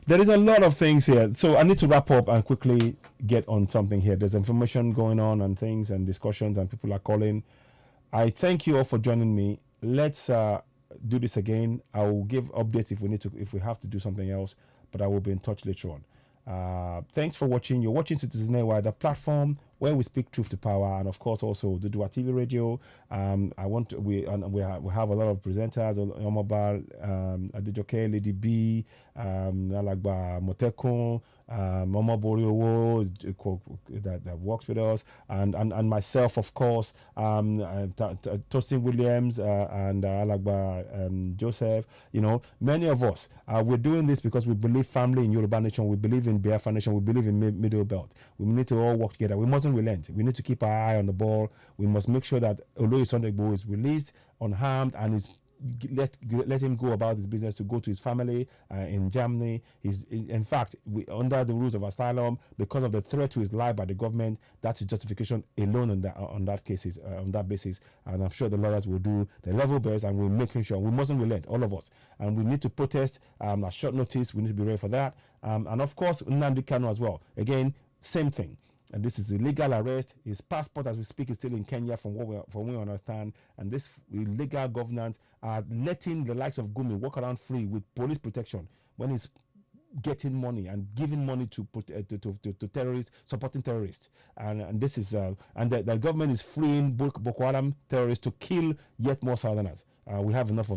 there is a lot of things here, so I need to wrap up and quickly get on something here. There's information going on and things and discussions, and people are calling. I thank you all for joining me. Let's do this again. I will give updates if we have to do something else, but I will be in touch later on. Thanks for watching. You're watching Citizen Nationwide, the platform where we speak truth to power, and of course also Oduduwa TV Radio. We have a lot of presenters: Omobal, Adejoke, Lady B, Alagba Motekun, Mama Boriowo that works with us, and myself, of course, Tosin Williams and Alagba Joseph. Many of us we're doing this because we believe family in Yoruba nation. We believe in Biafra nation. We believe in Middle Belt. We need to all work together. We mustn't relent. We need to keep our eye on the ball. We must make sure that Oloye Sunday Igboho is released unharmed and is let him go about his business to go to his family in Germany. In fact, under the rules of asylum, because of the threat to his life by the government, that's his justification alone on that basis. And I'm sure the lawyers will do the level best, and we're making sure we mustn't relent, all of us. And we need to protest at short notice. We need to be ready for that. And of course, Nnamdi Kanu as well. Again, same thing. And this is illegal arrest. His passport, as we speak, is still in Kenya, from what we understand. And this illegal governance are letting the likes of Gumi walk around free with police protection when he's getting money and giving money to terrorists, supporting terrorists. And this is and the government is freeing Boko Haram terrorists to kill yet more Southerners. We've had enough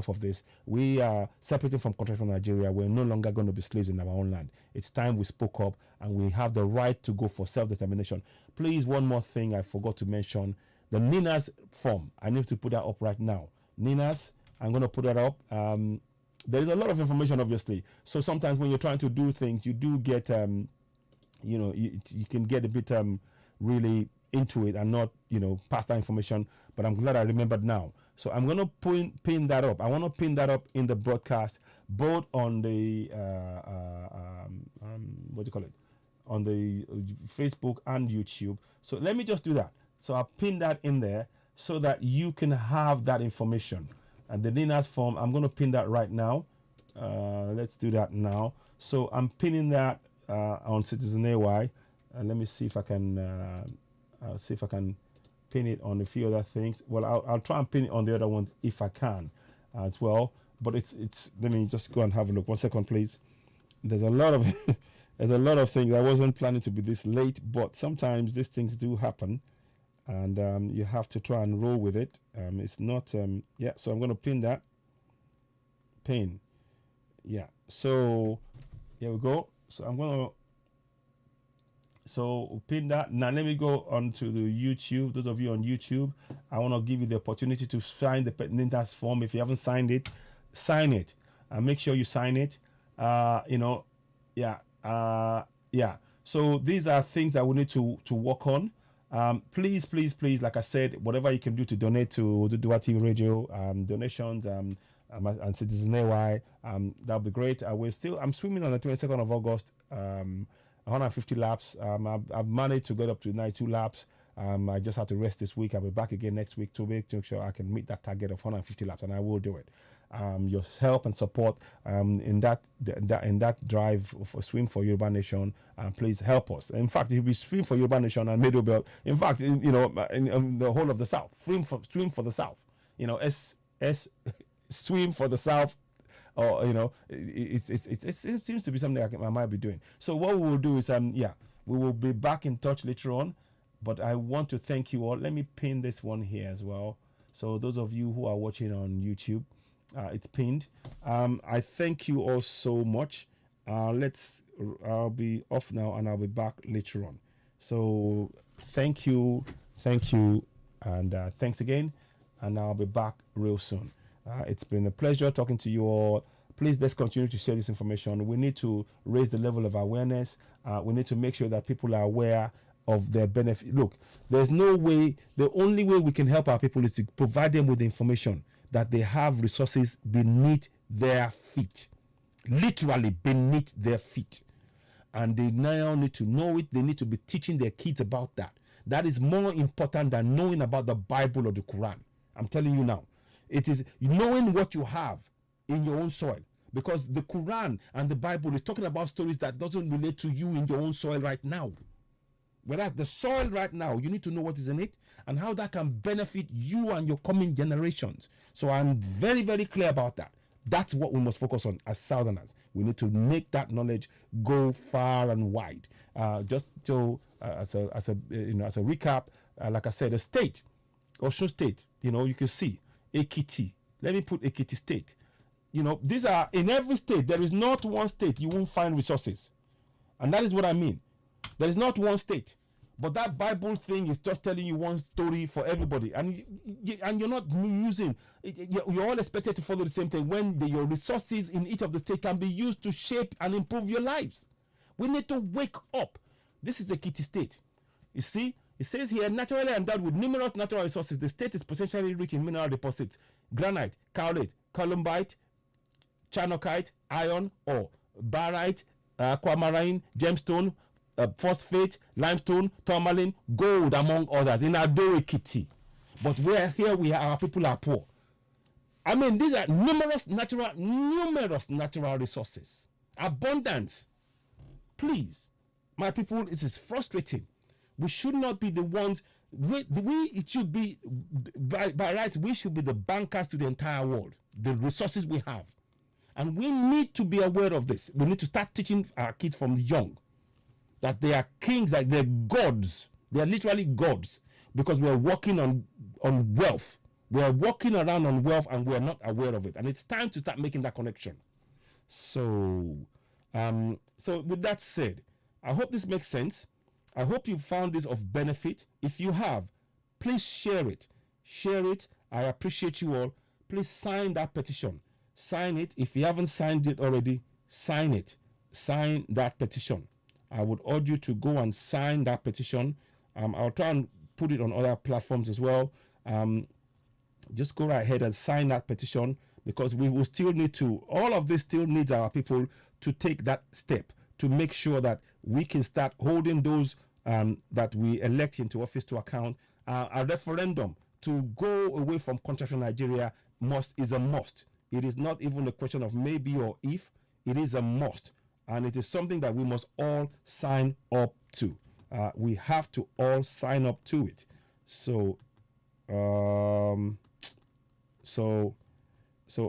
of this. We are separating from Contraption Nigeria. We're no longer going to be slaves in our own land. It's time we spoke up, and we have the right to go for self-determination. Please, one more thing I forgot to mention: the NINAS form. I need to put that up right now. NINAS, I'm going to put that up. There is a lot of information, obviously. So sometimes when you're trying to do things, you do get, you can get a bit really into it and not, pass that information. But I'm glad I remembered now. So I'm going to pin that up. I want to pin that up in the broadcast, both on the, on the Facebook and YouTube. So let me just do that. So I'll pin that in there so that you can have that information. And the NINAS form, I'm going to pin that right now. Let's do that now. So I'm pinning that on Citizen AY. Let me see if I can pin it on a few other things. Well, I'll try and pin it on the other ones if I can as well. But it's let me just go and have a look. 1 second, please. There's a lot of there's a lot of things. I wasn't planning to be this late, but sometimes these things do happen. And you have to try and roll with it. It's not so I'm going to pin that. So here we go. So I'm going to pin that. Now let me go on to the YouTube. Those of you on YouTube, I want to give you the opportunity to sign the NINAS form. If you haven't signed it, sign it and make sure you sign it. So these are things that we need to work on. Please, like I said, whatever you can do to donate to Oduduwa TV Radio, donations, and Citizen AY, that'll be great. I'm swimming on the 22nd of August, 150 laps. I've managed to get up to 92 laps. I just have to rest this week. I'll be back again next week to make sure I can meet that target of 150 laps, and I will do it. Your help and support in that drive for Swim for Yoruba Nation, please help us. In fact, if we Swim for Yoruba Nation and Middle Belt, in fact, in the whole of the South, Swim for the South, Swim for the South, or it seems to be something I might be doing. So what we will do is we will be back in touch later on. But I want to thank you all. Let me pin this one here as well. So those of you who are watching on YouTube, it's pinned. I thank you all so much. I'll be off now and I'll be back later on. So Thank you, and thanks again. And I'll be back real soon. It's been a pleasure talking to you all. Please, let's continue to share this information. We need to raise the level of awareness. We need to make sure that people are aware of their benefit. Look, there's no way, the only way we can help our people is to provide them with the information that they have resources beneath their feet, literally beneath their feet. And they now need to know it. They need to be teaching their kids about that. That is more important than knowing about the Bible or the Quran. I'm telling you now. It is knowing what you have in your own soil. Because the Quran and the Bible is talking about stories that doesn't relate to you in your own soil right now. Whereas the soil right now, you need to know what is in it and how that can benefit you and your coming generations. So I'm very, very clear about that. That's what we must focus on as Southerners. We need to make that knowledge go far and wide. Just to as a recap, like I said, the state, Osun State, you can see Ekiti. Let me put Ekiti State. These are in every state. There is not one state you won't find resources, and that is what I mean. There is not one state, but that Bible thing is just telling you one story for everybody, and you're not using. You're all expected to follow the same thing when your resources in each of the states can be used to shape and improve your lives. We need to wake up. This is a Ekiti State. You see, it says here, naturally endowed with numerous natural resources, the state is potentially rich in mineral deposits: granite, kaolite, columbite, charnocite, iron ore, barite, aquamarine, gemstone, phosphate, limestone, tourmaline, gold, among others, in Ado Ekiti. But our people are poor. I mean, these are numerous natural resources. Abundance. Please, my people, it is frustrating. We should not be the ones. It should be, by right, we should be the bankers to the entire world. The resources we have. And we need to be aware of this. We need to start teaching our kids from young that they are kings, like they're gods. They are literally gods, because we are walking on wealth. We are walking around on wealth and we are not aware of it. And it's time to start making that connection. So with that said, I hope this makes sense. I hope you found this of benefit. If you have, please share it. Share it. I appreciate you all. Please sign that petition. Sign it. If you haven't signed it already, sign it. Sign that petition. I would urge you to go and sign that petition. I'll try and put it on other platforms as well. Just go right ahead and sign that petition, because we will still need to, all of this still needs our people to take that step to make sure that we can start holding those that we elect into office to account. A referendum to go away from Contraption Nigeria is a must. It is not even a question of maybe or if. It is a must. And it is something that we must all sign up to. We have to all sign up to it. So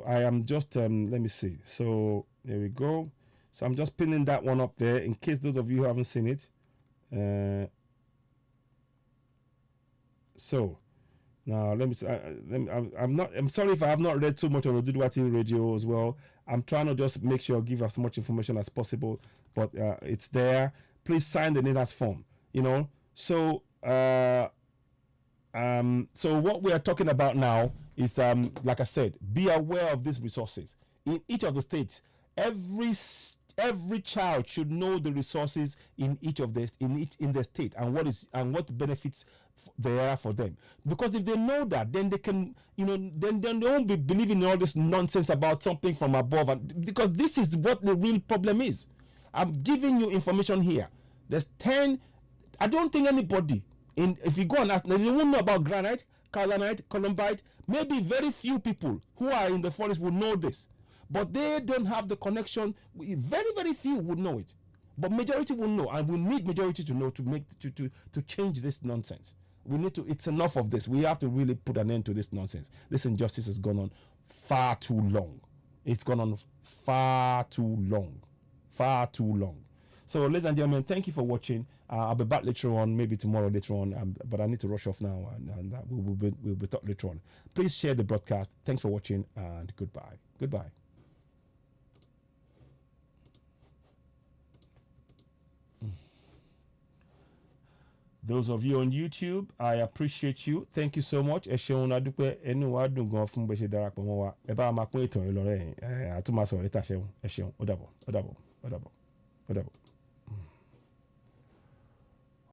I am just, let me see. So there we go. So I'm just pinning that one up there in case those of you who haven't seen it. So now let me. I'm sorry if I have not read too much on OduduwaTVRadio as well. I'm trying to just make sure I give as much information as possible, but it's there. Please sign the NIDAS form. So what we are talking about now is, like I said, be aware of these resources in each of the states. Every child should know the resources in each of the in the state and what benefits there are for them. Because if they know that, then they can, then they won't be believing in all this nonsense about something from above. And because this is what the real problem is. I'm giving you information here. There's 10. I don't think anybody if you go and ask, they won't know about granite, kaolinite, columbite. Maybe very few people who are in the forest will know this. But they don't have the connection. Very, very few would know it, but majority will know, and we need majority to know to change this nonsense. We need to. It's enough of this. We have to really put an end to this nonsense. This injustice has gone on far too long. It's gone on far too long, far too long. So, ladies and gentlemen, thank you for watching. I'll be back later on, maybe tomorrow later on, but I need to rush off now, and we'll be talking later on. Please share the broadcast. Thanks for watching, and goodbye. Goodbye. Those of you on YouTube, I appreciate you. Thank you so much. Ẹ ṣeun adúpẹ́ ẹnu wa dùn gan fún bẹ́ẹ̀ ṣe darapọ̀ mọ́ wa. Ẹ bá máa pín ìtàn yìí lọ rẹ̀ àtúmọ̀ sọ̀rọ̀ ìta ṣeun. Ẹ ṣeun. Ó dàbọ̀.